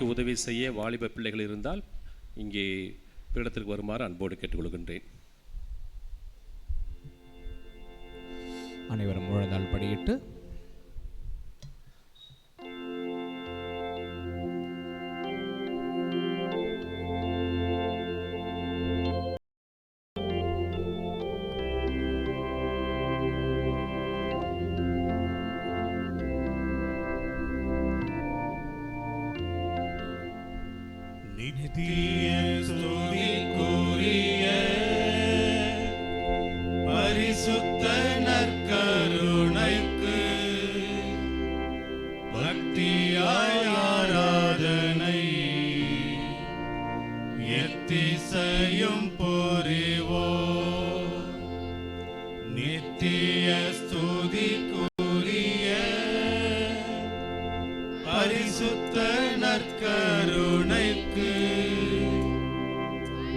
பணிக்கு உதவி செய்ய வாலிப பிள்ளைகள் இருந்தால் இங்கே பீடத்திற்கு வருமாறு அன்போடு கேட்டுக்கொள்கின்றேன். அனைவரும் முழந்தாள் படியிட்டு நித்திய ஸ்துதிக்குரிய பரிசுத்த நற்கருணைக்கு பக்தியாய் ஆராதனை எத்திசையும் புரிவோம். நித்திய ஸ்துதிக்குரிய பரிசுத்த நற்கருணைக்கு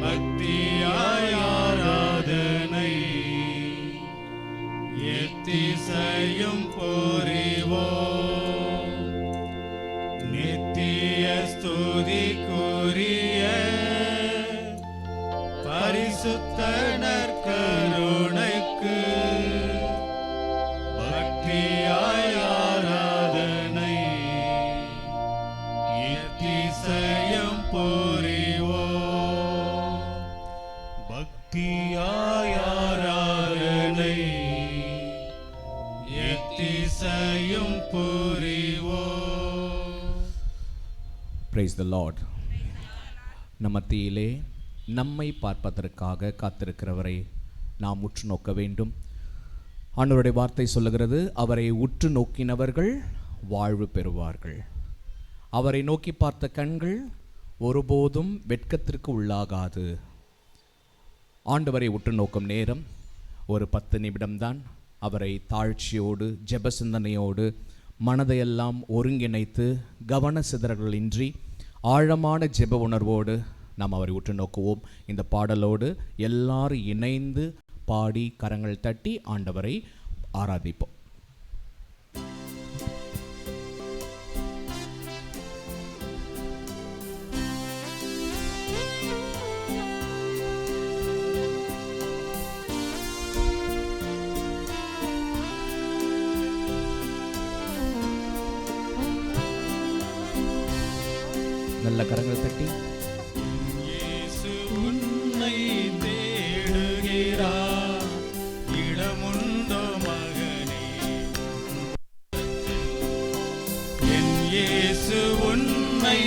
பக்தியாய் ஆராதனை எத்திசையும் புரிவோம். நித்திய ஸ்துதிக்குரிய பரிசுத்த நற்கருணைக்கு பக்தியாய் ஆராதனை எத்திசையும் புரிவோம். பக்தியாய் ஆராதனை எத்திசையும் புரிவோம். Praise the Lord. நம் மத்தியிலே நம்மை பார்ப்பதற்காக காத்திருக்கிறவரை நாம் உற்று நோக்க வேண்டும். ஆண்டவருடைய வார்த்தை சொல்லுகிறது, அவரை உற்று நோக்கினவர்கள் வாழ்வு பெறுவார்கள். அவரை நோக்கி பார்த்த கண்கள் ஒருபோதும் வெட்கத்திற்கு உள்ளாகாது. ஆண்டவரை உற்று நோக்கும் நேரம் ஒரு 10 நிமிடம்தான். அவரை தாழ்ச்சியோடு ஜெப சிந்தனையோடு மனதையெல்லாம் ஒருங்கிணைத்து கவன சிதறல்களின்றி ஆழமான ஜெப உணர்வோடு நாம் அவரை உற்று நோக்குவோம். இந்த பாடலோடு எல்லாரும் இணைந்து பாடி கரங்கள் தட்டி ஆண்டவரை ஆராதிப்போம். நல்ல கரங்கள் தட்டி இயேசு உன்னை தேடுகிறார், இடமுண்டோ மகனே. என் இயேசு உன்னை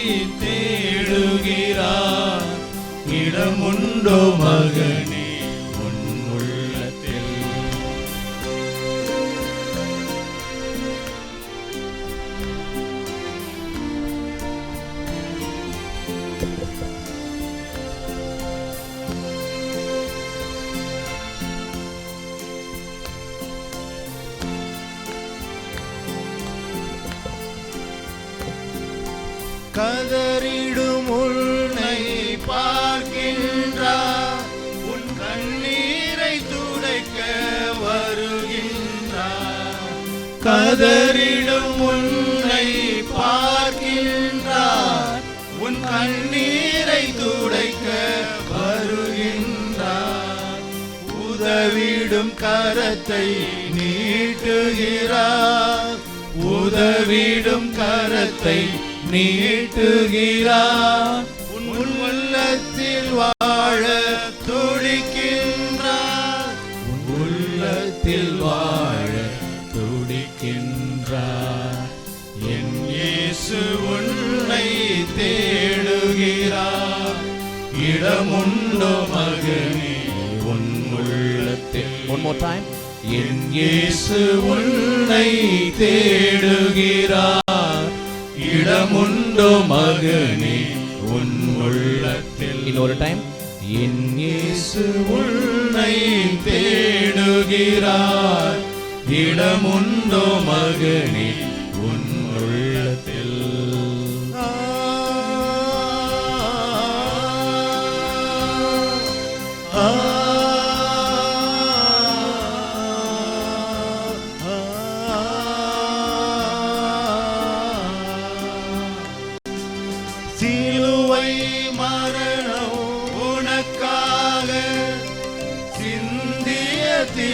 தேடுகிறார், இடமுண்டோ மகனே உன் உள்ளத்தில். கதறிடும் உன்னை பார்க்கின்றார், உன் கண்ணீரை துடைக்க வருகின்றார். கதறிடும் உன்னை பார்க்கின்றார், உன் கண்ணீரை துடைக்க வருகின்றார். உதவிடும் கரத்தை நீட்டுகிறார், உதவிடும் கரத்தை நீட்டுகிறார். உன் உள்ளத்தில் வாழ துடிக்கின்றார், உன் உள்ளத்தில் வாழ துடிக்கின்றார். என் இயேசு உன்னை தேடுகிறார், இடமுண்டோ மகனே உன் உள்ளத்தில். One more time. என் இயேசு உன்னை தேடுகிறார், இடமுண்டோ மகனே உன் உள்ளத்தில். இன்னொரு டைம். என் இயேசு உன்னை தேடுகிறார், இடமுண்டோ மகனே உன் உள்ளத்தில்.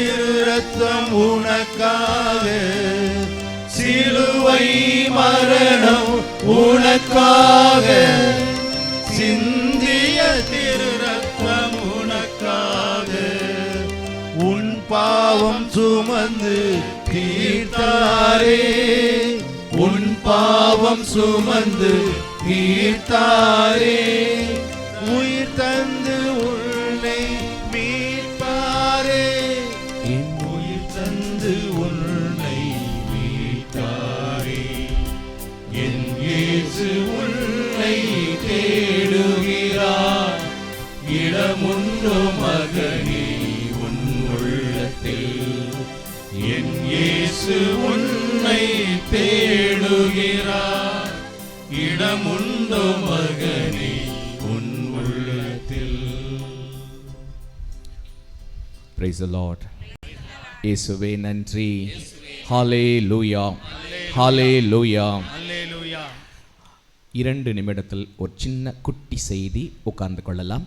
திரு ரத்தம் உனக்காக, சிலுவை மரணம் உனக்காக, சிந்திய திரு ரத்தம் உனக்காக, உன் பாவம் சுமந்து தீர்த்தாரே, உன் பாவம் சுமந்து தீர்த்தாரே, உயிர் தந்து உன்னை மீட்பாரே, உயிர் தந்து உன்னை மீட்பாரே, என் இயேசு உன்னை தேடுகிறார், இடமுண்டோ மகனே உன் உள்ளத்தில், என் இயேசு உன்னை தேடுகிறார், இடமுண்டோ மகனே உன் உள்ளத்தில். Praise the Lord. இயேசுவே நன்றி. ஹalleluya, ஹalleluya. அல்லேலூயா. 2 நிமிடத்தில் ஒரு சின்ன குட்டி செய்தி உட்கார்ந்து கொள்ளலாம்.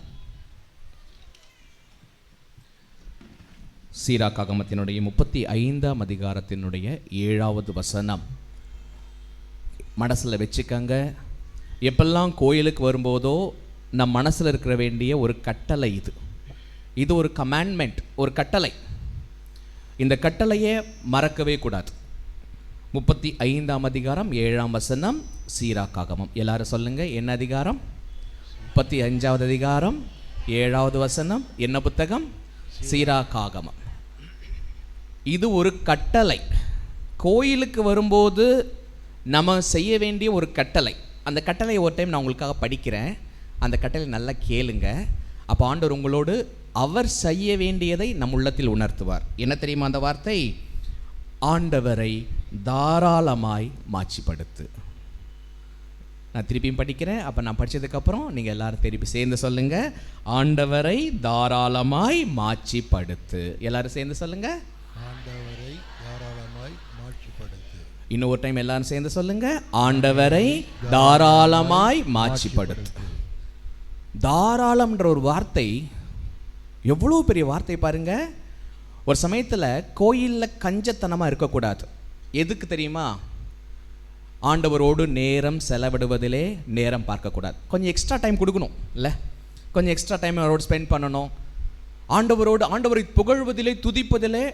சீராக்காகமத்தினுடைய 35ஆம் அதிகாரத்தினுடைய 7வது வசனம் மனசில் வச்சுக்கங்க. எப்பெல்லாம் கோயிலுக்கு வரும்போதோ நம் மனசில் இருக்கிற வேண்டிய ஒரு கட்டளை இது. இது ஒரு கமாண்ட்மெண்ட், ஒரு கட்டளை. இந்த கட்டளையை மறக்கவே கூடாது. 35ஆம் அதிகாரம் 7ஆம் வசனம் சீராக்காகமம். எல்லாரும் சொல்லுங்க, என்ன அதிகாரம்? 35வது அதிகாரம் 7வது வசனம். என்ன புத்தகம்? சீராக்காகமம். இது ஒரு கட்டளை. கோயிலுக்கு வரும்போது நம்ம செய்ய வேண்டிய ஒரு கட்டளை. அந்த கட்டளையை ஒரு டைம் நான் உங்களுக்காக படிக்கிறேன். அந்த கட்டளை நல்லா கேளுங்க. அப்போ ஆண்டவர் உங்களோடு அவர் செய்ய வேண்டியதை நம் உள்ளத்தில் உணர்த்துவார். என்ன தெரியுமா அந்த வார்த்தை? ஆண்டவரை தாராளமாய் மாட்சிப்படுத்து. நான் திருப்பியும் படிக்கிறேன். அப்போ நான் படித்ததுக்கப்புறம் நீங்கள் எல்லாரும் திருப்பி சேர்ந்து சொல்லுங்கள், ஆண்டவரை தாராளமாய் மாட்சிப்படுத்து. எல்லாரும் சேர்ந்து சொல்லுங்கள், ஆண்டவரை தாராளமாய் மாட்சிப்படுத்து. இன்னொரு டைம் எல்லாரும் சேர்ந்து சொல்லுங்க, ஆண்டவரை தாராளமாய் மாட்சிப்படுத்து. தாராளம்ன்ற ஒரு வார்த்தை எவ்வளோ பெரிய வார்த்தை பாருங்க. ஒரு சமயத்தில் கோயிலில் கஞ்சத்தனமாக இருக்கக்கூடாது. எதுக்கு தெரியுமா? ஆண்டவரோடு நேரம் செலவிடுவதிலே நேரம் பார்க்கக்கூடாது. கொஞ்சம் எக்ஸ்ட்ரா டைம் கொடுக்கணும் இல்லை? கொஞ்சம் எக்ஸ்ட்ரா டைம் அவரோடு ஸ்பெண்ட் பண்ணணும். ஆண்டவரை புகழ்வதிலே துதிப்பதிலே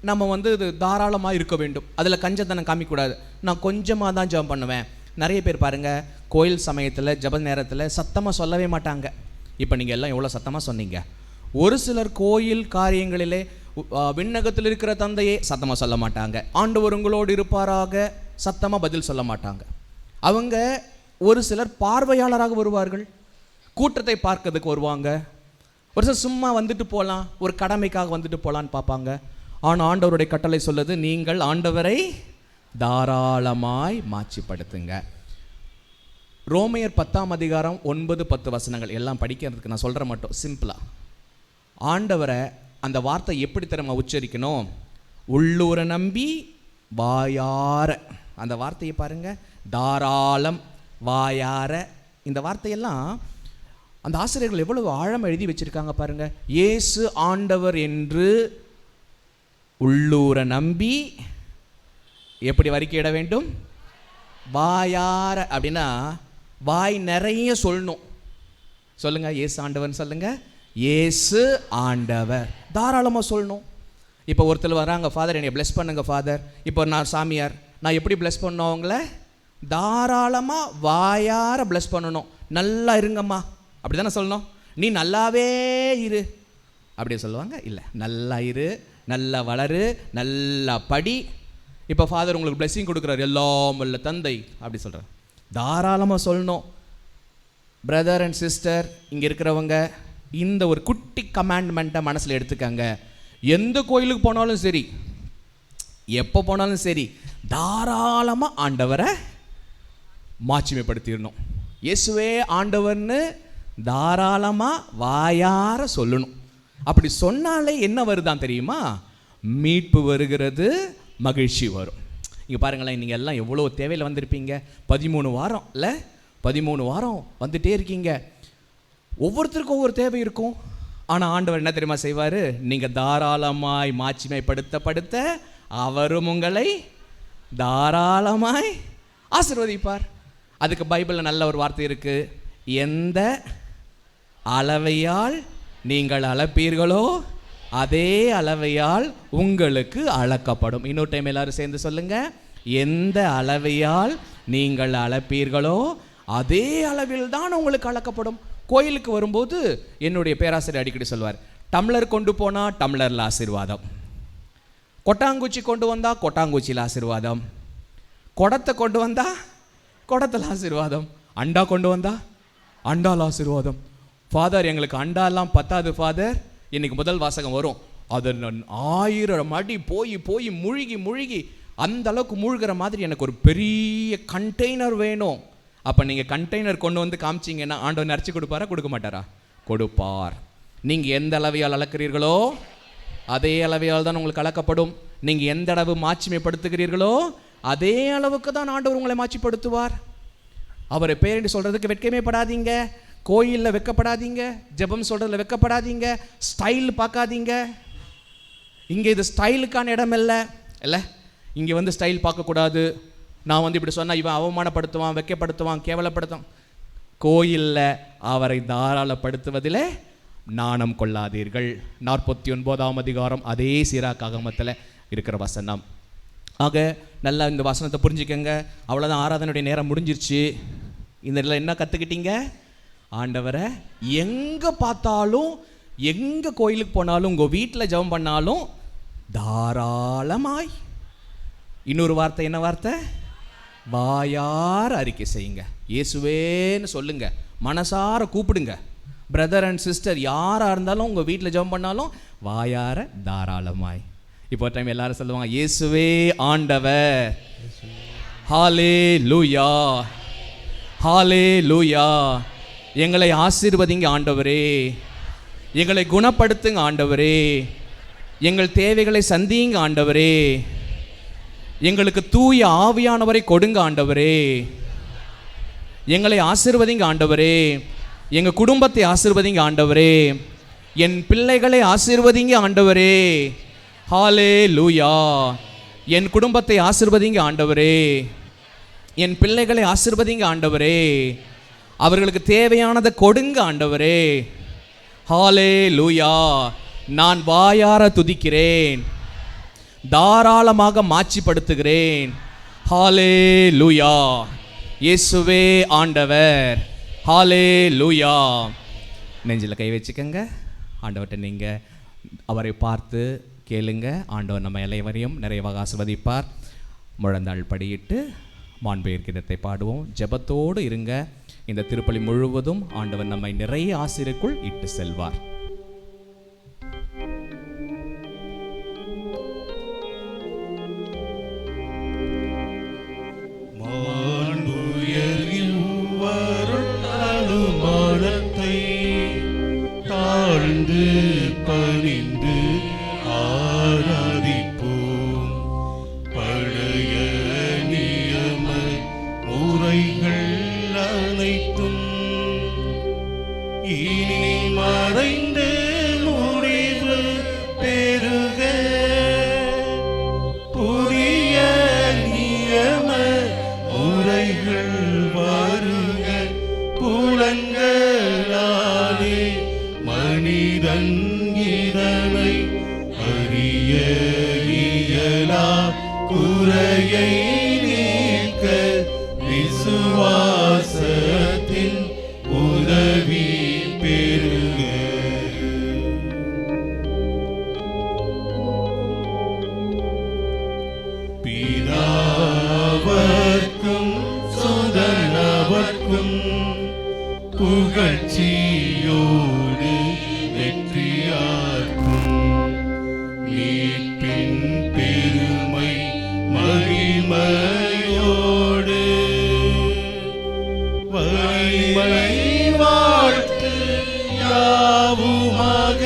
நம்ம தாராளமாக இருக்க வேண்டும். அதில் கஞ்சத்தனம் காமிக்கக்கூடாது. நான் கொஞ்சமாக தான் ஜெபம் பண்ணுவேன். நிறைய பேர் பாருங்கள், கோயில் சமயத்தில் ஜெப நேரத்தில் சத்தமாக சொல்லவே மாட்டாங்க. இப்போ நீங்கள் எல்லாம் எவ்வளோ சத்தமாக சொன்னீங்க. ஒரு சிலர் கோயில் காரியங்களிலே விண்ணகத்தில் இருக்கிற தந்தையே சத்தமாக சொல்ல மாட்டாங்க. ஆண்டவர் உங்களோடு இருப்பாராக சத்தமாக பதில் சொல்ல மாட்டாங்க. அவங்க ஒரு சிலர் பார்வையாளராக வருவார்கள், கூட்டத்தை பார்க்கறதுக்கு வருவாங்க. ஒரு சிலர் சும்மா வந்துட்டு போகலாம், ஒரு கடமைக்காக வந்துட்டு போகலான்னு பார்ப்பாங்க. ஆனால் ஆண்டவருடைய கட்டளை சொல்லுது, நீங்கள் ஆண்டவரை தாராளமாய் மாட்சிப்படுத்துங்க. ரோமையர் 10ஆம் அதிகாரம் 9-10 வசனங்கள் எல்லாம் படிக்கிறதுக்கு நான் சொல்கிற மட்டும் சிம்பிளாக. ஆண்டவரை அந்த வார்த்தை எப்படி தெரியுமா உச்சரிக்கணும்? உள்ளூர நம்பி வாயார. அந்த வார்த்தையை பாருங்க, தாராளம், வாயார. இந்த வார்த்தையெல்லாம் அந்த ஆசிரியர்கள் எவ்வளவு ஆழம் எழுதி வச்சிருக்காங்க பாருங்க. இயேசு ஆண்டவர் என்று உள்ளூர நம்பி எப்படி அறிக்கையிட வேண்டும்? வாயார. அப்படின்னா வாய் நிறைய சொல்லணும். சொல்லுங்க, இயேசு ஆண்டவர்னு சொல்லுங்க. இயேசு ஆண்டவர். தாராளமாக சொல்லணும். இப்போ ஒருத்தர் வராங்க, ஃபாதர் என்னை பிளஸ் பண்ணுங்க ஃபாதர். இப்போ நான் சாமியார், நான் எப்படி பிளஸ் பண்ணணும் அவங்கள? தாராளமாக வாயார பிளஸ் பண்ணணும். நல்லா இருங்கம்மா அப்படி தானே சொல்லணும். நீ நல்லாவே இரு அப்படியே சொல்லுவாங்க? இல்லை, நல்லா இரு, நல்லா வளரு, நல்லா படி. இப்போ ஃபாதர் உங்களுக்கு பிளெஸிங் கொடுக்குறாரு, எல்லாம் வல்ல தந்தை அப்படி சொல்கிறார். தாராளமாக சொல்லணும். பிரதர் அண்ட் சிஸ்டர் இங்கே இருக்கிறவங்க இந்த ஒரு குட்டி கமாண்ட்மெண்ட்டை மனசில் எடுத்துக்கங்க. எந்த கோயிலுக்கு போனாலும் சரி, எப்போ போனாலும் சரி, தாராளமாக ஆண்டவரை மாட்சிமைப்படுத்திடணும். இயேசுவே ஆண்டவர்னு தாராளமாக வாயார சொல்லணும். அப்படி சொன்னாலே என்ன வருதான் தெரியுமா? மீட்பு வருகிறது, மகிழ்ச்சி வரும். இங்கே பாருங்களேன், நீங்கள் எல்லாம் எவ்வளோ தேவையில் வந்திருப்பீங்க. 13 வாரம் இல்லை, 13 வாரம் வந்துட்டே இருக்கீங்க. ஒவ்வொருத்தருக்கும் ஒவ்வொரு தேவை இருக்கும். ஆனால் ஆண்டவர் என்ன தெரியுமா செய்வார்? நீங்கள் தாராளமாய் மாட்சிமைப்படுத்த அவரும் உங்களை தாராளமாய் ஆசீர்வதிப்பார். அதுக்கு பைபிளில் நல்ல ஒரு வார்த்தை இருக்குது. எந்த அளவையால் நீங்கள் அளப்பீர்களோ அதே அளவையால் உங்களுக்கு அளக்கப்படும். இன்னொரு டைம் எல்லாரும் சேர்ந்து சொல்லுங்க. எந்த அளவையால் நீங்கள் அளப்பீர்களோ அதே அளவில் தான் உங்களுக்கு அளக்கப்படும். கோயிலுக்கு வரும்போது என்னுடைய பேராசிரியர் அடிக்கடி சொல்வார், டம்ளர் கொண்டு போனால் டம்ளரில் ஆசீர்வாதம், கொட்டாங்குச்சி கொண்டு வந்தால் கொட்டாங்குச்சியில் ஆசீர்வாதம், குடத்தை கொண்டு வந்தால் குடத்தில் ஆசீர்வாதம், அண்டா கொண்டு வந்தால் அண்டால் ஆசீர்வாதம். ஃபாதர் எங்களுக்கு அண்டாலாம் பத்தாது ஃபாதர், இன்னைக்கு முதல் வாசகம் வரும், அது 1000 அடி போய் முழுகி அந்த அளவுக்கு மூழ்கிற மாதிரி எனக்கு ஒரு பெரிய கண்டெய்னர் வேணும். அப்போ நீங்கள் கண்டெய்னர் கொண்டு வந்து காமிச்சிங்கன்னா ஆண்டவர் நிறச்சி கொடுப்பாரா, கொடுக்க மாட்டாரா? கொடுப்பார். நீங்கள் எந்த அளவையால் அளக்கிறீர்களோ அதே அளவையால் தான் உங்களுக்கு அளக்கப்படும். நீங்கள் எந்த அளவு மாட்சிமைப்படுத்துகிறீர்களோ அதே அளவுக்கு தான் ஆண்டவர் உங்களை மாட்சிப்படுத்துவார். அவரை பேரென்று சொல்கிறதுக்கு வெட்கமே படாதீங்க, கோயிலில் வெக்கப்படாதீங்க, ஜெபம் சொல்கிறதுல வெக்கப்படாதீங்க, ஸ்டைல் பார்க்காதீங்க. இங்கே இது ஸ்டைலுக்கான இடம் இல்லை. இங்கே வந்து ஸ்டைல் பார்க்கக்கூடாது. நான் இப்படி சொன்னால் இவன் அவமானப்படுத்துவான், வெக்கப்படுத்துவான், கேவலப்படுத்துவான். கோயிலில் அவரை தாராளப்படுத்துவதில் நாணம் கொள்ளாதீர்கள். 49ஆம் அதிகாரம் அதே சீராக் ஆகமத்தில் இருக்கிற வசனம். ஆக நல்லா இந்த வசனத்தை புரிஞ்சுக்கங்க. அவ்வளோதான், ஆராதனுடைய நேரம் முடிஞ்சிருச்சு. இந்த இதில் என்ன கற்றுக்கிட்டீங்க? ஆண்டவரை எங்கே பார்த்தாலும், எங்கே கோயிலுக்கு போனாலும், உங்கள் வீட்டில் ஜெபம் பண்ணாலும் தாராளமாய். இன்னொரு வார்த்தை, என்ன வார்த்தை? வாயார அறிக்கை செய்யுங்க. இயேசுவேன்னு சொல்லுங்க, மனசார கூப்பிடுங்க. பிரதர் அண்ட் சிஸ்டர் யாராக இருந்தாலும் உங்கள் வீட்டில் ஜெபம் பண்ணாலும் வாயார தாராளமாய். இப்போ டைம் எல்லாரும் சொல்லுவாங்க, இயேசுவே ஆண்டவர். ஹல்லேலூயா, ஹல்லேலூயா. எங்களை ஆசீர்வதிங்க ஆண்டவரே, எங்களை குணப்படுத்துங்க ஆண்டவரே, எங்கள் தேவைகளை சந்திங்க ஆண்டவரே, எங்களுக்கு தூய ஆவியானவரை கொடுங்க ஆண்டவரே, எங்களை ஆசீர்வதிங்க ஆண்டவரே, எங்கள் குடும்பத்தை ஆசீர்வதிங்க ஆண்டவரே, என் பிள்ளைகளை ஆசீர்வதிங்க ஆண்டவரே. ஹல்லேலூயா. என் குடும்பத்தை ஆசீர்வதிங்க ஆண்டவரே, என் பிள்ளைகளை ஆசீர்வதிங்க ஆண்டவரே, அவர்களுக்கு தேவையானதை கொடுங்க ஆண்டவரே. ஹல்லேலூயா. நான் வாயார துதிக்கிறேன், தாராளமாக மாட்சிப்படுத்துகிறேன். ஹல்லேலூயா. இயேசுவே ஆண்டவர். ஹல்லேலூயா. நெஞ்சில் கை வச்சுக்கங்க. ஆண்டவர்கிட்ட நீங்கள் அவரை பார்த்து கேளுங்க. ஆண்டவர் நம்ம எல்லைவரையும் நிறைவாக ஆசீர்வதிப்பார். முழந்தாள் படியிட்டு மாண்புயர் கீதத்தை பாடுவோம். ஜெபத்தோடு இருங்க. இந்த திருப்பலி முழுவதும் ஆண்டவர் நம்மை நிறைய ஆசீர்வதிக்குள் இட்டு செல்வார். பணிந்து ஆராதிப்போம். பழைய நியம முறைகள் அனைத்தும் இனி மறைந்து முடிவு பெறுக. புதிய நியம முறைகள் வருக. புலன்களாலே மனிதன் இதனை அறிய இயலா. குறையை நீக்க விசுவாசத்தின் உதவி பெறுக. பிதாவர்க்கும் சுதனவர்க்கும் புகழ்ச்சியோடு வெற்றியார்க்கும் மீட்பின் பெருமை மகிமையோடு வலிமை வாழ்த்து யாவுமாக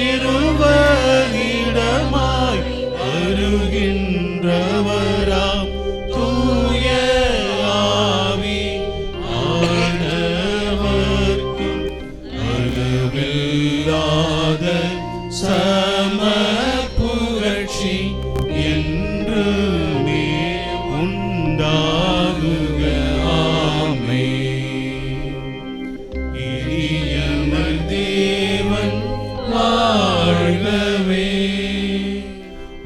இருவரிடமாய் வருகின்றவராம் தூய ஆவி ஆனவர்க்கு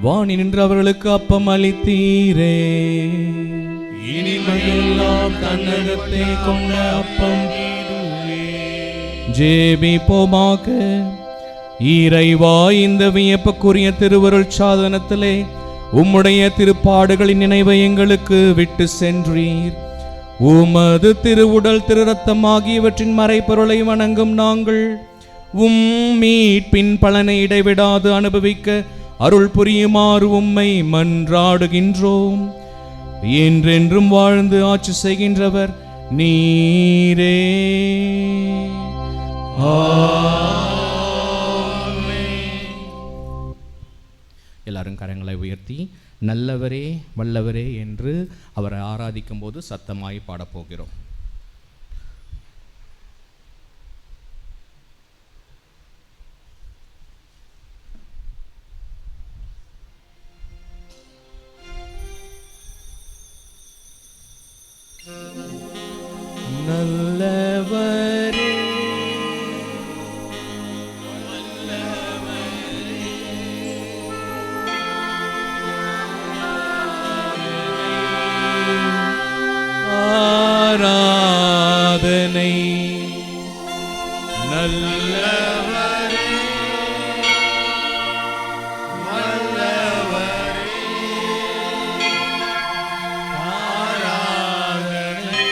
வாணி நின்று அவர்களுக்கு அப்பம் அளித்தீரே. இனிமையெல்லாம் தன்னகத்தை கொண்ட அப்பம் இதுவே. ஜெபிப்போமாக. இறைவா, இந்த வியப்புக்குரிய திருவருள் சாதனத்திலே உம்முடைய திருப்பாடுகளின் நினைவை எங்களுக்கு விட்டு சென்றீர். உமது திருவுடல் திரு ரத்தம் ஆகியவற்றின் மறைப்பொருளை வணங்கும் நாங்கள் உம் மீட்பின் பலனை இடைவிடாது அனுபவிக்க அருள் புரியுமாறு உம்மை மன்றாடுகின்றோம். என்றென்றும் வாழ்ந்து ஆட்சி செய்கின்றவர் நீரே. எல்லாரும் கரங்களை உயர்த்தி நல்லவரே வல்லவரே என்று அவரை ஆராதிக்கும் போது சத்தமாய் பாடப்போகிறோம். நல்லவரே ஆராதனை நல்லவரே வல்லவரே ஆராதனை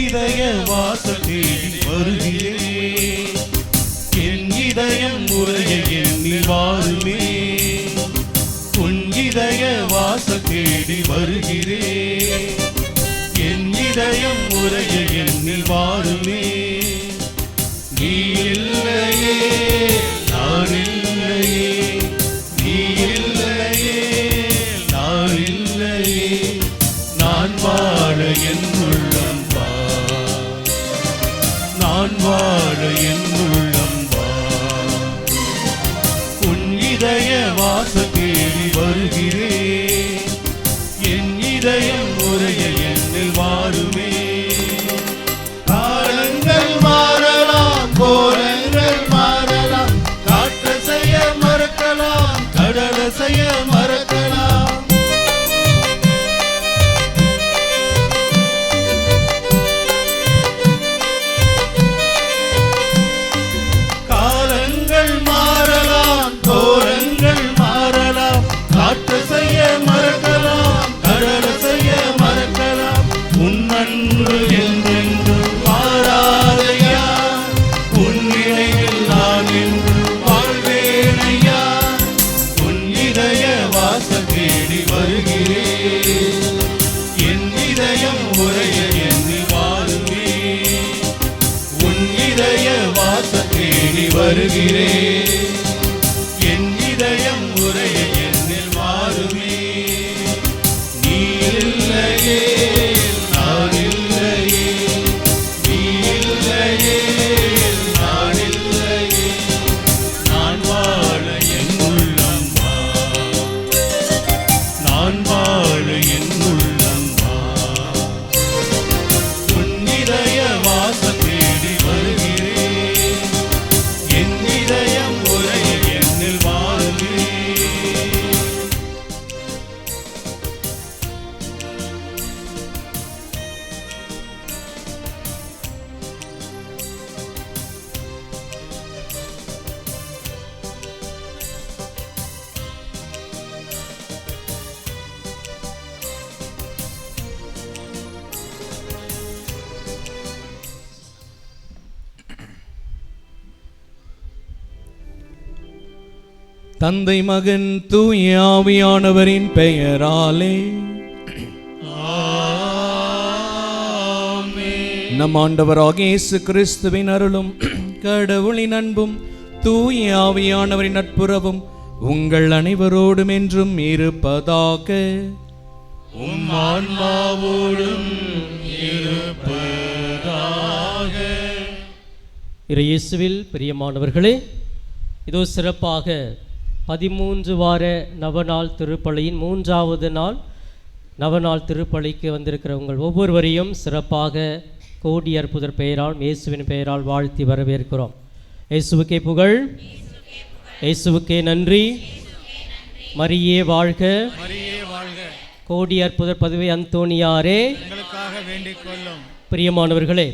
இதய வாசல் தேடி வருகிறேன். என் இதயம் உரைய எண்ணி வாருமே. உன் இதய வாசல் தேடி வருகிறேன். என் இதயம் உரைய எண்ணி வாருமே. நீ இல்லையே நான் இல்லையே, நீ இல்லையே நான் இல்லையே, நான் வாழ என் உள்ளம் வா, நான் வாழ என் உள்ளம் வா. உன் இதய வாசல் தேடி வருகிறேன். என் இதயம் உரைய எண்ணில் வாருமே. காலங்கள் மாறலாம், கோலங்கள் மாறலாம், காற்று செய்ய மறக்கலாம், கடலை செய்ய மறக்கலாம். காலங்கள் மாறலாம், கோலங்கள் மாறலாம், காற்று செய்ய மறக்கலாம், கடலை செய்ய மறக்கலாம். உன் அன்பு என்றென்றும் மாறாதையா, உன் நினைவில் நான் என்று வாழ்வேனையா. உன் இதய வாசல் தேடி வருகிறேன். என் இதயம் உரைய எண்ணி வாருமே. உன் இதய வாசல் தேடி வருகிறேன். என் இதயம் உரைய எண்ணில் வாருமே. நீ இல்லையே நான் இல்லையே, நீ இல்லையே நான் இல்லையே, நான் வாழ என் உள்ளம் வா, நான் வாழ என் உள்ளம் வா. உன் இதய வாசல் தேடி வருகிறேன். என் இதயம் உரைய எண்ணில் வாருமே. தந்தை மகன் தூய ஆவியானவரின் பெயராலே நம் ஆண்டவராகிய இயேசு கிறிஸ்துவின் அருளும் கடவுளின் அன்பும் தூய ஆவியானவரின் நட்புறவும் உங்கள் அனைவரோடும் என்றும் இருப்பதாக. உம் ஆன்மாவோடும் இருப்பதாக. இயேசுவில் பிரியமானவர்களே, இதோ சிறப்பாக 13 வார நவநாள் திருப்பலியின் 3வது நாள் நவநாள் திருப்பலிக்கு வந்திருக்கிற உங்கள் ஒவ்வொருவரையும் சிறப்பாக கோடி அற்புதர் பெயரால் இயேசுவின் பெயரால் வாழ்த்தி வரவேற்கிறோம். இயேசுவுக்கே புகழ், இயேசுவுக்கே நன்றி, மரியே வாழ்க, கோடி அற்புதர் பதுவை அந்தோணியாரே வேண்டிக் கொள்ளும். பிரியமானவர்களே,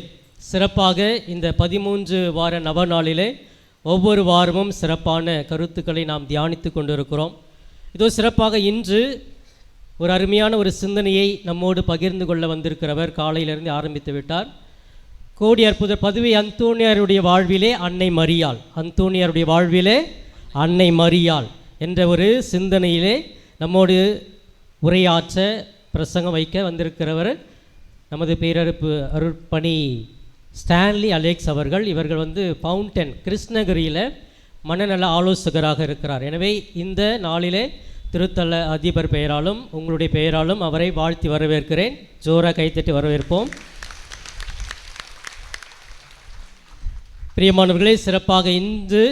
சிறப்பாக இந்த 13 வார நவநாளிலே ஒவ்வொரு வாரமும் சிறப்பான கருத்துக்களை நாம் தியானித்து கொண்டிருக்கிறோம். இதோ சிறப்பாக இன்று ஒரு அருமையான ஒரு சிந்தனையை நம்மோடு பகிர்ந்து கொள்ள வந்திருக்கிறவர் காலையிலிருந்து ஆரம்பித்து விட்டார். கோடி அற்புதர் பதுவை அந்தோணியாருடைய வாழ்விலே அன்னை மரியாள், அந்தோணியாருடைய வாழ்விலே அன்னை மரியாள் என்ற ஒரு சிந்தனையிலே நம்மோடு உரையாற்ற பிரசங்கம் வைக்க வந்திருக்கிறவர் நமது பேரறுப்பு அருட்பணி ஸ்டான்லி அலெக்ஸ் அவர்கள். இவர்கள் ஃபவுண்டன் கிருஷ்ணகிரியில் மனநல ஆலோசகராக இருக்கிறார். எனவே இந்த நாளிலே திருத்தல அதிபர் பெயராலும் உங்களுடைய பெயராலும் அவரை வாழ்த்தி வரவேற்கிறேன். ஜோரா கைத்தட்டி வரவேற்போம். பிரியமானவர்களே, சிறப்பாக இன்று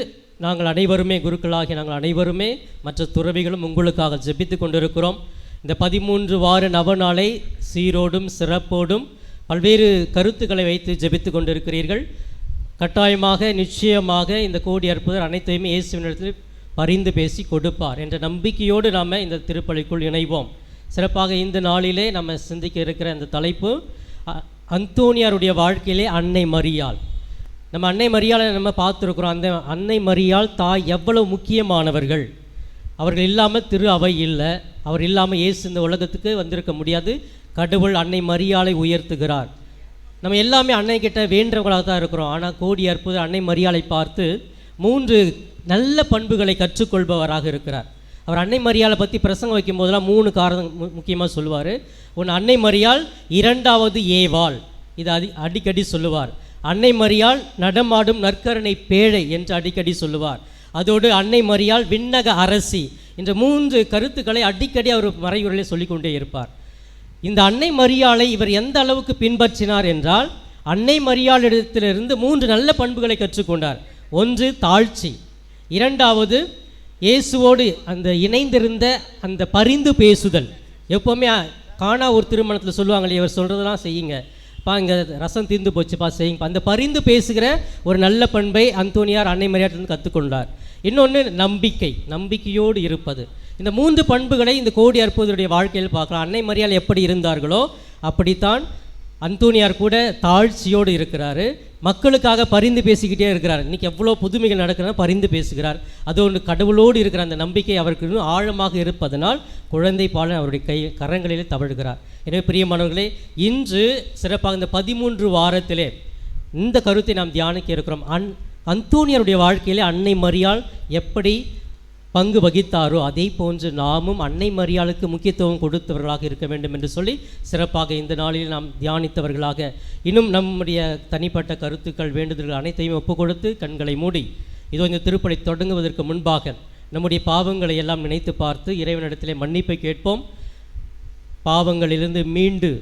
நாங்கள் அனைவருமே குருக்களாகிய நாங்கள் அனைவருமே மற்ற துறவிகளும் உங்களுக்காக ஜெபித்து கொண்டிருக்கிறோம். இந்த 13 வார நவநாளை சீரோடும் சிறப்போடும் பல்வேறு கருத்துக்களை வைத்து ஜெபித்து கொண்டிருக்கிறீர்கள். கட்டாயமாக நிச்சயமாக இந்த கோடி அற்புதர் அனைத்தையுமே இயேசுவினிடத்தில் பரிந்து பேசி கொடுப்பார் என்ற நம்பிக்கையோடு நாம் இந்த திருப்பலிக்குள் இணைவோம். சிறப்பாக இந்த நாளிலே நம்ம சிந்திக்க இருக்கிற அந்த தலைப்பு அந்தோணியாருடைய வாழ்க்கையிலே அன்னை மரியாள். நம்ம அன்னை மரியாளை நம்ம பார்த்துருக்குறோம். அந்த அன்னை மரியாள் தாய் எவ்வளவு முக்கியமானவர்கள். அவர்கள் இல்லாமல் திரு அவை இல்லை. அவர் இல்லாமல் இயேசு இந்த உலகத்துக்கு வந்திருக்க முடியாது. கடவுள் அன்னை மரியாளை உயர்த்துகிறார். நம்ம எல்லாமே அன்னை கிட்ட வேண்டவங்களாக தான் இருக்கிறோம். ஆனால் கோடி அற்புதர் அன்னை மரியாளை பார்த்து 3 நல்ல பண்புகளை கற்றுக்கொள்பவராக இருக்கிறார். அவர் அன்னை மரியாளை பற்றி பிரசங்கம் வைக்கும் போதெல்லாம் 3 காரணம் முக்கியமாக சொல்லுவார். ஒன்று அன்னை மரியாள், 2வது ஏவாள், இது அடிக்கடி சொல்லுவார். அன்னை மரியாள் நடமாடும் நற்கருணை பேழை என்று அடிக்கடி சொல்லுவார். அதோடு அன்னை மரியாள் விண்ணக அரசி என்ற 3 கருத்துக்களை அடிக்கடி அவர் மறையுரையில் சொல்லிக்கொண்டே இருப்பார். இந்த அன்னை மரியாளை இவர் எந்த அளவுக்கு பின்பற்றினார் என்றால், அன்னை மரியாளிடத்திலிருந்து 3 நல்ல பண்புகளை கற்றுக்கொண்டார். ஒன்று தாழ்ச்சி, 2வது இயேசுவோடு அந்த இணைந்திருந்த அந்த பரிந்து பேசுதல். எப்போவுமே காணா ஒரு திருமணத்தில் சொல்லுவாங்களே, இவர் சொல்கிறதெல்லாம் செய்யுங்க பா, இங்கே ரசம் தீர்ந்து போச்சுப்பா செய்யுங்கப்பா. அந்த பரிந்து பேசுகிற ஒரு நல்ல பண்பை அந்தோணியார் அன்னை மரியாளிலிருந்து கற்றுக்கொண்டார். இன்னொன்று நம்பிக்கை, நம்பிக்கையோடு இருப்பது. இந்த 3 பண்புகளை இந்த கோடி அற்புதருடைய வாழ்க்கையில் பார்க்கலாம். அன்னை மரியாள் எப்படி இருந்தார்களோ அப்படித்தான் அந்தோணியார் கூட தாழ்ச்சியோடு இருக்கிறாரு. மக்களுக்காக பரிந்து பேசிக்கிட்டே இருக்கிறார். இன்றைக்கி எவ்வளோ புதுமைகள் நடக்கிறதா பரிந்து பேசுகிறார். அது ஒன்று கடவுளோடு இருக்கிற அந்த நம்பிக்கை அவருக்கு இன்னும் ஆழமாக இருப்பதனால் குழந்தை பாலன் அவருடைய கரங்களிலே தவழுகிறார். எனவே பிரியமானவர்களே, இன்று சிறப்பாக இந்த 13 வாரத்திலே இந்த கருத்தை நாம் தியானிக்க இருக்கிறோம். அந்தோணியாருடைய வாழ்க்கையிலே அன்னை மரியாள் எப்படி பங்கு வகித்தாரோ அதே போன்று நாமும் அன்னை மரியாளுக்கு முக்கியத்துவம் கொடுத்தவர்களாக இருக்க வேண்டும் என்று சொல்லி சிறப்பாக இந்த நாளில் நாம் தியானித்தவர்களாக இன்னும் நம்முடைய தனிப்பட்ட கருத்துக்கள் வேண்டுதல்கள் அனைத்தையும் ஒப்பு கொடுத்து கண்களை மூடி இதோ இந்த திருப்பலி தொடங்குவதற்கு முன்பாக நம்முடைய பாவங்களை எல்லாம் நினைத்து பார்த்து இறைவனிடத்திலே மன்னிப்பை கேட்போம். பாவங்களிலிருந்து மீண்டு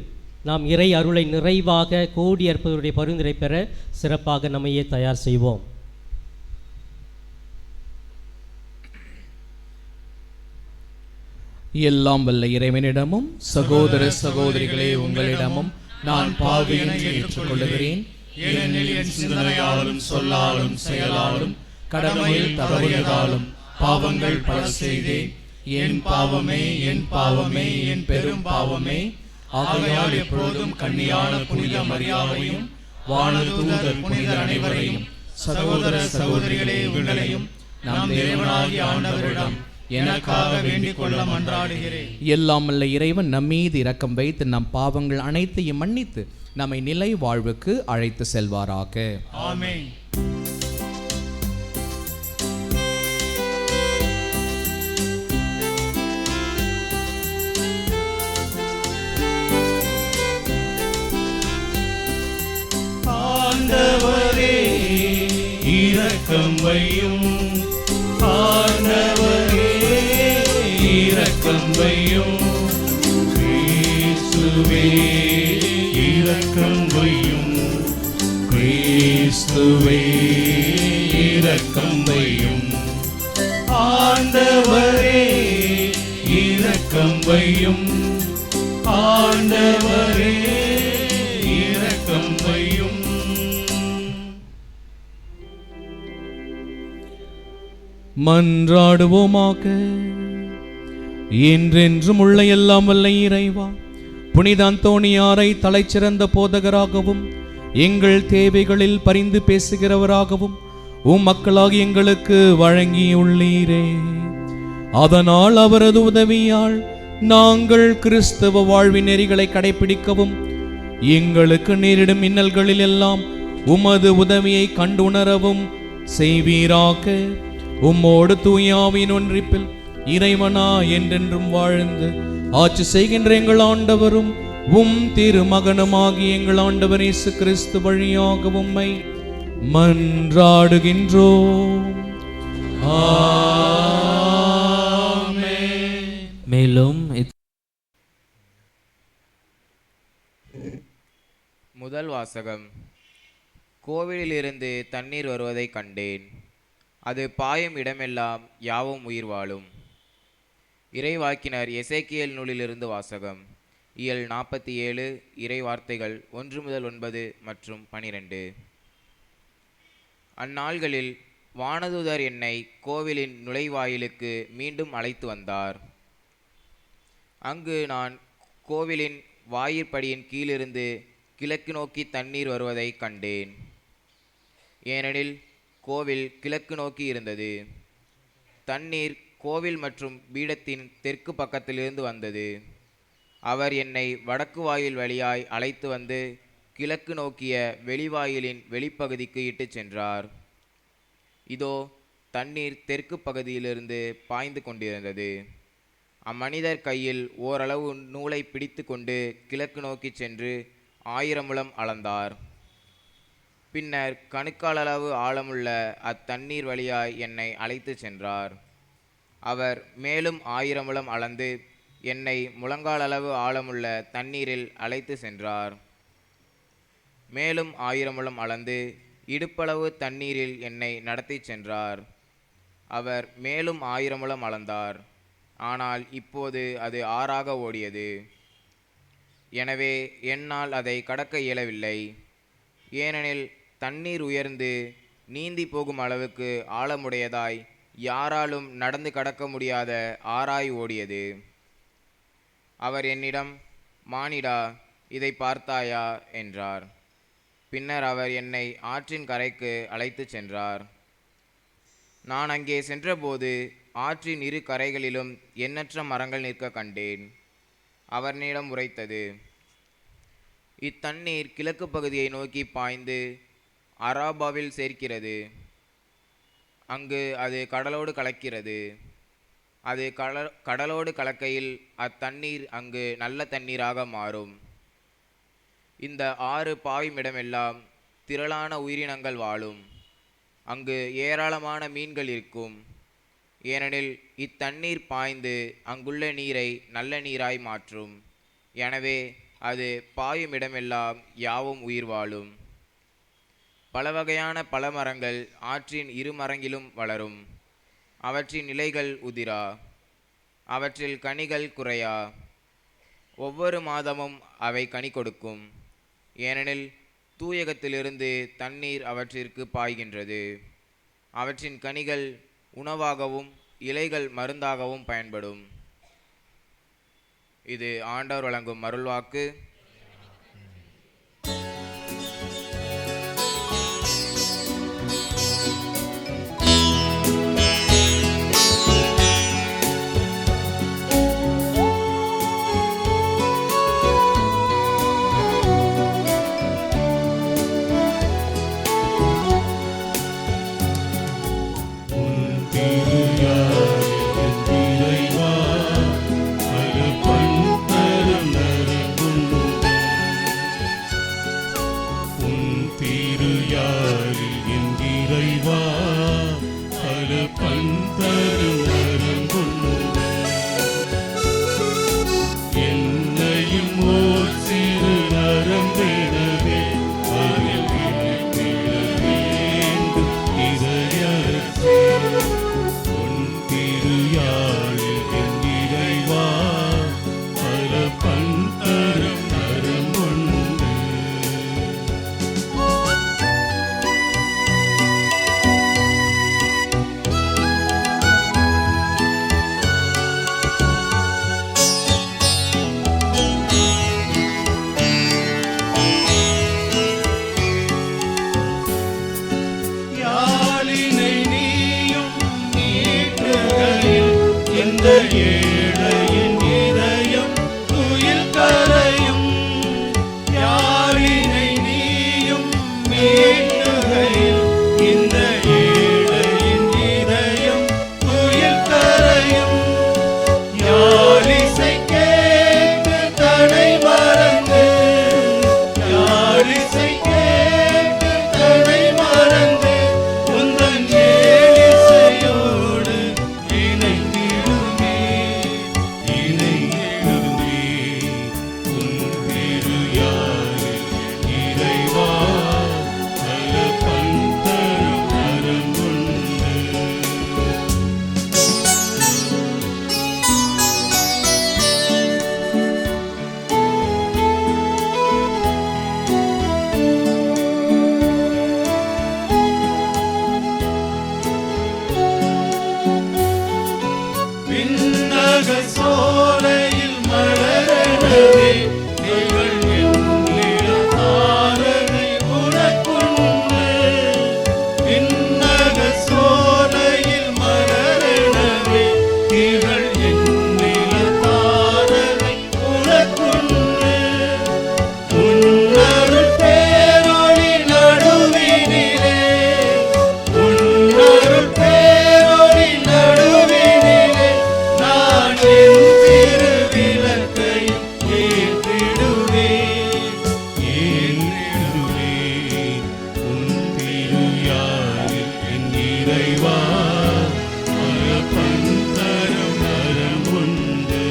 நாம் இறை அருளை நிறைவாக கோடி அற்புதருடைய பரிந்துரை பெற சிறப்பாக நம்மையே தயார் செய்வோம். எல்லாம் வல்ல இறைவனிடமும் சகோதர சகோதரிகளே உங்களிடமும் நான் பாவியினை ஏற்றுக்கொள்கிறேன். ஏனெனில் என் சிந்தனையாலும் சொல்லாலும் செயலாலும் கடமையில் தவறியதாலும் பாவங்கள் பல செய்தேன். என் பாவமே, என் பாவமே, என் பெரும் பாவமே. ஆகையால் எப்பொழுதும் கன்னியான புனித மரியாதையும் வானதூதர் புனிதர் அனைவரையும் சகோதர சகோதரிகளே உங்களையும் நம் தேவனாகிய ஆண்டவரிடம் எனக்காக வேண்டிக் கொள்ள மன்றாடுகிறேன். எல்லாம் வல்ல இறைவன் நம்மீது இரக்கம் வைத்து நம் பாவங்கள் அனைத்தையும் மன்னித்து நம்மை நிலை வாழ்வுக்கு அழைத்து செல்வாராக. ஆமென். ஆண்டவரே இரக்கம் வையும், ஆண்டவரே இரக்கம் வையும், இயேசுவே இரக்கம் வையும், கிறிஸ்துவே இரக்கம் வையும். ஆண்டவரே இரக்கம் வையும். ஆண்டவரே இரக்கம் வையும். மன்றாடுவோமாக. என்றென்றும் உள்ள எல்லாம் வல்ல இறைவா, புனித அந்தோணியாரை தலைச்சிறந்த போதகராகவும் எங்கள் தேவைகளில் பரிந்து பேசுகிறவராகவும் மக்களாகி எங்களுக்கு வழங்கியுள்ளீரே. அதனால் அவரது உதவியால் நாங்கள் கிறிஸ்தவ வாழ்வின் நெறிகளை கடைபிடிக்கவும் எங்களுக்கு நேரிடும் இன்னல்களில் எல்லாம் உமது உதவியை கண்டுணரவும் செய்வீராக. உம்மோடு தூயாவின் ஒன்றிப்பில் இறைவனா என்றென்றும் வாழ்ந்து ஆட்சி செய்கின்ற எங்கள் ஆண்டவரும் திருமகனுமாகி எங்கள் ஆண்டவர் இயேசு கிறிஸ்து வழியாக உம்மை மன்றாடுகின்றோம். மேலும் முதல் வாசகம். கோவிலிலிருந்து தண்ணீர் வருவதை கண்டேன். அது பாயும் இடமெல்லாம் யாவும் உயிர் வாழும். இறைவாக்கினர் எசேக்கியேல் நூலிலிருந்து வாசகம். இயல் 47 இறை வார்த்தைகள் 1 முதல் 9 மற்றும் 12. அந்நாள்களில் வானதூதர் என்னை கோவிலின் நுழைவாயிலுக்கு மீண்டும் அழைத்து வந்தார். அங்கு நான் கோவிலின் வாயிற்படியின் கீழிருந்து கிழக்கு நோக்கி தண்ணீர் வருவதை கண்டேன். ஏனெனில் கோவில் கிழக்கு நோக்கி இருந்தது. தண்ணீர் கோவில் மற்றும் பீடத்தின் தெற்கு பக்கத்திலிருந்து வந்தது. அவர் என்னை வடக்கு வாயில் வழியாய் அழைத்து வந்து கிழக்கு நோக்கிய வெளிவாயிலின் வெளிப்பகுதிக்கு இட்டு சென்றார். இதோ தண்ணீர் தெற்கு பகுதியிலிருந்து பாய்ந்து கொண்டிருந்தது. அம்மனிதர் கையில் ஓரளவு நூலை பிடித்து கொண்டு கிழக்கு நோக்கி சென்று 1000 முழம் அளந்தார். பின்னர் கணுக்கால் ஆழமுள்ள அத்தண்ணீர் வழியாய் என்னை அழைத்து சென்றார். அவர் மேலும் 1000 முழம் அளந்து என்னை முழங்கால் அளவு ஆழமுள்ள தண்ணீரில் அழைத்து சென்றார். மேலும் 1000 முழம் அளந்து இடுப்பளவு தண்ணீரில் என்னை நடத்தி சென்றார். அவர் மேலும் 1000 முழம் அளந்தார். ஆனால் இப்போது அது ஆறாக ஓடியது. எனவே என்னால் அதை கடக்க இயலவில்லை. ஏனெனில் தண்ணீர் உயர்ந்து நீந்தி போகும் அளவுக்கு ஆழமுடையதாய் யாராலும் நடந்து கடக்க முடியாத ஆறாய் ஓடியது. அவர் என்னிடம், மானிடா, இதை பார்த்தாயா என்றார். பின்னர் அவர் என்னை ஆற்றின் கரைக்கு அழைத்து சென்றார். நான் அங்கே சென்றபோது ஆற்றின் இரு கரைகளிலும் எண்ணற்ற மரங்கள் நிற்க கண்டேன். அவர் என்னிடம் உரைத்தது, இத்தண்ணீர் கிழக்கு பகுதியை நோக்கி பாய்ந்து அராபாவில் சேர்க்கிறது. அங்கு அது கடலோடு கலக்கிறது. அது கடலோடு கலக்கையில் அத்தண்ணீர் அங்கு நல்ல தண்ணீராக மாறும். இந்த ஆறு பாயும் இடமெல்லாம் திரளான உயிரினங்கள் வாழும். அங்கு ஏராளமான மீன்கள் இருக்கும். ஏனெனில் இத்தண்ணீர் பாய்ந்து அங்குள்ள நீரை நல்ல நீராய் மாற்றும். எனவே அது பாயும் இடமெல்லாம் யாவும் உயிர் வாழும். பல வகையான பழமரங்கள் ஆற்றின் இரு மரங்கிலும் வளரும். அவற்றின் இலைகள் உதிரா, அவற்றில் கனிகள் குறையா. ஒவ்வொரு மாதமும் அவை கனி கொடுக்கும். ஏனெனில் தூயகத்திலிருந்து தண்ணீர் அவற்றிற்கு பாய்கின்றது. அவற்றின் கனிகள் உணவாகவும் இலைகள் மருந்தாகவும் பயன்படும். இது ஆண்டவர் வழங்கும் அருள்வாக்கு. இறைவா, அருள் பண்பரும் நரகும் இந்த ஏழையின் இதயம் துயில் கரையும். யாழினை நீயும் மீட்டுகையில் இந்த ஏழையின் இதயம் துயில் கரையும். யாழிசை கேட்டு தடை மறந்து, யாழிசை கேட்டு தடை மறந்து உந்தன் ஏழிசையோடு இணைந்திடுமே, இணைந்திடுமே. உன் திருயாழில் இறைவா பல பந்தரும் வரம் உண்டு. விண்ணக சோலையில் மலரவே திகழ் எண்ணில் தாரகை உனக்குண்டு. விண்ணக சோலையில் மலரவே திகழ் எண்ணில் தாரகை உனக்குண்டு. உன்னருள் பேரொளி நடுவினிலே, உன்னருள் பேரொளி நடுவினிலே நான் என் திருவிளக்கையும் ஏற்றிடுவேன், ஏற்றிடுவேன். உன் திருயாழில் என் இறைவா பல பந்தரும் வரம் உண்டு.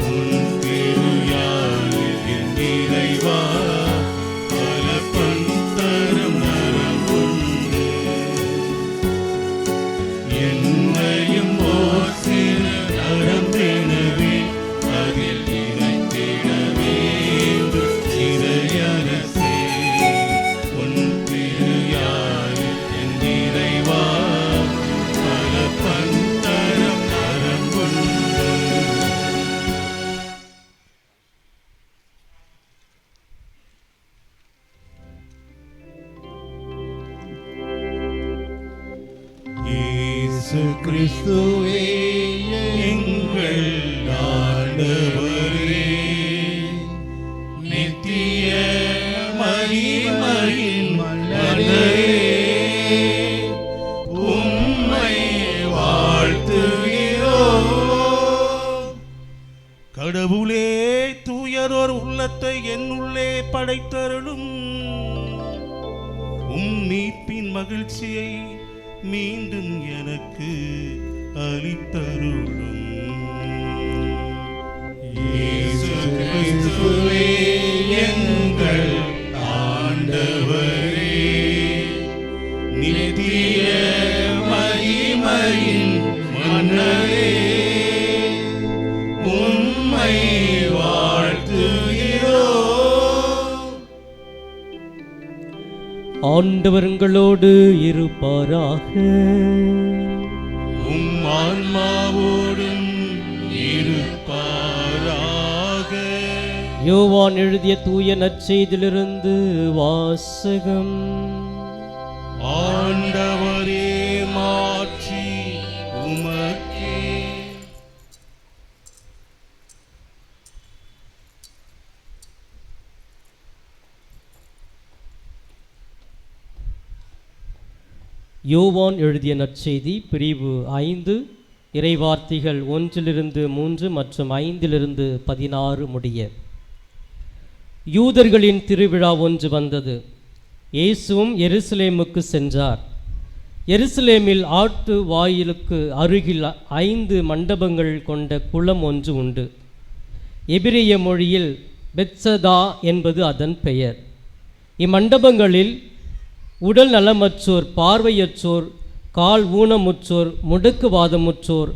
உன் திருயாழில் என் இறைவா பல பந்தரும் வரம் உண்டு. என்னையும் ஓர் சிறு நரம்பெனவே அதில் இணைத்திட வேண்டும் இறையரசே. உன் திருயாழில் என் இறைவா பல பந்தரும் வரம் உண்டு. இயேசு கிறிஸ்துவே எங்கள் ஆண்டவரே, நித்திய மகிமையின் மன்னரே, உம்மை வாழ்த்துகிறோம். கடவுளே, தூயதோர் உள்ளத்தை என்னுள்ளே படைத்தருளும். மீட்பின் மகிழ்ச்சியை மீண்டும் எனக்கு அளித்தருளும். இயேசு கிறிஸ்துவே எங்கள் ஆண்டவரே, நித்திய மகிமையின் மன்னரே, உம்மை வாழ்த்துகிறோம். ஆண்டவர் உங்களோடு இருப்பாராக. உம் ஆன்மாவோடும் இருப்பாராக. யோவான் எழுதிய தூய நற்செய்தியிலிருந்து வாசகம். ஆண்டவரே, மாட்சி உமக்கே. யோவான் எழுதிய நற்செய்தி பிரிவு 5 இறைவார்த்தைகள் 1-3 மற்றும் 5-16 முடிய. யூதர்களின் திருவிழா ஒன்று வந்தது. இயேசுவும் எருசலேமுக்கு சென்றார். எருசலேமில் ஆட்டு வாயிலுக்கு அருகில் 5 மண்டபங்கள் கொண்ட குளம் ஒன்று உண்டு. எபிரேய மொழியில் பெத்சதா என்பது அதன் பெயர். இம்மண்டபங்களில் உடல் நலமற்றோர், பார்வையற்றோர், கால் ஊனமுற்றோர், முடக்குவாதமுற்றோர்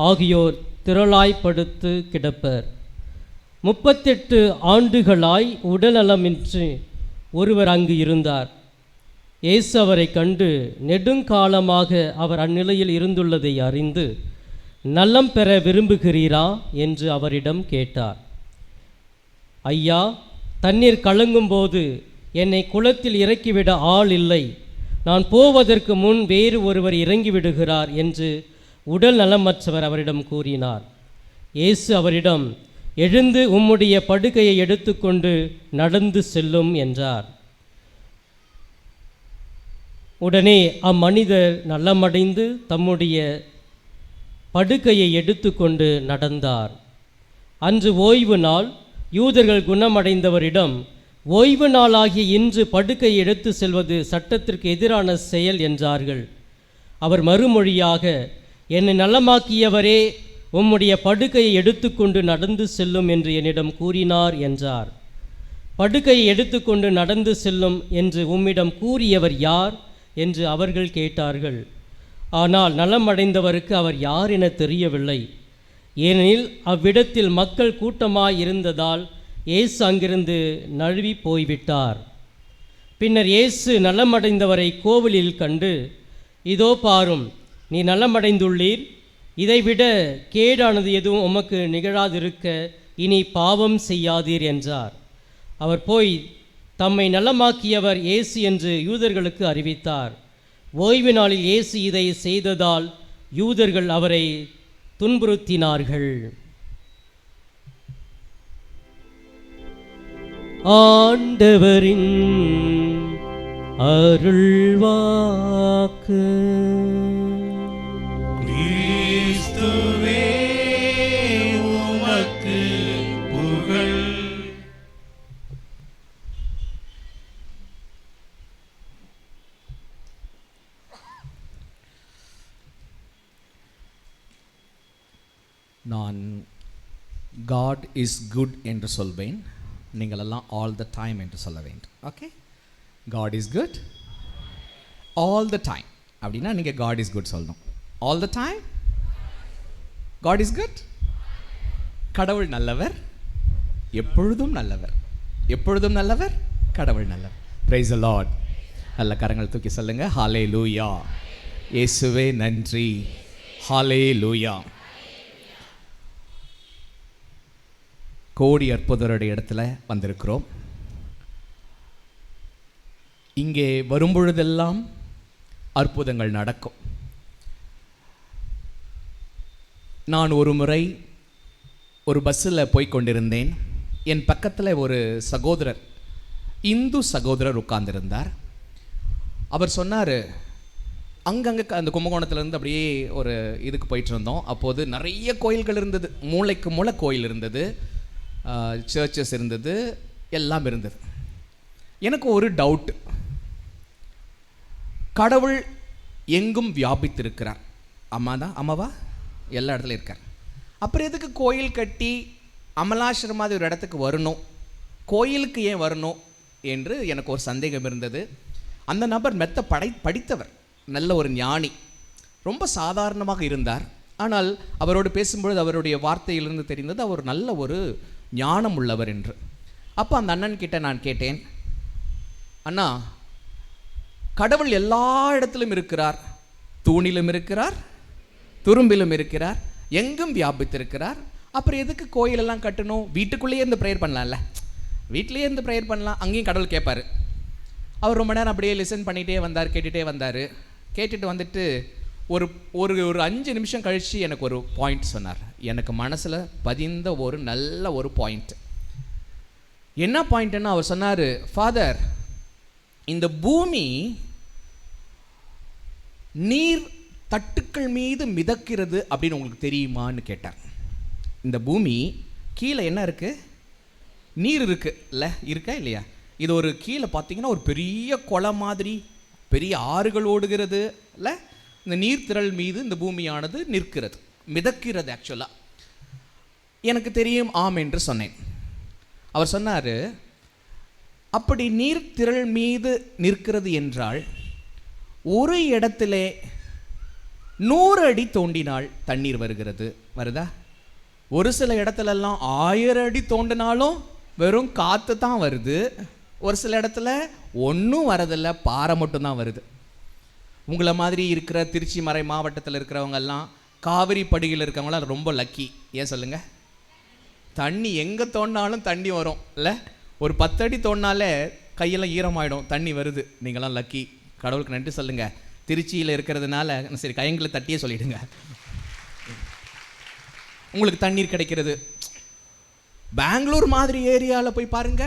ஆகியோர் திரளாய்ப்படுத்து கிடப்பர். 38 ஆண்டுகளாய் உடல்நலமின்றி ஒருவர் அங்கு இருந்தார். இயேசு அவரை கண்டு நெடுங்காலமாக அவர் அந்நிலையில் இருந்துள்ளதை அறிந்து, நலம் பெற விரும்புகிறீரா என்று அவரிடம் கேட்டார். ஐயா, தண்ணீர் கலங்கும்போது என்னை குளத்தில் இறக்கிவிட ஆள் இல்லை. நான் போவதற்கு முன் வேறு ஒருவர் இறங்கிவிடுகிறார் என்று உடல் நலமற்றவர் அவரிடம் கூறினார். இயேசு அவரிடம், எழுந்து உம்முடைய படுக்கையை எடுத்துக்கொண்டு நடந்து செல்லும் என்றார். உடனே அம்மனிதர் நலமடைந்து தம்முடைய படுக்கையை எடுத்துக்கொண்டு நடந்தார். அன்று ஓய்வு நாள். யூதர்கள் குணமடைந்தவரிடம், ஓய்வு நாளாகிய இன்று படுக்கையை எடுத்து செல்வது சட்டத்திற்கு எதிரான செயல் என்றார்கள். அவர் மறுமொழியாக, என்னை நலமாக்கியவரே உம்முடைய படுக்கையை எடுத்துக்கொண்டு நடந்து செல்லும் என்று என்னிடம் கூறினார் என்றார். படுக்கையை எடுத்துக்கொண்டு நடந்து செல்லும் என்று உம்மிடம் கூறியவர் யார் என்று அவர்கள் கேட்டார்கள். ஆனால் நலமடைந்தவருக்கு அவர் யார் என தெரியவில்லை. ஏனெனில் அவ்விடத்தில் மக்கள் கூட்டமாய் இருந்ததால் இயேசு அங்கிருந்து நழுவி போய்விட்டார். பின்னர் இயேசு நலமடைந்தவரை கோவிலில் கண்டு, இதோ பாரும், நீ நலமடைந்துள்ளீர். இதைவிட கேடானது எதுவும் உமக்கு நிகழாதிருக்க இனி பாவம் செய்யாதீர் என்றார். அவர் போய் தம்மை நலமாக்கியவர் இயேசு என்று யூதர்களுக்கு அறிவித்தார். ஓய்வு நாளில் இயேசு இதை செய்ததால் யூதர்கள் அவரை துன்புறுத்தினார்கள். ஆண்டவரின் அருள்வாக்கு. கிறிஸ்துவே உமக்கு புகழ். நான் காட் இஸ் குட் என்று சொல்வேன். நீங்கள் எல்லாம் ஆல் த டைம் என்று சொல்ல வேண்டும். Okay, God is good all the time அப்படின்னா நீங்கள் காட் இஸ் குட் சொல்லணும். All the time God is good. கடவுள் நல்லவர், எப்பொழுதும் நல்லவர், எப்பொழுதும் நல்லவர், கடவுள் நல்லவர். Praise the Lord. நல்ல கரங்கள் தூக்கி சொல்லுங்க, ஹல்லேலூயா. இயேசுவே நன்றி, ஹல்லேலூயா. கோடி அற்புதருடைய இடத்துல வந்திருக்கிறோம். இங்கே வரும்பொழுதெல்லாம் அற்புதங்கள் நடக்கும். நான் ஒரு முறை ஒரு பஸ்ஸில் போய் கொண்டிருந்தேன். என் பக்கத்தில் ஒரு சகோதரர், இந்து சகோதரர் உட்கார்ந்திருந்தார். அவர் சொன்னார், அங்கங்கே அந்த கும்பகோணத்துலேருந்து அப்படியே ஒரு இதுக்கு போயிட்டு இருந்தோம். அப்போது நிறைய கோயில்கள் இருந்தது, மூளைக்கு மூளை கோயில் இருந்தது, சர்ச்சஸ் இருந்தது, எல்லாம் இருந்தது. எனக்கு ஒரு டவுட், கடவுள் எங்கும் வியாபித்திருக்கிறார். அம்மாவா எல்லா இடத்துலையும் இருக்கார். அப்புறம் எதுக்கு கோயில் கட்டி அமலாசிரம மாதிரி ஒரு இடத்துக்கு வரணும், கோயிலுக்கு ஏன் வரணும் என்று எனக்கு ஒரு சந்தேகம் இருந்தது. அந்த நபர் மெத்த படித்தவர், நல்ல ஒரு ஞானி, ரொம்ப சாதாரணமாக இருந்தார். ஆனால் அவரோடு பேசும்பொழுது அவருடைய வார்த்தையிலிருந்து தெரிந்தது அவர் நல்ல ஒரு ஞானம் உள்ளவர் என்று. அப்போ அந்த அண்ணன் கிட்ட நான் கேட்டேன், அண்ணா, கடவுள் எல்லா இடத்திலும் இருக்கிறார், தூணிலும் இருக்கிறார், துரும்பிலும் இருக்கிறார், எங்கும் வியாபித்திருக்கிறார். அப்புறம் எதுக்கு கோயிலெல்லாம் கட்டணும்? வீட்டுக்குள்ளேயே இருந்து ப்ரேயர் பண்ணலாம்ல, வீட்டிலேயே இருந்து ப்ரேயர் பண்ணலாம், அங்கேயும் கடவுள் கேட்பார். அவர் ரொம்ப நேரம் அப்படியே லிசன் பண்ணிகிட்டே வந்தார், கேட்டுகிட்டே வந்தார். கேட்டுட்டு வந்துட்டு ஒரு ஒரு ஒரு 5 நிமிஷம் கழித்து எனக்கு ஒரு பாயிண்ட் சொன்னார். எனக்கு மனசில் பதிந்த ஒரு நல்ல ஒரு பாயிண்ட். என்ன பாயிண்ட்னா, அவர் சொன்னார், ஃபாதர், இந்த பூமி நீர் தட்டுக்கள் மீது மிதக்கிறது அப்படின்னு உங்களுக்கு தெரியுமான்னு கேட்டார். இந்த பூமி கீழே என்ன இருக்குது? நீர் இருக்குது இல்லை, இருக்கா இல்லையா? இது ஒரு கீழே பார்த்தீங்கன்னா ஒரு பெரிய குளம் மாதிரி பெரிய ஆறுகள் ஓடுகிறது இல்லை, இந்த நீர்த்திரள் மீது இந்த பூமியானது நிற்கிறது, மிதக்கிறது. ஆக்சுவலாக எனக்கு தெரியும், ஆம் என்று சொன்னேன். அவர் சொன்னார், அப்படி நீர்த்திரள் மீது நிற்கிறது என்றால் ஒரு இடத்திலே 100 அடி தோண்டினால் தண்ணீர் வருகிறது, வருதா? ஒரு சில இடத்துலலாம் 1000 அடி தோண்டினாலும் வெறும் காற்று தான் வருது. ஒரு சில இடத்துல ஒன்றும் வரதில்லை, பாறை மட்டும்தான் வருது. உங்களை மாதிரி இருக்கிற திருச்சி மறை மாவட்டத்தில் இருக்கிறவங்கெல்லாம், காவிரி படுகையில் இருக்கிறவங்களாம் ரொம்ப லக்கி. ஏன் சொல்லுங்கள்? தண்ணி எங்கே தோண்டினாலும் தண்ணி வரும் இல்லை? ஒரு 10 அடி தோண்டினாலே கையெல்லாம் ஈரமாயிடும், தண்ணி வருது. நீங்களாம் லக்கி, கடவுளுக்கு நன்றி சொல்லுங்கள். திருச்சியில் இருக்கிறதுனால சரி, கையங்களை தட்டியே சொல்லிவிடுங்க. உங்களுக்கு தண்ணீர் கிடைக்கிறது. பெங்களூர் மாதிரி ஏரியாவில் போய் பாருங்க,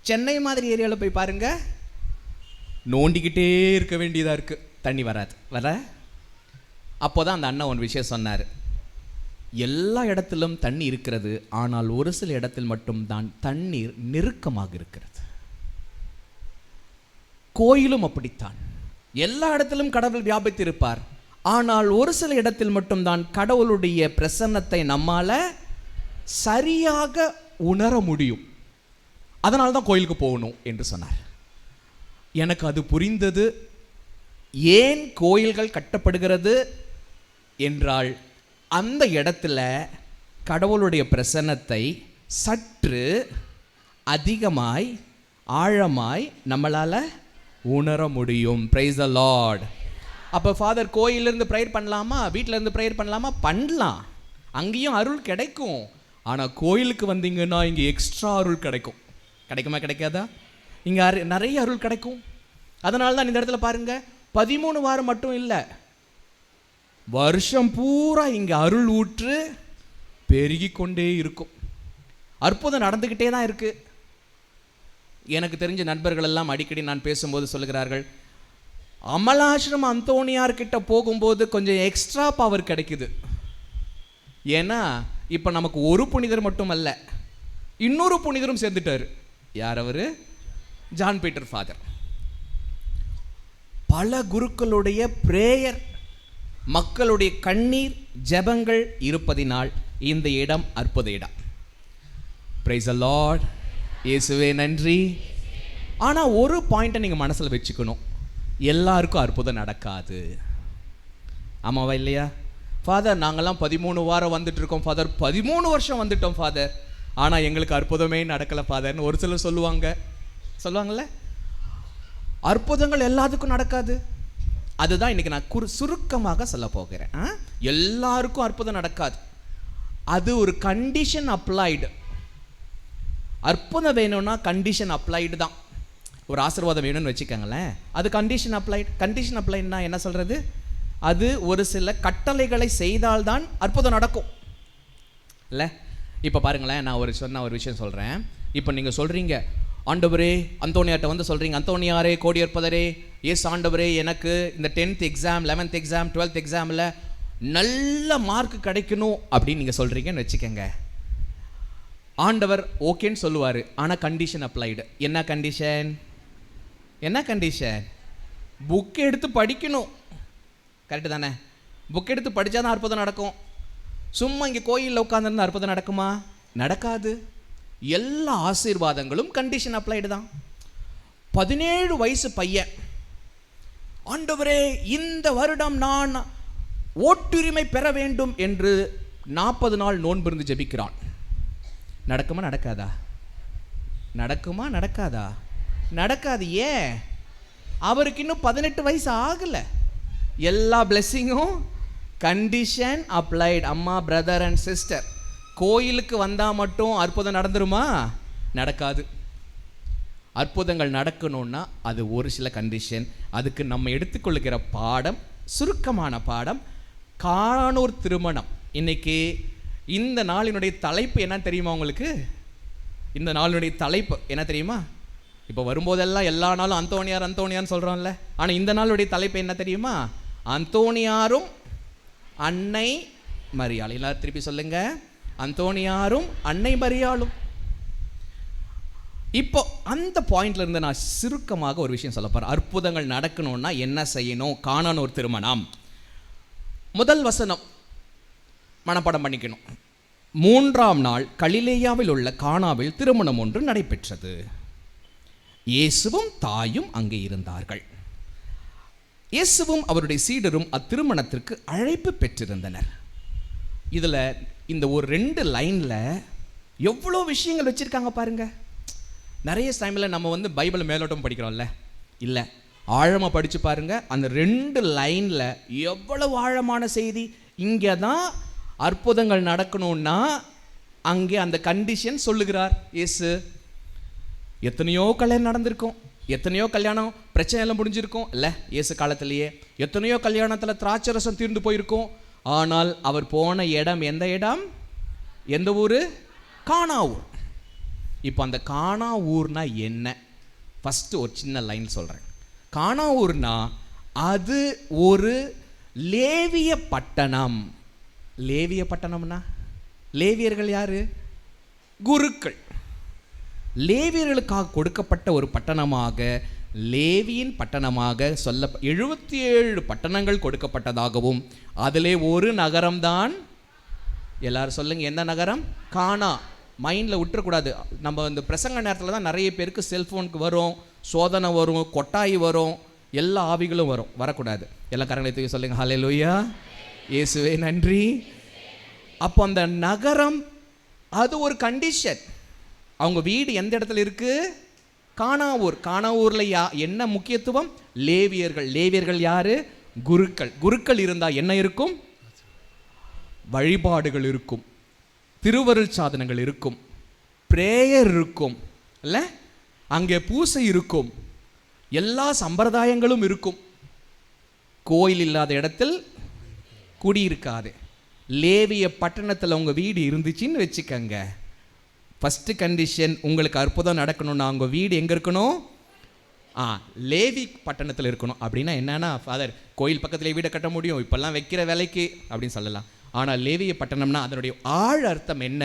சென்னை மாதிரி ஏரியாவில் போய் பாருங்க, நோண்டிக்கிட்டே இருக்க வேண்டியதாக இருக்குது, தண்ணி வர. அப்போ தான் அந்த அண்ணன் ஒரு விஷயம் சொன்னார். எல்லா இடத்திலும் தண்ணி இருக்கிறது, ஆனால் ஒரு சில இடத்தில் மட்டும்தான் தண்ணீர் நெருக்கமாக இருக்கிறது. கோயிலும் அப்படித்தான். எல்லா இடத்திலும் கடவுள் வியாபித்திருப்பார், ஆனால் ஒரு சில இடத்தில் மட்டும்தான் கடவுளுடைய பிரசன்னத்தை நம்மால் சரியாக உணர முடியும். அதனால தான் கோயிலுக்கு போகணும் என்று சொன்னார். எனக்கு அது புரிந்தது. ஏன் கோயில்கள் கட்டப்படுகிறது என்றால், அந்த இடத்துல கடவுளுடைய பிரசன்னத்தை சற்று அதிகமாய் ஆழமாய் நம்மளால் உணர முடியும். Price the Lord. அப்போ ஃபாதர் கோயிலிருந்து ப்ரேயர் பண்ணலாமா, வீட்டில் இருந்து ப்ரேயர் பண்ணலாமா? பண்ணலாம், அங்கேயும் அருள் கிடைக்கும். ஆனால் கோயிலுக்கு வந்தீங்கன்னா இங்கே எக்ஸ்ட்ரா அருள் கிடைக்கும். கிடைக்குமா கிடைக்காதா? இங்கே நிறைய அருள் கிடைக்கும். அதனால தான் இந்த இடத்துல பாருங்க, 13 வாரம் மட்டும் இல்லை, வருஷம் பூரா இங்கே அருள் ஊற்று பெருகி கொண்டே இருக்கும். அற்புதம் நடந்துக்கிட்டே தான் இருக்கு. எனக்கு தெரிஞ்ச நண்பர்கள் எல்லாம் அடிக்கடி நான் பேசும்போது சொல்லுகிறார்கள், அமலாசிரம அந்தோணியார்கிட்ட போகும்போது கொஞ்சம் எக்ஸ்ட்ரா பவர் கிடைக்குது. ஏன்னா இப்போ நமக்கு ஒரு புனிதர் மட்டும் அல்ல, இன்னொரு புனிதரும் சேர்ந்துட்டார். யார் அவர்? John Peter father. பல குருக்களுடைய பிரேயர், மக்களுடைய கண்ணீர் ஜெபங்கள் இருப்பதினால் இந்த இடம் அற்புத இடம். Price the Lord. இயேசுவே நன்றி. ஆனால் ஒரு பாயிண்ட்டை நீங்கள் மனசில் வச்சுக்கணும், எல்லாருக்கும் அற்புதம் நடக்காது. ஆமாவா இல்லையா? ஃபாதர் நாங்கள்லாம் 13 வாரம் வந்துட்டு இருக்கோம் ஃபாதர், 13 வருஷம் வந்துட்டோம் ஃபாதர், ஆனால் எங்களுக்கு அற்புதமே நடக்கலை ஃபாதர்னு ஒரு சிலர் சொல்லுவாங்கள்ல. அற்புதங்கள் எல்லாத்துக்கும் நடக்காது. அதுதான் இன்னைக்கு நான் சுருக்கமாக சொல்ல போகிறேன். எல்லாருக்கும் அற்புதம் நடக்காது. அது ஒரு கண்டிஷன் அப்ளைடு. அற்புதம் வேணும்னா கண்டிஷன் அப்ளைடு தான். ஒரு ஆசீர்வாதம் வேணும்னு வச்சுக்கோங்களேன், அது கண்டிஷன் அப்ளைடு. கண்டிஷன் அப்ளைடுனா என்ன சொல்கிறது? அது ஒரு சில கட்டளைகளை செய்தால்தான் அற்புதம் நடக்கும் இல்லை? இப்போ பாருங்களேன், நான் ஒரு விஷயம் சொல்கிறேன். இப்போ நீங்கள் சொல்கிறீங்க, ஆண்டவரே அந்தோணியார்ட்ட வந்து சொல்கிறீங்க, அந்தோணியாரே கோடியற்பதரே, எஸ் ஆண்டவரே எனக்கு இந்த 10th exam 11th exam 12th எக்ஸாமில் நல்ல மார்க் கிடைக்கணும் அப்படின்னு நீங்கள் சொல்கிறீங்கன்னு வச்சுக்கோங்க. ஆண்டவர் ஓகேன்னு சொல்லுவார், ஆனால் கண்டிஷன் அப்ளைடு. என்ன கண்டிஷன்? புக் எடுத்து படிக்கணும். கரெக்டு தானே? புக் எடுத்து படித்தா தான் அற்புதம் நடக்கும். சும்மா இங்கே கோயிலில் உட்காந்துருந்தா அற்புதம் நடக்குமா? நடக்காது. எல்லா ஆசீர்வாதங்களும் கண்டிஷன் அப்ளைடு தான். 17 வயசு பையன், ஆண்டவரே இந்த வருடம் நான் ஓட்டுரிமை பெற வேண்டும் என்று 40 நாள் நோன்பு இருந்து ஜெபிக்கிறான். நடக்குமா நடக்காதா? நடக்காது. ஏன்? அவருக்கு இன்னும் 18 வயசு ஆகலை. எல்லா பிளெஸ்ஸிங்கும் கண்டிஷன் அப்ளைடு. அம்மா, பிரதர் அண்ட் சிஸ்டர், கோயிலுக்கு வந்தால் மட்டும் அற்புதம் நடந்துருமா? நடக்காது. அற்புதங்கள் நடக்கணும்னா அது ஒரு சில கண்டிஷன். அதுக்கு நம்ம எடுத்துக்கொள்ளுகிற பாடம், சுருக்கமான பாடம், காணோர் திருமணம். இன்னைக்கு இந்த நாளினுடைய தலைப்பு என்ன தெரியுமா உங்களுக்கு? இந்த நாளினுடைய தலைப்பு என்ன தெரியுமா? இப்போ வரும்போதெல்லாம் எல்லா நாளும் அந்தோணியார்னு சொல்கிறோம்ல, ஆனால் இந்த நாளுடைய தலைப்பு என்ன தெரியுமா? அந்தோணியாரும் அன்னை மரியாள். எல்லாரும் திருப்பி சொல்லுங்க, அந்தோணியாரும் அன்னை மரியாளும். இப்போ அந்த பாயிண்ட்ல இருந்து நான் சுருக்கமாக ஒரு விஷயம் சொல்ல போறேன். அற்புதங்கள் நடக்கணும்னா என்ன செய்யணும்? காணோர் திருமணம். முதல் வசனம் மனப்பாடம் பண்ணிக்கணும். 3ஆம் நாள் கலிலேயாவில் உள்ள கானாவில் திருமணம் ஒன்று நடைபெற்றது. இயேசுவும் தாயும் அங்கே இருந்தார்கள். இயேசுவும் அவருடைய சீடரும் அத்திருமணத்திற்கு அழைப்பு பெற்றிருந்தனர். இதில் இந்த ஒரு 2 லைனில் எவ்வளோ விஷயங்கள் வச்சுருக்காங்க பாருங்க. நிறைய டைமில் நம்ம வந்து பைபிளை மேலோட்டம் படிக்கிறோம்ல, இல்லை, ஆழமாக படித்து பாருங்க. அந்த 2 லைனில் எவ்வளவு ஆழமான செய்தி. இங்கே தான் அற்புதங்கள் நடக்கணும்னா அங்கே அந்த கண்டிஷன் சொல்லுகிறார் இயேசு. எத்தனையோ கல்யாணம் நடந்திருக்கும், எத்தனையோ கல்யாணம் பிரச்சனை எல்லாம் முடிஞ்சிருக்கும் இல்லை இயேசு காலத்திலேயே. எத்தனையோ கல்யாணத்தில் திராட்சை ரசம் தீர்ந்து போயிருக்கும். ஆனால் அவர் போன இடம் எந்த இடம்? எந்த ஊர்? கானா ஊர். இப்போ அந்த கானா ஊர்னா என்ன? ஃபஸ்ட்டு ஒரு சின்ன லைன் சொல்கிறேன். கானா ஊர்னா அது ஒரு லேவிய பட்டணம். லேவிய பட்டணம்னா லேவியர்கள் யாரு? குருக்கள். லேவியர்களுக்காக கொடுக்கப்பட்ட ஒரு பட்டணமாக, லேவியின் பட்டணமாக சொல்ல 77 பட்டணங்கள் கொடுக்கப்பட்டதாகவும் அதிலே ஒரு நகரம்தான், எல்லாரும் சொல்லுங்க எந்த நகரம்? கானா. மைண்டில் விட்டுறக்கூடாது. நம்ம இந்த பிரசங்க நேரத்தில் தான் நிறைய பேருக்கு செல்ஃபோனுக்கு வரும், சோதனை வரும், கொட்டாய் வரும், எல்லா ஆவிகளும் வரும். வரக்கூடாது. எல்லா கரங்களை தூக்கி சொல்லுங்க ஹல்லேலூயா, இயேசுவே நன்றி. அப்போ அந்த நகரம் அது ஒரு கண்டிஷன். அவங்க வீடு எந்த இடத்துல இருக்கு? கானாவூர். கானாவூரில் என்ன முக்கியத்துவம்? லேவியர்கள். லேவியர்கள் யாரு? குருக்கள். குருக்கள் இருந்தால் என்ன இருக்கும்? வழிபாடுகள் இருக்கும், திருவருள் சாதனங்கள் இருக்கும், பிரேயர் இருக்கும், இல்லை அங்கே பூசை இருக்கும், எல்லா சம்பிரதாயங்களும் இருக்கும். கோயில் இல்லாத இடத்தில் குடியிருக்காது. லேவிய பட்டணத்தில் உங்கள் வீடு இருந்துச்சுன்னு வச்சுக்கங்க, ஃபஸ்ட்டு கண்டிஷன், உங்களுக்கு அற்புதம் நடக்கணும்னா உங்கள் வீடு எங்கே இருக்கணும்? லேவி பட்டணத்தில் இருக்கணும். அப்படின்னா என்னன்னா, ஃபாதர் கோயில் பக்கத்தில் வீடை கட்ட முடியும், இப்போல்லாம் வைக்கிற வேலைக்கு அப்படின்னு சொல்லலாம். ஆனால் லேவிய பட்டணம்னா அதனுடைய ஆழ் அர்த்தம் என்ன?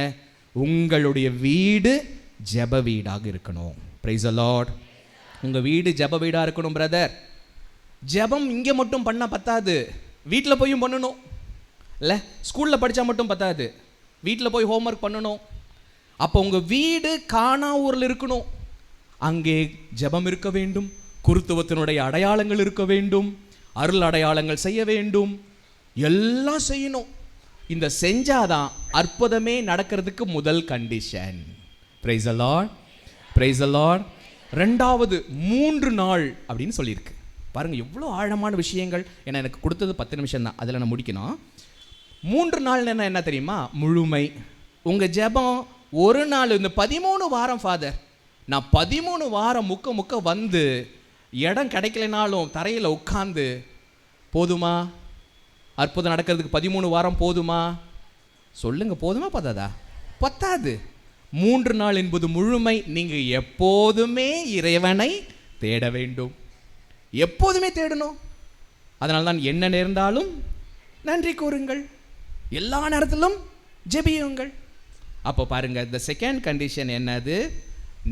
உங்களுடைய வீடு ஜெப வீடாக இருக்கணும். Price the Lord. உங்கள் வீடு ஜெப வீடாக இருக்கணும் பிரதர். ஜெபம் இங்கே மட்டும் பண்ணால் பத்தாது, வீட்டில் போயும் பண்ணணும். இல்லை ஸ்கூலில் படித்தா மட்டும் பத்தாது, வீட்டில் போய் ஹோம்ஒர்க் பண்ணணும். அப்போ உங்கள் வீடு கானா ஊரில் இருக்கணும். அங்கே ஜெபம் இருக்க வேண்டும், குருத்துவத்தினுடைய அடையாளங்கள் இருக்க வேண்டும், அருள் அடையாளங்கள் செய்ய வேண்டும், எல்லாம் செய்யணும். இந்த செஞ்சாதான் அற்புதமே நடக்கிறதுக்கு முதல் condition. Price the Lord, price the Lord. ரெண்டாவது 3 நாள் அப்படின்னு சொல்லியிருக்கு. பாருங்கள் எவ்வளோ ஆழமான விஷயங்கள். ஏன்னா எனக்கு கொடுத்தது 10 நிமிஷம் தான், அதில் நான் முடிக்கணும். 3 நாள் என்ன தெரியுமா? முழுமை. உங்கள் ஜெபம் ஒரு நாள், இந்த 13 வாரம் ஃபாதர், நான் 13 வாரம் முக்க வந்து இடம் கிடைக்கலனாலும் தரையில் உட்காந்து போதுமா? அற்புதம் நடக்கிறதுக்கு 13 வாரம் போதுமா? சொல்லுங்க, போதுமா பத்தாதா? பத்தாது. 3 நாள் என்பது முழுமை. நீங்கள் எப்போதுமே இறைவனை தேட வேண்டும், எப்போதுமே தேடணும். அதனால தான் என்ன நேர்ந்தாலும் நன்றி கூறுங்கள், எல்லா நேரத்திலும் ஜெபியுங்கள். அப்போ பாருங்க, இந்த செகண்ட் கண்டிஷன் என்னது?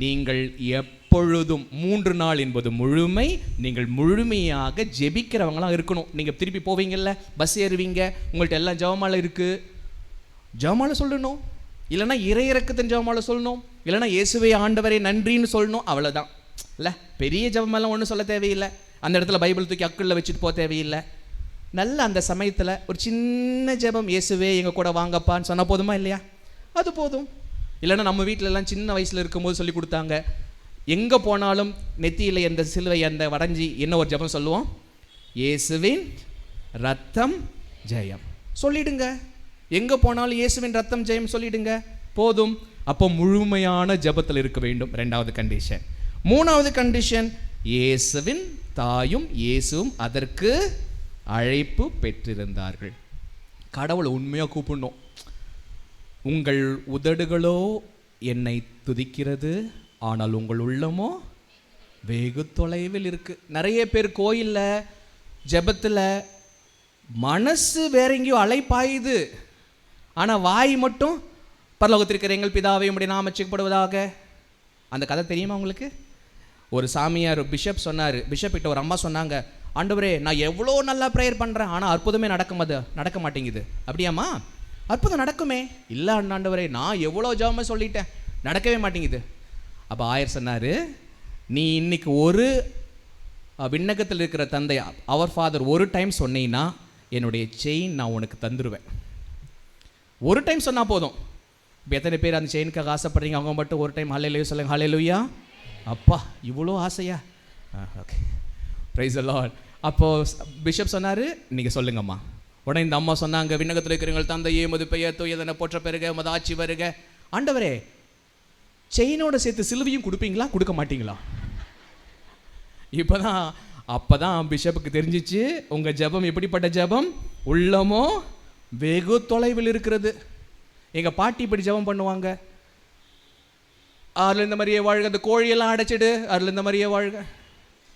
நீங்கள் எப்பொழுதும் 3 நாள் என்பது முழுமை. நீங்கள் முழுமையாக ஜெபிக்கிறவங்களாம் இருக்கணும். நீங்கள் திருப்பி போவீங்கல்ல, பஸ் ஏறுவீங்க, உங்கள்கிட்ட எல்லாம் ஜெபமாலை இருக்குது, ஜெபமாலை சொல்லணும். இல்லைன்னா இறையிறக்கத்தின் ஜெபமாலை சொல்லணும், இல்லைன்னா இயேசுவே ஆண்டவரே நன்றின்னு சொல்லணும். அவ்வளோதான். இல்லை பெரிய ஜெபமெல்லாம் ஒன்றும் சொல்ல தேவையில்லை. அந்த இடத்துல பைபிள் தூக்கி அக்குள்ள வச்சுட்டு போக தேவையில்லை. நல்ல அந்த சமயத்தில் ஒரு சின்ன ஜெபம், இயேசுவே எங்கள் கூட வாங்கப்பான்னு சொன்னால் போதுமா இல்லையா? அது போதும். இல்லைன்னா நம்ம வீட்டிலலாம் சின்ன வயசில் இருக்கும்போது சொல்லி கொடுத்தாங்க, எங்கே போனாலும் நெத்தியில் எந்த சிலுவை அந்த வரைஞ்சி என்ன ஒரு ஜெபம் சொல்லுவோம்? இயேசுவின் ரத்தம் ஜெயம் சொல்லிடுங்க. எங்கே போனாலும் இயேசுவின் ரத்தம் ஜெயம் சொல்லிடுங்க, போதும். அப்போ முழுமையான ஜெபத்தில் இருக்க வேண்டும். 2வது கண்டிஷன். 3வது கண்டிஷன், இயேசுவின் தாயும் இயேசுவும் அதற்கு அழைப்பு பெற்றிருந்தார்கள். கடவுளை உண்மையாக கூப்பிடணும். உங்கள் உதடுகளோ என்னை துதிக்கிறது, ஆனால் உங்கள் உள்ளமோ வெகு தொலைவில் இருக்குது. நிறைய பேர் கோயிலில் ஜெபத்தில் மனசு வேற எங்கேயோ அலைப்பாயுது, ஆனால் வாய் மட்டும் பரலோகத்திற்கிற எங்கள் பிதாவே உம்முடைய நாமம் ரட்சிக்கப்படுவதாக. அந்த கதை தெரியுமா உங்களுக்கு? ஒரு சாமியார் பிஷப் சொன்னார். பிஷப் கிட்ட ஒரு அம்மா சொன்னாங்க, ஆண்டவரே நான் எவ்வளோ நல்லா ப்ரேயர் பண்ணுறேன், ஆனால் அற்புதமே நடக்க மாட்டேங்குது. அப்படியாம்மா? அற்புதம் நடக்குமே. இல்லை ஆண்டவரே நான் எவ்வளோ ஜெபமே சொல்லிட்டேன், நடக்கவே மாட்டேங்குது. அப்போ ஆயர் சொன்னார், நீ இன்னைக்கு ஒரு விண்ணகத்தில் இருக்கிற தந்தை அவர் ஃபாதர் ஒரு டைம் சொன்னீங்கன்னா என்னுடைய செயின் நான் உனக்கு தந்துடுவேன். ஒரு டைம் சொன்னால் போதும். இப்போ எத்தனை பேர் அந்த செயினுக்காக ஆசைப்படுறீங்க? அவங்க மட்டும் ஒரு டைம் ஹல்லேலூயா சொல்லுங்க. ஹல்லேலூயா. அப்பா இவ்வளோ ஆசையா? Okay, price the Lord. அப்போது பிஷப் சொன்னார், நீங்கள் சொல்லுங்கம்மா. உடனே இந்த அம்மா சொன்னாங்க, விண்ணகத்தில் இருக்கிறவங்கள் தந்தையே உமது பெயர் தூயதென போற்ற பெறுக, உமது ஆட்சி வருக. ஆண்டவரே செயினோட சேர்த்து சிலுவையும் கொடுப்பீங்களா, கொடுக்க மாட்டீங்களா? அப்போ தான் பிஷப்புக்கு தெரிஞ்சிச்சு, உங்கள் ஜெபம் எப்படிப்பட்ட ஜெபம்? உள்ளமோ வெகு தொலைவில் இருக்கிறது. எங்கள் பாட்டி இப்படி ஜெபம் பண்ணுவாங்க, அதில் இந்த மாதிரியே வாழ்க, அந்த கோழியெல்லாம் அடைச்சிடு, அதில் இந்த மாதிரியே வாழ்க.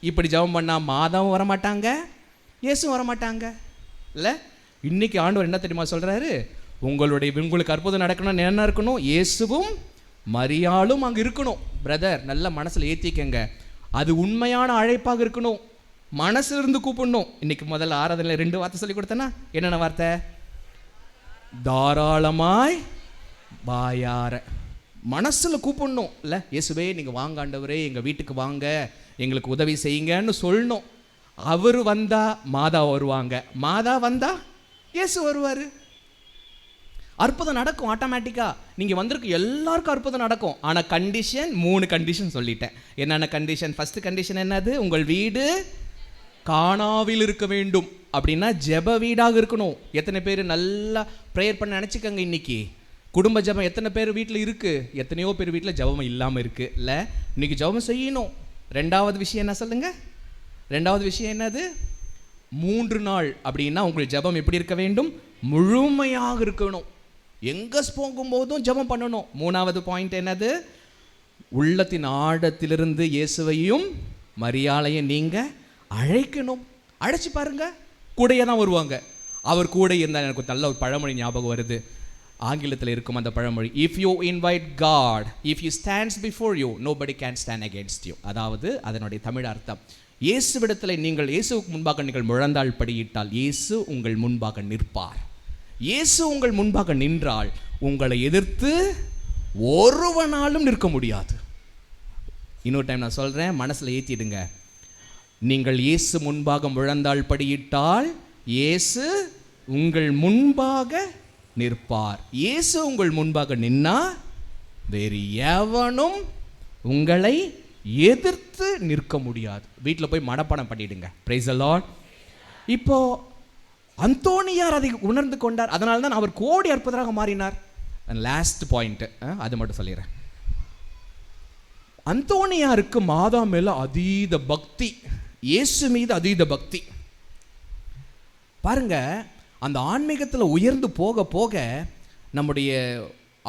இப்படி ஜெபம் பண்ணால் மாதாவும் வரமாட்டாங்க, இயேசுவும் வரமாட்டாங்க இல்லை. இன்னைக்கு ஆண்டவர் என்ன தெரியுமா சொல்கிறாரு? உங்களுக்கு அற்புதம் நடக்கணும்னு என்ன இருக்கணும்? இயேசுவும் மரியாளும் அங்கே இருக்கணும். பிரதர், நல்ல மனசில் ஏற்றிக்கங்க. அது உண்மையான அழைப்பாக இருக்கணும். மனசிலிருந்து கூப்பிடணும். இன்னைக்கு முதல்ல ஆராதனையில் 2 வார்த்தை சொல்லி கொடுத்தேன்னா, என்னென்ன வார்த்தை? தாராளமாய் வாயார. மனசில் கூப்பிடணும் இல்லை. இயேசுவே நீங்கள் வாங்க ஆண்டவரே, எங்கள் வீட்டுக்கு வாங்க, எங்களுக்கு உதவி செய்யுங்கன்னு சொல்லணும். அவர் வந்தா மாதா வருவாங்க, மாதா வந்தா இயேசு வருவார். அற்புதம் நடக்கும் ஆட்டோமேட்டிக்காக. நீங்கள் வந்திருக்கு எல்லாருக்கும் அற்புதம் நடக்கும். ஆனால் கண்டிஷன், 3 கண்டிஷன் சொல்லிட்டேன். என்னென்ன கண்டிஷன்? ஃபஸ்ட்டு கண்டிஷன் என்னது? உங்கள் வீடு காணாவில் இருக்க வேண்டும். அப்படின்னா ஜெப வீடாக இருக்கணும். எத்தனை பேர் நல்லா ப்ரேயர் பண்ண நினச்சிக்கோங்க. இன்னைக்கு குடும்ப ஜெபம் எத்தனை பேர் வீட்டில் இருக்குது? எத்தனையோ பேர் வீட்டில் ஜெபம் இல்லாமல் இருக்குது இல்லை. இன்னைக்கு ஜெபம் செய்யணும். 2வது விஷயம் என்ன சொல்லுங்கள்? 2வது விஷயம் என்னது? 3 நாள். அப்படின்னா உங்கள் ஜெபம் எப்படி இருக்க வேண்டும்? முழுமையாக இருக்கணும். எங்கே போகும்போதும் ஜெபம் பண்ணணும். 3வது பாயிண்ட் என்னது? உள்ளத்தின் ஆழத்திலிருந்து இயேசுவையும் மரியாளையும் நீங்கள் அழைக்கணும். அழைச்சி பாருங்க, கூடையே தான் வருவாங்க. அவர் கூட இருந்தால் எனக்கு நல்ல ஒரு பழமொழி ஞாபகம் வருது. ஆங்கிலத்தில் இருக்கும் அந்த பழமொழி, if you invite God, if you stands before you, nobody can stand against you. அதாவது அதனுடைய தமிழ் அர்த்தம், இயேசுவிடத்தில் நீங்கள் இயேசுவுக்கு முன்பாக நீங்கள் முழந்தாள் படியிட்டால் இயேசு உங்கள் முன்பாக நிற்பார். இயேசு உங்கள் முன்பாக நின்றால் உங்களை எதிர்த்து ஒருவனாலும் நிற்க முடியாது. இன்னொரு டைம் நான் சொல்கிறேன், மனசில் ஏற்றிடுங்க. நீங்கள் இயேசு முன்பாக முழந்தாள் படியிட்டால் இயேசு உங்கள் முன்பாக நிற்பார். இயேசு உங்கள் முன்பாக நின்னா வேறு எவனும் உங்களை எதிர்த்து நிற்க முடியாது. வீட்டில் போய் மனப்பாடம் பண்ணிடுங்க. Price the Lord. இப்போ அந்தோனியார் அதை உணர்ந்து கொண்டார். அதனால தான் அவர் கோடி அற்புதராக மாறினார். லாஸ்ட் பாயிண்ட் அது மட்டும் சொல்லிடுறேன். அந்தோனியாருக்கு மாதா மேல அதீத பக்தி, இயேசு மீது அதீத பக்தி. பாருங்க, அந்த ஆன்மீகத்தில் உயர்ந்து போக போக நம்முடைய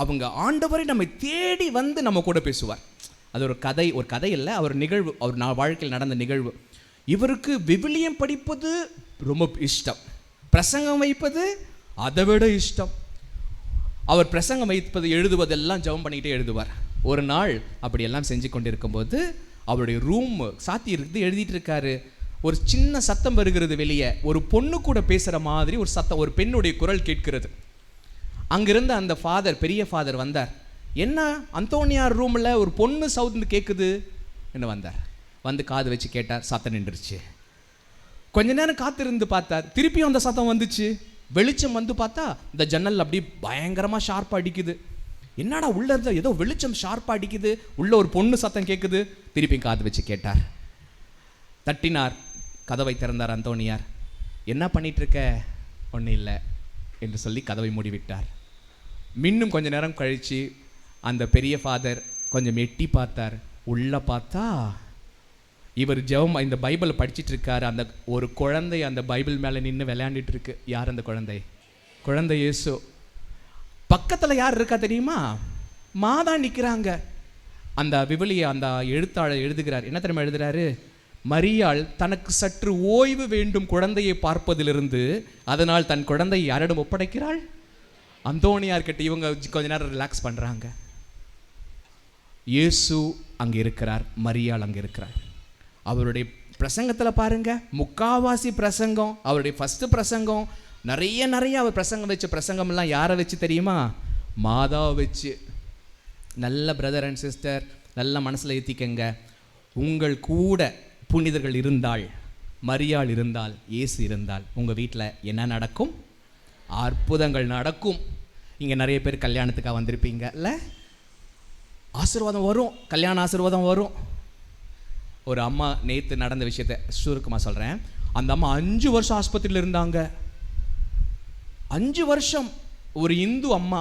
அவங்க ஆண்டவரை நம்மை தேடி வந்து நம்ம கூட பேசுவார். அது ஒரு கதை இல்லை, அவர் நிகழ்வு, அவர் வாழ்க்கையில் நடந்த நிகழ்வு. இவருக்கு விவிலியம் படிப்பது ரொம்ப இஷ்டம், பிரசங்கம் வைப்பது அதை விட இஷ்டம். அவர் பிரசங்கம் வைப்பது எழுதுவதெல்லாம் ஜெபம் பண்ணிக்கிட்டே எழுதுவார். ஒரு நாள் அப்படியெல்லாம் செஞ்சு கொண்டிருக்கும்போது அவருடைய ரூம் சாத்தி இருக்குது, எழுதிட்டு இருக்காரு. ஒரு சின்ன சத்தம் வருகிறது வெளியே. ஒரு பொண்ணு கூட பேசுகிற மாதிரி ஒரு சத்தம், ஒரு பெண்ணுடைய குரல் கேட்கிறது. அங்கிருந்து அந்த ஃபாதர், பெரிய ஃபாதர் வந்தார். என்ன அந்தோனியார் ரூமில் ஒரு பொண்ணு சவுண்ட் கேட்குது என்ன வந்தார். வந்து காது வச்சு கேட்டார், சத்தம் நின்றுச்சு. கொஞ்ச நேரம் காத்திருந்து பார்த்தார், திருப்பியும் அந்த சத்தம் வந்துச்சு. வெளிச்சம் வந்து பார்த்தா இந்த ஜன்னல் அப்படி பயங்கரமாக ஷார்ப்பாக அடிக்குது. என்னடா உள்ள இருந்த ஏதோ வெளிச்சம் ஷார்ப்பாக அடிக்குது, உள்ள ஒரு பொண்ணு சத்தம் கேட்குது. திருப்பியும் காது வச்சு கேட்டார், தட்டினார், கதவை திறந்தார். அந்தோனியார், என்ன பண்ணிட்டு இருக்க? ஒன்றும் இல்லை என்று சொல்லி கதவை மூடிவிட்டார். இன்னும் கொஞ்ச நேரம் கழித்து அந்த பெரிய ஃபாதர் கொஞ்சம் எட்டி பார்த்தார். உள்ள பார்த்தா இவர் ஜெபம் இந்த பைபிளை படிச்சுட்டு இருக்காரு. அந்த ஒரு குழந்தை அந்த பைபிள் மேலே நின்று விளையாண்டுட்டு இருக்கு. யார் அந்த குழந்தை? குழந்தை இயேசு. பக்கத்தில் யார் இருக்கா தெரியுமா? மாதா நிற்கிறாங்க. அந்த விவிலிய அந்த எழுத்தாளர் எழுதுகிறார். என்ன தெரியுமா எழுதுகிறாரு? மரியாள் தனக்கு சற்று ஓய்வு வேண்டும் குழந்தையை பார்ப்பதிலிருந்து, அதனால் தன் குழந்தையை யாரிடம் ஒப்படைக்கிறாள்? அந்தோனியார்கிட்ட. இவங்க கொஞ்ச நேரம் ரிலாக்ஸ் பண்ணுறாங்க. இயேசு அங்கே இருக்கிறார், மரியாள் அங்கே இருக்கிறார். அவருடைய பிரசங்கத்தில் பாருங்க, முக்காவாசி பிரசங்கம், அவருடைய ஃபஸ்ட்டு பிரசங்கம் நிறைய அவர் பிரசங்கம் வச்ச பிரசங்கம்லாம் யாரை வச்சு தெரியுமா? மாதாவை வச்சு. நல்ல பிரதர் அண்ட் சிஸ்டர், நல்ல மனசில் ஏற்றிக்கங்க. உங்கள் கூட புனிதர்கள் இருந்தால், மரியாள் இருந்தால், இயேசு இருந்தால் உங்கள் வீட்டில் என்ன நடக்கும்? அற்புதங்கள் நடக்கும். இங்கே நிறைய பேர் கல்யாணத்துக்காக வந்திருப்பீங்க இல்லை? ஆசீர்வாதம் வரும், கல்யாண ஆசீர்வாதம் வரும். ஒரு அம்மா நேற்று நடந்த விஷயத்தை சுருக்கமாக சொல்கிறேன். அந்த அம்மா 5 வருஷம் ஆஸ்பத்திரியில் இருந்தாங்க. 5 வருஷம். ஒரு இந்து அம்மா,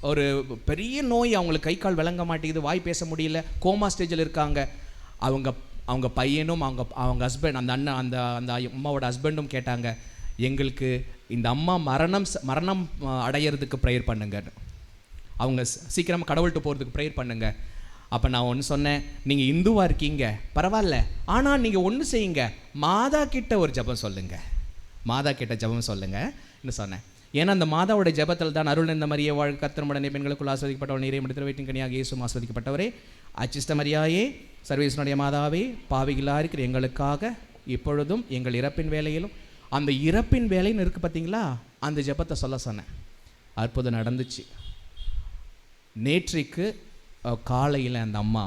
ஒரு பெரிய நோய், அவங்களுக்கு கை கால் விளங்க மாட்டேங்குது, வாய் பேச முடியல, கோமா ஸ்டேஜில் இருக்காங்க. அவங்க பையனும் அவங்க ஹஸ்பண்ட், அந்த அண்ணன், அந்த அம்மாவோட ஹஸ்பண்டும் கேட்டாங்க, எங்களுக்கு இந்த அம்மா மரணம் அடையிறதுக்கு ப்ரேயர் பண்ணுங்க. அவங்க சீக்கிரமாக கடவுள்கிட்ட போகிறதுக்கு ப்ரேயர் பண்ணுங்க. அப்போ நான் ஒன்று சொன்னேன், நீங்கள் இந்துவாக இருக்கீங்க பரவாயில்ல, ஆனால் நீங்கள் ஒன்று செய்யுங்க, மாதா கிட்ட ஒரு ஜெபம் சொல்லுங்கள், மாதா கிட்ட ஜெபம் சொல்லுங்கன்னு சொன்னேன். ஏன்னா அந்த மாதாவோட ஜெபத்தில் தான் அருள் இந்த மரியே வாழ் கர்த்தருமுடனே பெண்களுக்குள் ஆஸ்வதிக்கப்பட்டவள் நீரே முடித்து வயிற்றின் கனியாக இயேசுவும் ஆஸ்வதிக்கப்பட்டவரே, அச்சிஷ்ட மரியாயே சர்வேசனுடைய மாதாவே, பாவிகளாக இருக்கிற எங்களுக்காக இப்பொழுதும் எங்கள் இறப்பின் வேலையிலும். அந்த இறப்பின் வேலைன்னு இருக்குது பார்த்தீங்களா, அந்த ஜெபத்தை சொல்ல சொன்னேன். அற்புதம் நடந்துச்சு. நேற்றைக்கு காலையில் அந்த அம்மா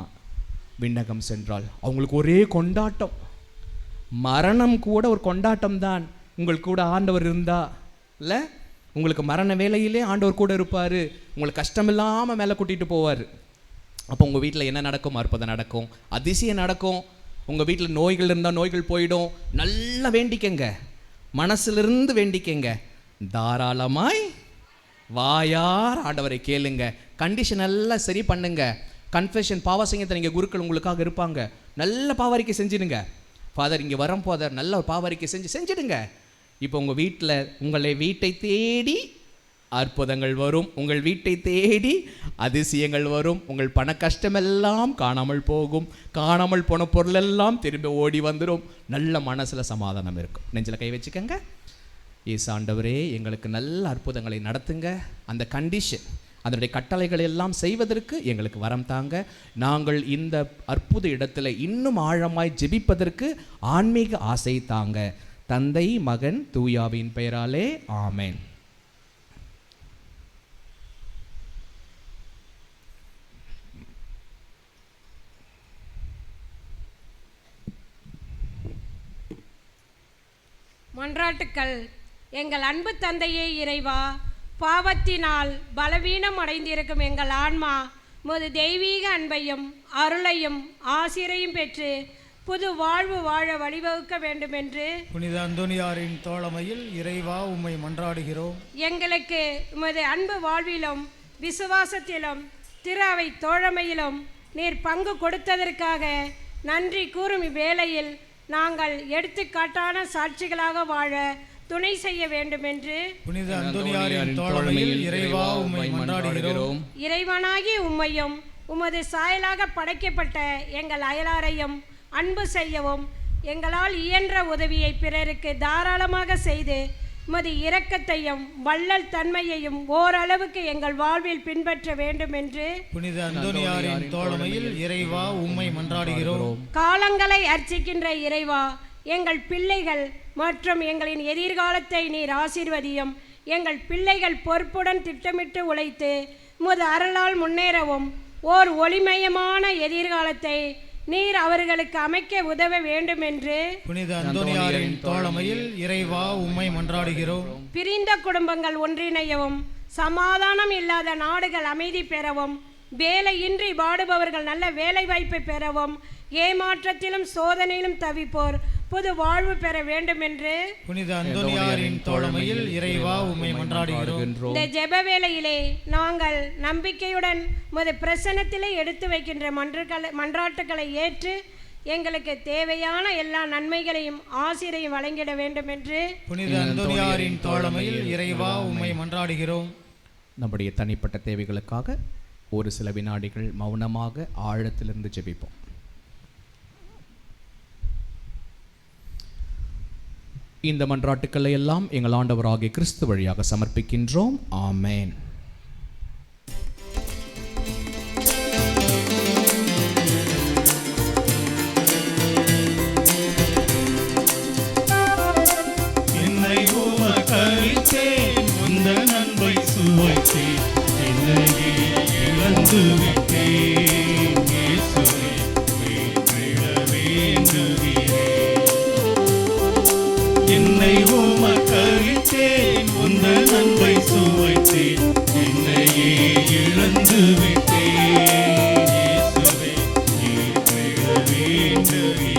விண்ணகம் சென்றாள். அவங்களுக்கு ஒரே கொண்டாட்டம், மரணம் கூட ஒரு கொண்டாட்டம் தான். உங்களுக்கு கூட ஆண்டவர் இருந்தா இல்லை, உங்களுக்கு மரண வேலையிலே ஆண்டவர் கூட இருப்பார், உங்களுக்கு கஷ்டம் இல்லாமல் மேலே கூட்டிகிட்டு போவார். அப்போ உங்கள் வீட்டில் என்ன நடக்கும்? அற்புதம் நடக்கும், அதிசயம் நடக்கும். உங்கள் வீட்டில் நோய்கள் இருந்தால் நோய்கள் போயிடும். நல்லா வேண்டிக்கங்க, மனசிலிருந்து வேண்டிக்கங்க, தாராளமாய் வாயார் ஆண்டவரை கேளுங்க. கண்டிஷன் எல்லாம் சரி பண்ணுங்க. கன்ஃபெஷன் பாவசங்கத்தை நீங்கள் குருக்கள் உங்களுக்காக இருப்பாங்க. நல்ல பாவரிக்கை செஞ்சிடுங்க. ஃபாதர் இங்கே வரும் ஃபாதர் நல்ல பாவரிக்கை செஞ்சிடுங்க. இப்போ உங்கள் வீட்டில் உங்களை வீட்டை தேடி அற்புதங்கள் வரும், உங்கள் வீட்டை தேடி அதிசயங்கள் வரும். உங்கள் பண கஷ்டமெல்லாம் காணாமல் போகும், காணாமல் போன பொருளெல்லாம் திரும்பி ஓடி வந்துடும். நல்ல மனசில் சமாதானம் இருக்கும். நெஞ்சில் கை வச்சுக்கோங்க. இயேசு ஆண்டவரே எங்களுக்கு நல்ல அற்புதங்களை நடத்துங்க. அந்த கண்டிஷன், அதனுடைய கட்டளைகள் எல்லாம் செய்வதற்கு எங்களுக்கு வரம் தாங்க. நாங்கள் இந்த அற்புத இடத்துல இன்னும் ஆழமாய் ஜெபிப்பதற்கு ஆன்மீக ஆசை தாங்க. தந்தை மகன் தூயாவின் பெயராலே ஆமென். மன்றாட்டுக்கள். எங்கள் அன்பு தந்தையே இறைவா, பாவத்தினால் பலவீனம் அடைந்திருக்கும் எங்கள் ஆன்மா முது தெய்வீக அன்பையும் அருளையும் ஆசிரையும் பெற்று புது வாழ்வு வாழ வழிவகுக்க வேண்டும் என்று புனித அந்தோனியாரின் தோழமையில் இறைவா உம்மை மன்றாடுகிறோம். எங்களுக்கு உமது அன்பு வாழ்விலும் விசுவாசத்திலும் திரு அவை தோழமையிலும் நீர் பங்கு கொடுத்ததற்காக நன்றி கூறும் இவ்வேளையில் நாங்கள் எடுத்துக்காட்டான சாட்சிகளாக வாழ துணை செய்ய வேண்டும் என்று புனித அந்தோனியாரின் தோழமையில் இறைவா உம்மை மன்றாடுகிறோம். இறைவனாகி உம்மையும் உமது சாயலாக படைக்கப்பட்ட எங்கள் அயலாரையும் அன்பு செய்யவும் எங்களால் இயன்ற உதவியை பிறருக்கு தாராளமாக செய்து உமது இரக்கத்தையும் வள்ளல் தன்மையையும் ஓரளவுக்கு எங்கள் வாழ்வில் பின்பற்ற வேண்டும் என்று புனித அந்தோனியாரின் தோழமையில் இறைவா உம்மை மன்றாடுகிறோம். காலங்களை அர்ச்சிக்கின்ற இறைவா, எங்கள் பிள்ளைகள் மற்றும் எங்களின் எதிர்காலத்தை நீர் ஆசீர்வதியும். எங்கள் பிள்ளைகள் பொறுப்புடன் திட்டமிட்டு உழைத்து உமது அருளால் முன்னேறவும் ஓர் ஒளிமயமான எதிர்காலத்தை நீர் அவர்களுக்கு அமைக்க உதவ வேண்டும் என்று புனித அந்தோனியாரின் தோழமையில் இறைவா உம்மை மன்றாடுகிறோம். பிரிந்த குடும்பங்கள் ஒன்றிணையவும், சமாதானம் இல்லாத நாடுகள் அமைதி பெறவும், வேலையின்றி வாடுபவர்கள் நல்ல வேலை வாய்ப்பை பெறவும், ஏமாற்றத்திலும் சோதனையிலும் தவிப்போர் புது வாழ்வு பெற வேண்டும் என்று புனித அந்தோனியாரின் தோழமையில் இறைவா உம்மை மன்றாடுகிறோம். இந்த ஜெப வேளையிலே நாங்கள் நம்பிக்கையுடன் உமது பிரசன்னத்திலே எடுத்து வைக்கின்ற மன்றாட்டுக்களை ஏற்று எங்களுக்கு தேவையான எல்லா நன்மைகளையும் ஆசிரையும் வழங்கிட வேண்டும் என்று புனித அந்தோனியாரின் தோழமையில் இறைவா உம்மை மன்றாடுகிறோம். நம்முடைய தனிப்பட்ட தேவைகளுக்காக ஒரு சில வினாடிகள் மௌனமாக ஆழத்திலிருந்து ஜெபிப்போம். இந்த மன்றாட்டுக்களை எல்லாம் எங்கள் ஆண்டவராகிய கிறிஸ்து வழியாக சமர்ப்பிக்கின்றோம். ஆமென். என்னை உமக்களித்தேன், உந்தன் அன்பை சுவைத்தேன், என்னையே இழந்து விட்டேன். இயேசுவே, மீட்பிட வேண்டுகிறேன். என்னை உமக்களித்தேன், உந்தன் அன்பை சுவைத்தேன், என்னையே இழந்து விட்டேன். இயேசுவே, மீட்பிட வேண்டுகிறேன்.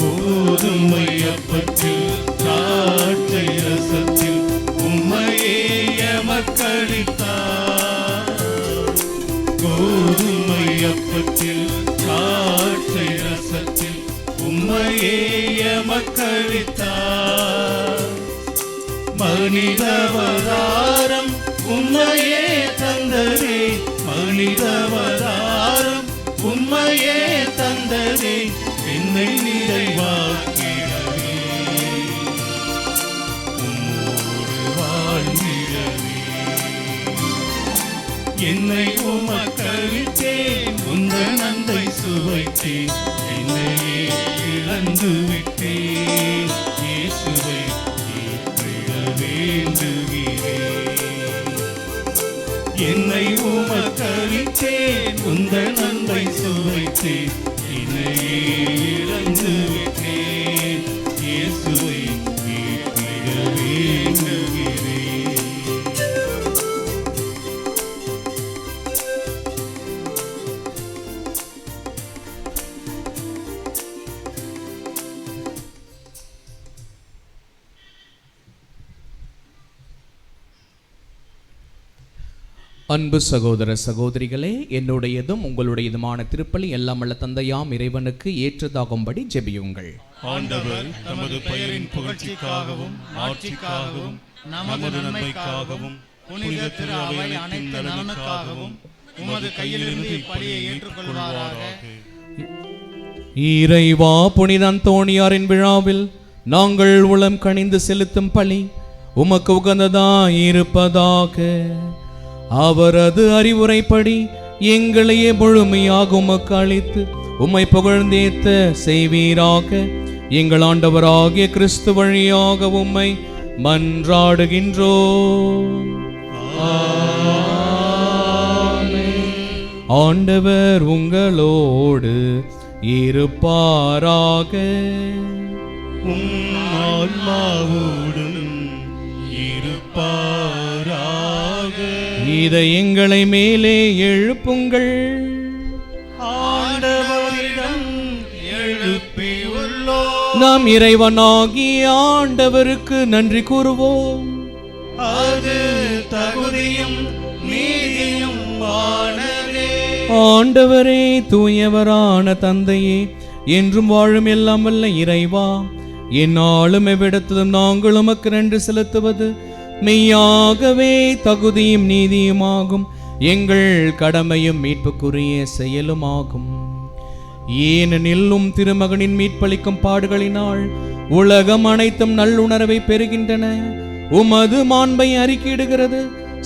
கோதுமை அப்பத்தில் திராட்சை ரசத்தில் உம்மையே எமக்களித்தார். கோதுமை அப்பத்தில் உம்மையே எமக்களித்தார். மனிதவதாரம் உம்மையே தந்ததே, மனிதவதாரம் உம்மையே தந்ததே, என்னை நிறைவாக்கிடவே உம்மோடு வாழ்ந்திடவே. என்னை உமக்களித்தேன், உந்தன் அன்பை சுவைத்தேன், என்னையே இழந்து விட்டேன். இயேசுவை ஏற்றிட வேண்டுகிறேன். என்னை உமக்களித்தேன், உந்தன் அன்பை சுவைத்தேன், என்னையே இழந்து விட்டேன். இயேசுவை ஏற்றிட வேண்டுகிறேன். அன்பு சகோதர சகோதரிகளே, என்னுடையதும் உங்களுடையதுமான திருப்பலி எல்லாம் வல்ல தந்தையாம் இறைவனுக்கு ஏற்றதாகும்படி ஜெபியுங்கள். ஆண்டவர் தமது பெயரின் புகழ்ச்சிக்காகவும் ஆட்சிக்காகவும் நமது நன்மைக்காகவும் புனித திரு அவை அனைத்து நலனுக்காகவும் உமது கையிலிருந்து இப்பலியை ஏற்றுக்கொள்வாராக. இறைவா, புனித அந்தோணியாரின் விழாவில் நாங்கள் உளம் கனிந்து செலுத்தும் பலி உமக்கு உகந்ததாயிருப்பதாக. அவரது அறிவுரைப்படி எங்களையே முழுமையாக உமக்கு அளித்து உம்மை புகழ்ந்தேத்த செய்வீராக. எங்கள் ஆண்டவராகிய கிறிஸ்து வழியாக உம்மை மன்றாடுகின்றோம். ஆண்டவர் உங்களோடு இருப்பாராக. ஆன்மாவோடும் இருப்பாராக. இதை எங்களை மேலே எழுப்புங்கள். ஆண்டவரிடம் எழுப்பியுள்ளோம். நாம் இறைவனாகிய ஆண்டவருக்கு நன்றி கூறுவோம். அது தகுதியும் நீதியும் ஆனதே. ஆண்டவரே, தூயவரான தந்தையே, என்றும் வாழும் எல்லாம் வல்ல இறைவா, என்னாலும் எவ்விடத்திலும் நாங்கள் உமக்கு நன்றி செலுத்துவது மெய்யாகவே தகுதியும் நீதியுமாகும், எங்கள் கடமையும் மீட்புக்குரிய செயலுமாகும். ஏனெனில் திருமகனின் மீட்பளிக்கும் பாடுகளினால் உலகம் அனைத்தும் நல்லுணர்வை பெறுகின்றன. உமது மாண்பை அறிக்கையிடுகிறது.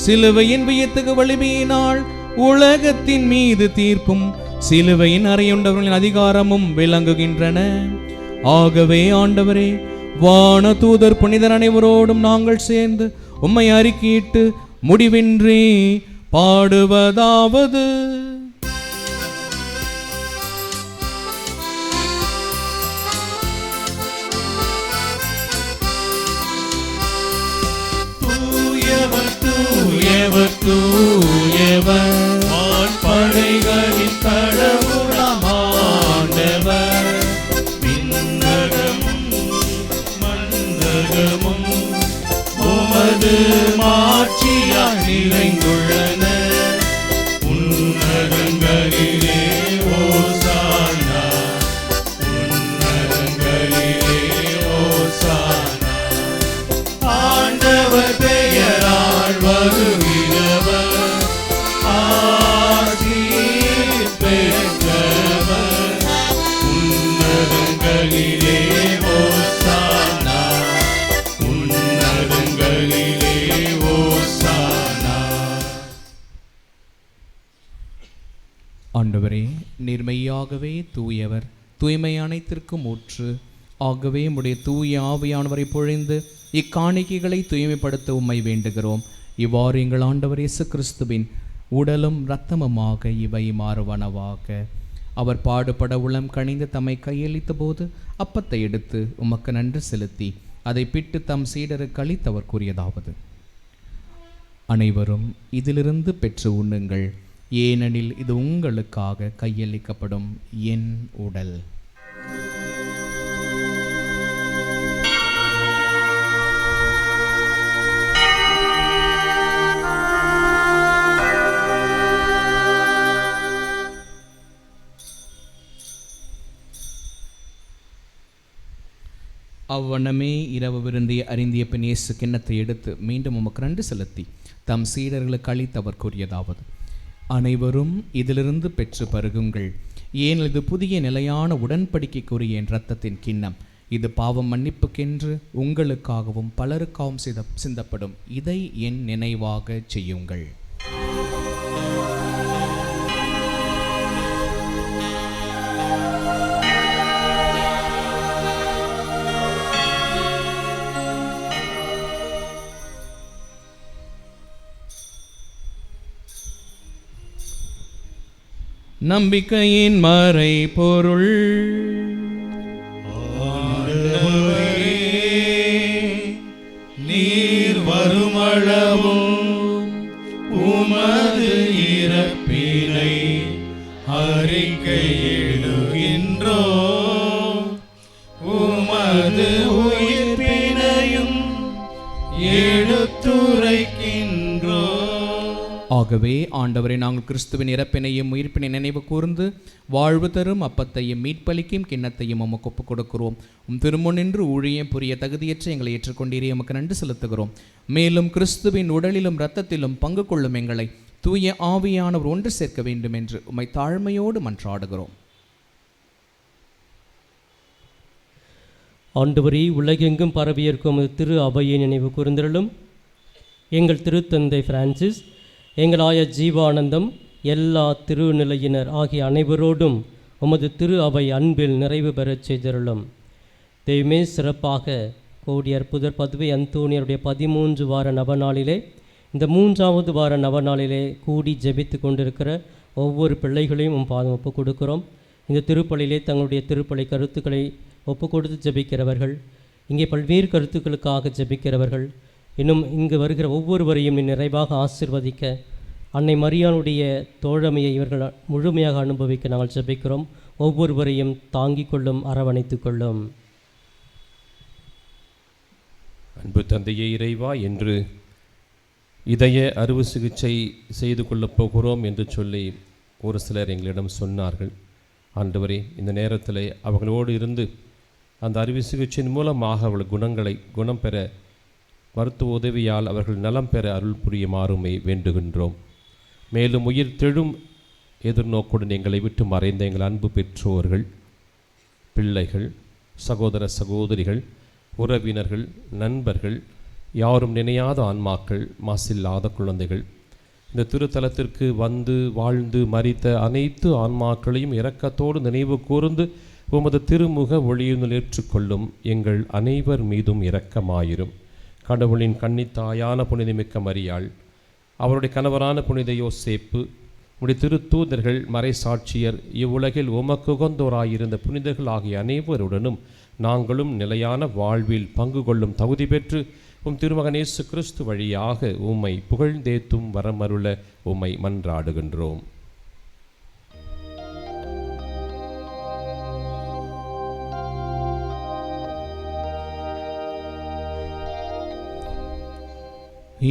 சிலுவையின் வியத்தகு வலிமையினால் உலகத்தின் மீது தீர்ப்பும் சிலுவையின் அறையுண்டவர்களின் அதிகாரமும் விளங்குகின்றன. ஆகவே ஆண்டவரே, வான தூதர் புனிதர் அனைவரோடும் நாங்கள் சேர்ந்து உம்மை அறிக்கையிட்டு முடிவின்றி பாடுவதாவது: தூயவர் தூயவர் தூயவர் வான்படைகளின் கடவுளாம் ஆண்டவர். விண்ணகமும் மண்ணகமும் உமது மாட்சியால் நிறைந்துள்ளன. உன்னதங்களிலே ஓசானா, உன்னதங்களிலே ஓசானா. ஆண்டவர் பெயரால் வருகிறவர் ஆசீர் பெற்றவர். உன்னதங்களிலே ஓசானா, உன்னதங்களிலே ஓசானா. ஆண்டவரே, நீர்மையாகவே தூயவர், தூய்மை அனைத்திற்கும் ஊற்று. ஆகவே உம்முடைய தூய ஆவியானவரை பொழிந்து இக்காணிக்கைகளை தூய்மைப்படுத்த உம்மை வேண்டுகிறோம். இவ்வாறு எங்கள் ஆண்டவர் இயேசு கிறிஸ்துவின் உடலும் இரத்தமுமாக இவை மாறுவனவாக. அவர் பாடுபட உளம் கனிந்து தம்மை கையளித்த போது அப்பத்தை எடுத்து உமக்கு நன்றி செலுத்தி அதை பிட்டு தம் சீடருக்கு அளித்தவர் கூறியதாவது: அனைவரும் இதிலிருந்து பெற்று உண்ணுங்கள், ஏனெனில் இது உங்களுக்காக கையளிக்கப்படும் என் உடல். அவ்வண்ணமே இரவு விருந்திய அறிந்திய பின் இயேசு கிண்ணத்தை எடுத்து மீண்டும் உமக்கு நன்றி செலுத்தி தம் சீடர்களுக்கு அளித்தவர் கூறியதாவது: அனைவரும் இதிலிருந்து பெற்று பருகுங்கள், ஏன் இது புதிய நிலையான உடன்படிக்கைக்குரிய என் இரத்தத்தின் கிண்ணம். இது பாவம் மன்னிப்புக்கென்று உங்களுக்காகவும் பலருக்காகவும் சிந்தப்படும். இதை என் நினைவாக செய்யுங்கள். நம்பிக்கையின் மறை பொருள். நீர் வருமளவும் உமது இறப்பினை அறிக்கையிடுகின்றோ, உமது உயிர்ப்பினையும் எடுத்துரைக்கின்றோ. ஆகவே ஆண்டவரை நாங்கள் கிறிஸ்துவின் இறப்பினையும் உயிர்ப்பினை நினைவு கூர்ந்து வாழ்வு தரும் அப்பத்தையும் மீட்பளிக்கும் கிண்ணத்தையும் உமக்கு ஒப்புக் கொடுக்கிறோம். திருமுன்னின்று ஊழியம் புரிய தகுதியற்ற எங்களை ஏற்றுக்கொண்டீரே உமக்கு நன்றி செலுத்துகிறோம். மேலும் கிறிஸ்துவின் உடலிலும் இரத்தத்திலும் பங்கு கொள்ளும் எங்களை தூய ஆவியானவர் ஒன்று சேர்க்க வேண்டும் என்று உம்மை தாழ்மையோடு மன்றாடுகிறோம். ஆண்டவரே, உலகெங்கும் பரவியிருக்கும் திரு அவையை நினைவு கூர்ந்திருளும். எங்கள் திருத்தந்தை பிரான்சிஸ், எங்களாய ஜீவானந்தம், எல்லா திருநிலையினர் ஆகிய அனைவரோடும் உமது திரு அவை அன்பில் நிறைவு பெறச் செய்திருளும். தெய்வமே, சிறப்பாக கோடி அற்புதர் பதுவை அந்தோனியருடைய 13 வார நவநாளிலே, இந்த 3வது வார நவநாளிலே கூடி ஜெபித்து கொண்டிருக்கிற ஒவ்வொரு பிள்ளைகளையும் பாதம் ஒப்புக் கொடுக்கிறோம். இந்த திருப்பலியிலே தங்களுடைய திருப்பலி கருத்துக்களை ஒப்புக் கொடுத்து ஜெபிக்கிறவர்கள், இங்கே பல்வேறு கருத்துக்களுக்காக ஜெபிக்கிறவர்கள், இன்னும் இங்கு வருகிற ஒவ்வொருவரையும் நிறைவாக ஆசிர்வதிக்க அன்னை மரியாளுடைய தோழமையை இவர்கள் முழுமையாக அனுபவிக்க நாங்கள் ஜெபிக்கிறோம். ஒவ்வொருவரையும் தாங்கிக் கொள்ளும், அரவணைத்துக் கொள்ளும். அன்பு தந்தையே இறைவா, என்று இதய அறுவை சிகிச்சை செய்து கொள்ளப் போகிறோம் என்று சொல்லி ஒரு சிலர் எங்களிடம் சொன்னார்கள். ஆண்டவரே, இந்த நேரத்தில் அவர்களோடு இருந்து அந்த அறுவை சிகிச்சையின் மூலமாக அவர்கள் குணம் பெற, மருத்துவ உதவியால் அவர்கள் நலம் பெற அருள் புரியுமாறுமை வேண்டுகின்றோம். மேலும் உயிர் தெழும் எதிர்நோக்குடன் எங்களை விட்டு மறைந்த எங்கள் அன்பு பெற்றோர்கள், பிள்ளைகள், சகோதர சகோதரிகள், உறவினர்கள், நண்பர்கள், யாரும் நினையாத ஆன்மாக்கள், மாசில்லாத குழந்தைகள், இந்த திருத்தலத்திற்கு வந்து வாழ்ந்து மரித்த அனைத்து ஆன்மாக்களையும் இரக்கத்தோடு நினைவு கூர்ந்து உமது திருமுக ஒளியுடன் ஏற்றுக்கொள்ளும் எங்கள் அனைவர் மீதும் இரக்கமாயிரும். கடவுளின் கன்னித்தாயான புனிதமிக்க மரியாள், அவருடைய கணவரான புனித யோசேப்பு, உடைய திருத்தூதர்கள், மறை சாட்சியர், இவ்வுலகில் உமக்கு உகந்தோராயிருந்த புனிதர்கள் ஆகிய அனைவருடனும் நாங்களும் நிலையான வாழ்வில் பங்கு கொள்ளும் தகுதி பெற்று திருமகன் இயேசு கிறிஸ்து வழியாக உம்மை புகழ்ந்தேத்தும் வரமருள உம்மை மன்றாடுகின்றோம்.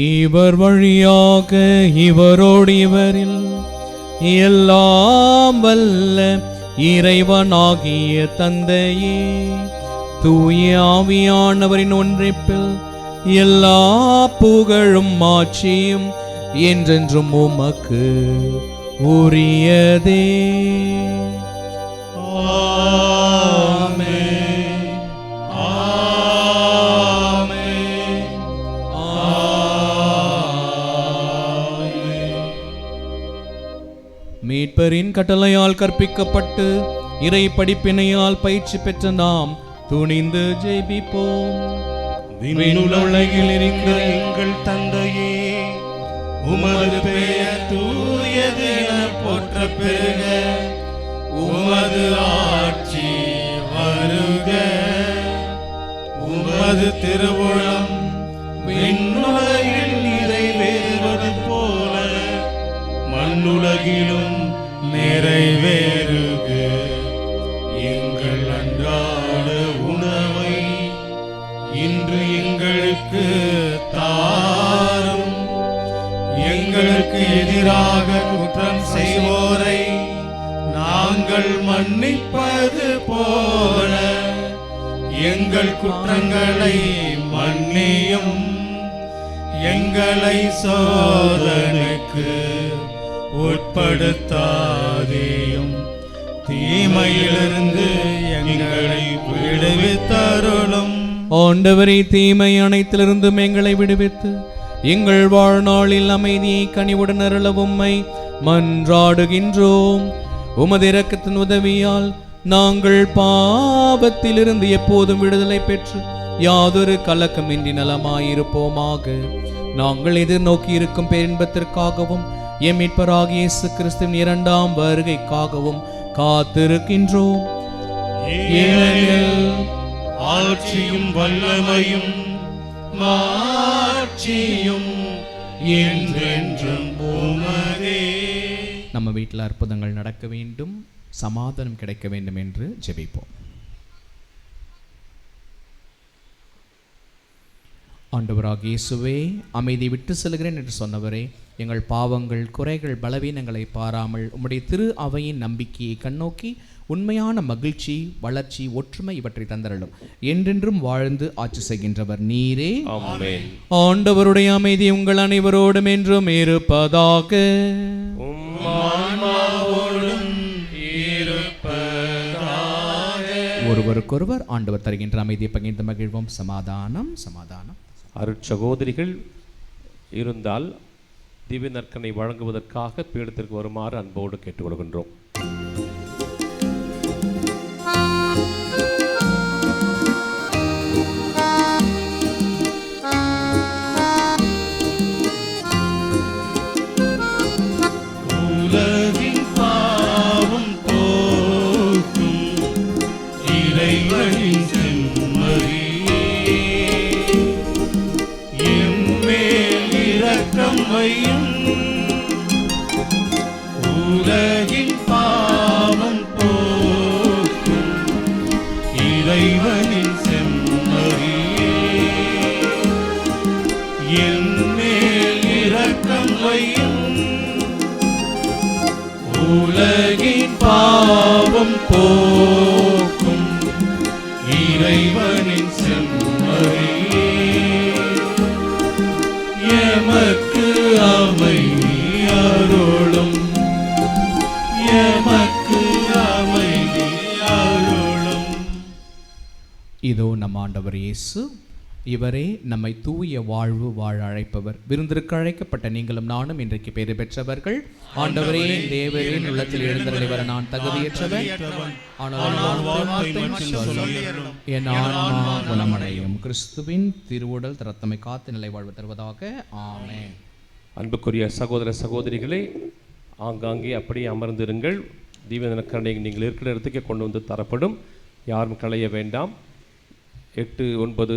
இவர் வழியாக இவரோடு இவரில் எல்லாம் வல்ல இறைவனாகிய தந்தையே, தூய ஆவியானவரின் ஒன்றிப்பில் எல்லா புகழும் மாட்சியும் என்றென்றும் உமக்கு உரியதே. மீட்பரின் கட்டளையால் கற்பிக்கப்பட்டு இறை படிப்பினையால் பயிற்சி பெற்ற நாம் துணிந்து ஜெபிப்போம். விண்ணுலகில் இருக்கிற எங்கள் தந்தையே, உமது பெயர் தூயது என போற்ற பெருக, உமது ஆட்சி வருக, உமது திருவுளம் விண்ணுலகில் நிறைவேறுவது போல மண்ணுலகிலும் நிறைவேறுக. எங்கள் அன்றாட உணவை இன்று எங்களுக்கு தாரும். எங்களுக்கு எதிராக குற்றம் செய்வோரை நாங்கள் மன்னிப்பது போல எங்கள் குற்றங்களை மன்னியும், எங்களை சோதனைக்கு உட்படுத்தாதேயும், தீமையிலிருந்து எங்களை விடுவித்தருளும். ஆண்டவரே, தீமை அனைத்திலிருந்தும் எங்களை விடுவித்து எங்கள் வாழ்நாளில் அமைதியை கனிவுடன் அருள உம்மை மன்றாடுகின்றோம். உமது இரக்கத்தின் உதவியால் நாங்கள் பாவத்திலிருந்து எப்போதும் விடுதலை பெற்று யாதொரு கலக்கமின்றி நலமாயிருப்போமாக. நாங்கள் எதிர்நோக்கி இருக்கும் பேரின்பத்திற்காகவும் எம் மீட்பராகிய இயேசு கிறிஸ்துவின் இரண்டாம் வருகைக்காகவும் காத்திருக்கின்றோம். ஏனெனில் ஆட்சியும் வல்லமையும் மாட்சியும் என்றென்றும் உமதே. நம்ம வீட்டில் அற்புதங்கள் நடக்க வேண்டும், சமாதானம் கிடைக்க வேண்டும் என்று ஜெபிப்போம். ஆண்டவராகிய இயேசுவே, அமைதி விட்டு செல்கிறேன் என்று சொன்னவரே, எங்கள் பாவங்கள், குறைகள், பலவீனங்களை பாராமல் உம்முடைய திரு அவையின் நம்பிக்கையை கண்ணோக்கி உண்மையான மகிழ்ச்சி, வளர்ச்சி, ஒற்றுமை இவற்றை தந்தரலும். என்றென்றும் வாழ்ந்து ஆட்சி செய்கின்றவர் நீரே. ஆமென். ஆண்டவருடைய அமைதி உங்கள் அனைவரோடும் என்றும் இருப்பதாக. ஒருவருக்கொருவர் ஆண்டவர் தருகின்ற அமைதியை பகிர்ந்து மகிழ்வோம். சமாதானம், சமாதானம். அருட்சகோதரிகள் இருந்தால் திவ்ய நற்கனை வழங்குவதற்காக பீடத்திற்கு வருமாறு அன்போடு கேட்டுக்கொள்கின்றோம். உலகின் பாவம் போக்கும் இறைவனின் செம்மறியே, எம்மேல் இரக்கம் வையும். உலகின் பாவம் போக்கும் இறைவனின் செம்மறியே, எம்மேல் இரக்கம் வையும். உலகின் பாவம் போக்கும் இறைவனின் செம்மறியே, எமக்கு அமைதி அருளும், எமக்கு அமைதி அருளும். இதோ நம் ஆண்டவர் இயேசு, இவரே நம்மை தூய வாழ்வு வாழ அழைப்பவர். விருந்திற்கு அழைக்கப்பட்ட நீங்களும் நானும் இன்றைக்கு பேறு பெற்றவர்கள். ஆண்டவரே, தேவரின் உள்ளத்தில் எழுந்தருளி வர நான் தகுதியற்றவன், ஆனால் என் ஆன்மா குணமடையும். கிறிஸ்துவின் திருவுடல் ரத்தமை காத்து நிலை வாழ்வு தருவதாக. ஆமென். அன்புக்குரிய சகோதர சகோதரிகளே, ஆங்காங்கே அப்படியே அமர்ந்திருங்கள். தீப நற்கரணை நீங்கள் இருக்கிற இடத்துக்கே கொண்டு வந்து தரப்படும். யாரும் களைய வேண்டாம். 8-9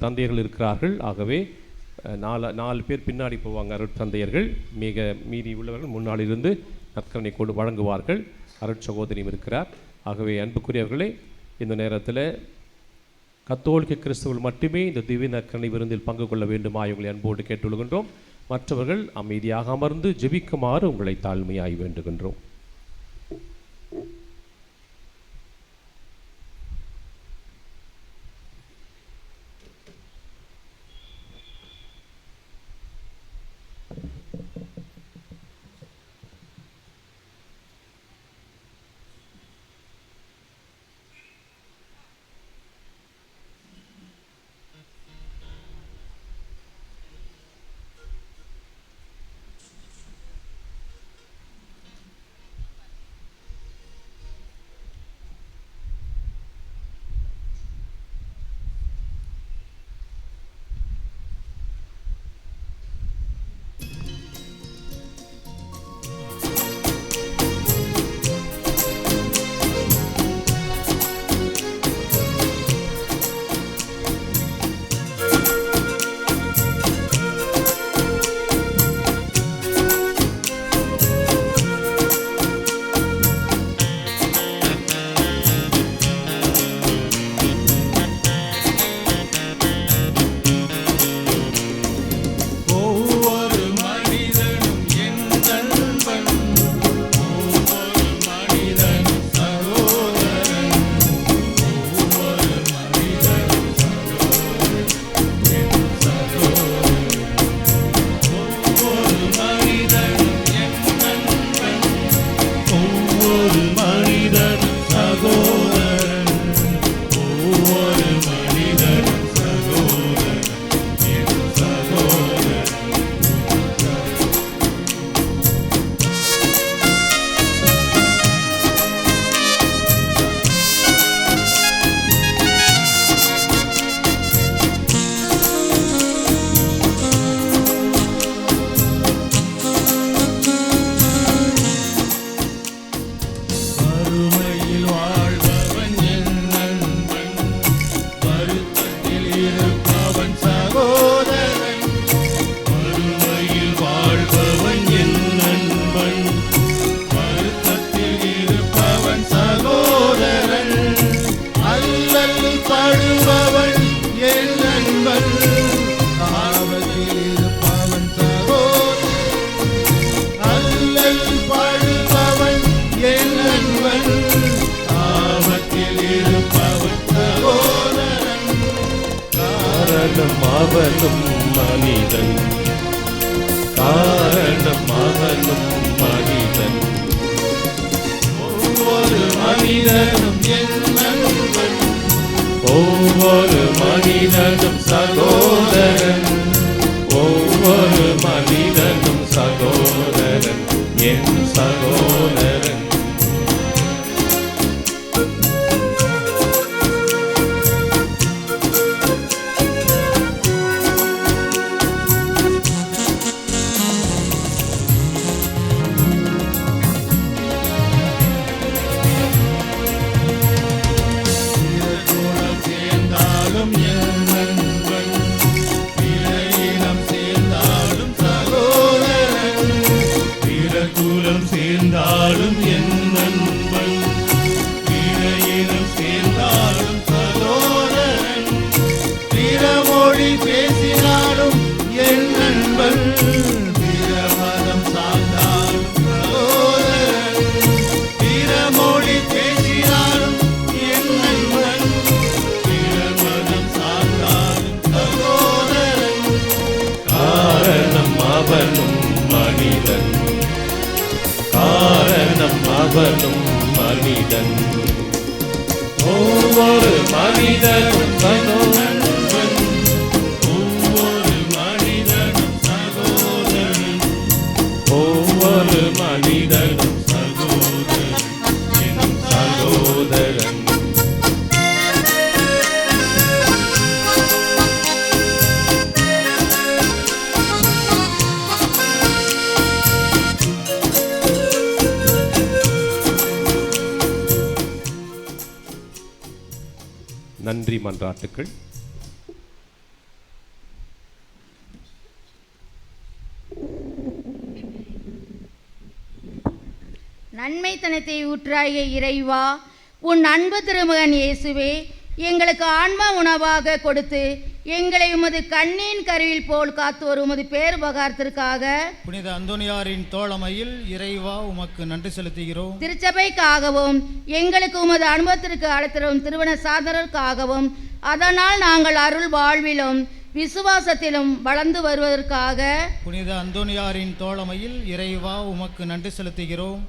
தந்தையர்கள் இருக்கிறார்கள். ஆகவே 4 பேர் பின்னாடி போவாங்க. அருட்தந்தையர்கள் மீதி உள்ளவர்கள் முன்னால் இருந்து நற்கரணை கொண்டு வழங்குவார்கள். அருட்சகோதரியும் இருக்கிறார். ஆகவே அன்புக்குரியவர்களே, இந்த நேரத்தில் கத்தோலிக்க கிறிஸ்தவர்கள் மட்டுமே இந்த திவ்ய நற்கரணை விருந்தில் பங்கு கொள்ள வேண்டுமா இவங்களை அன்போடு கேட்டுக்கொள்கின்றோம். மற்றவர்கள் அமைதியாக அமர்ந்து ஜெபிக்குமாறு உங்களை தாழ்மையாய் வேண்டுகின்றோம். காரணம் அவனும் மனிதன், காரணம் அவனும் மனிதன். ஒவ்வொரு மனிதனும் என் நண்பன், ஒவ்வொரு மனிதனும் சகோதரன், ஒவ்வொரு மனிதனும் சகோதரன், என் சகோதரன். சேர்ந்தாலும் என் நண்பன், இடையிலும் சேர்ந்தாலும் சகோதரன், பிற மொழி பேசினாலும் என் நண்பன், பிற மதம் சார்ந்தாலும் சகோதரன், பிற மொழி பேசினாலும் என் நண்பன், பிற மதம் சார்ந்தாலும் சகோதரன். காரணம் அவனும் மனிதன், காரணம் அவனும் மனிதன். ஒவ்வொரு மனிதனும் சகோதரன், ஒவ்வொரு மனிதனும் சகோதரன், ஒவ்வொரு மனிதனும் சகோதரன், என் சகோதரன். நன்றி மன்றாட்டுக்கள். நன்மைத்தனத்தை ஊற்றாகிய இறைவா, உன் அன்பு திருமகன் இயேசுவே எங்களுக்கு ஆன்ம உணவாக கொடுத்து எங்களை உமது கண்ணின் கருவில் போல் காத்தோர் உமது பேருபகாரத்திற்காக புனித அந்தோனியாரின் தோழமையில் இறைவா உமக்கு நன்றி செலுத்துகிறோம். திருச்சபைக்காகவும் எங்களுக்கு உமது அனுபவத்திற்கு அழைத்தரும் திருமண சாதனருக்காகவும் அதனால் நாங்கள் அருள் வாழ்விலும் விசுவாசத்திலும் வளர்ந்து வருவதற்காக புனித அந்தோனியாரின் தோழமையில் இறைவா உமக்கு நன்றி செலுத்துகிறோம்.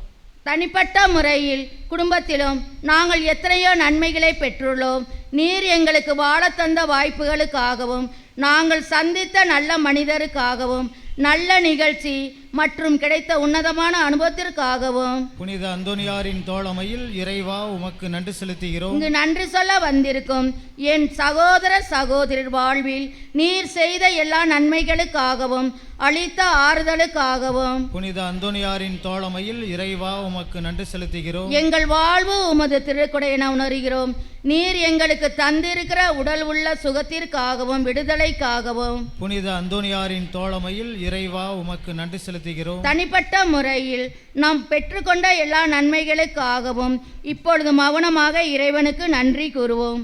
தனிப்பட்ட முறையில் குடும்பத்திலும் நாங்கள் எத்தனையோ நன்மைகளை பெற்றுள்ளோம். நீர் எங்களுக்கு வாழத் தந்த வாய்ப்புகளுக்காகவும் நாங்கள் சந்தித்த நல்ல மனிதருக்காகவும் நல்ல நிகழ்ச்சி மற்றும் கிடைத்த உன்னதமான அனுபவத்திற்காகவும் புனித அந்தோனியாரின் தோழமையில் இறைவா உமக்கு நன்றி செலுத்துகிறோம். இங்கு நன்றி சொல்ல வந்திருக்கும் என் சகோதர சகோதரர் வாழ்வில் நீர் செய்த எல்லா நன்மைகளுக்காகவும் அளித்த ஆறுதலுக்காகவும் புனித அந்தோனியாரின் தோழமையில் இறைவா உமக்கு நன்றி செலுத்துகிறோம். எங்கள் வாழ்வு உமது திருக்குடை என உணர்கிறோம். நீர் எங்களுக்கு தந்திருக்கிற உடல் உள்ள சுகத்திற்காகவும் விடுதலைக்காகவும் புனித அந்தோனியாரின் தோழமையில் இறைவா உமக்கு நன்றி செலுத்துகிறோம். தனிப்பட்ட முறையில் நாம் பெற்றுக்கொண்ட எல்லா நன்மைகளுக்காகவும் இப்பொழுது மௌனமாக இறைவனுக்கு நன்றி கூறுவோம்.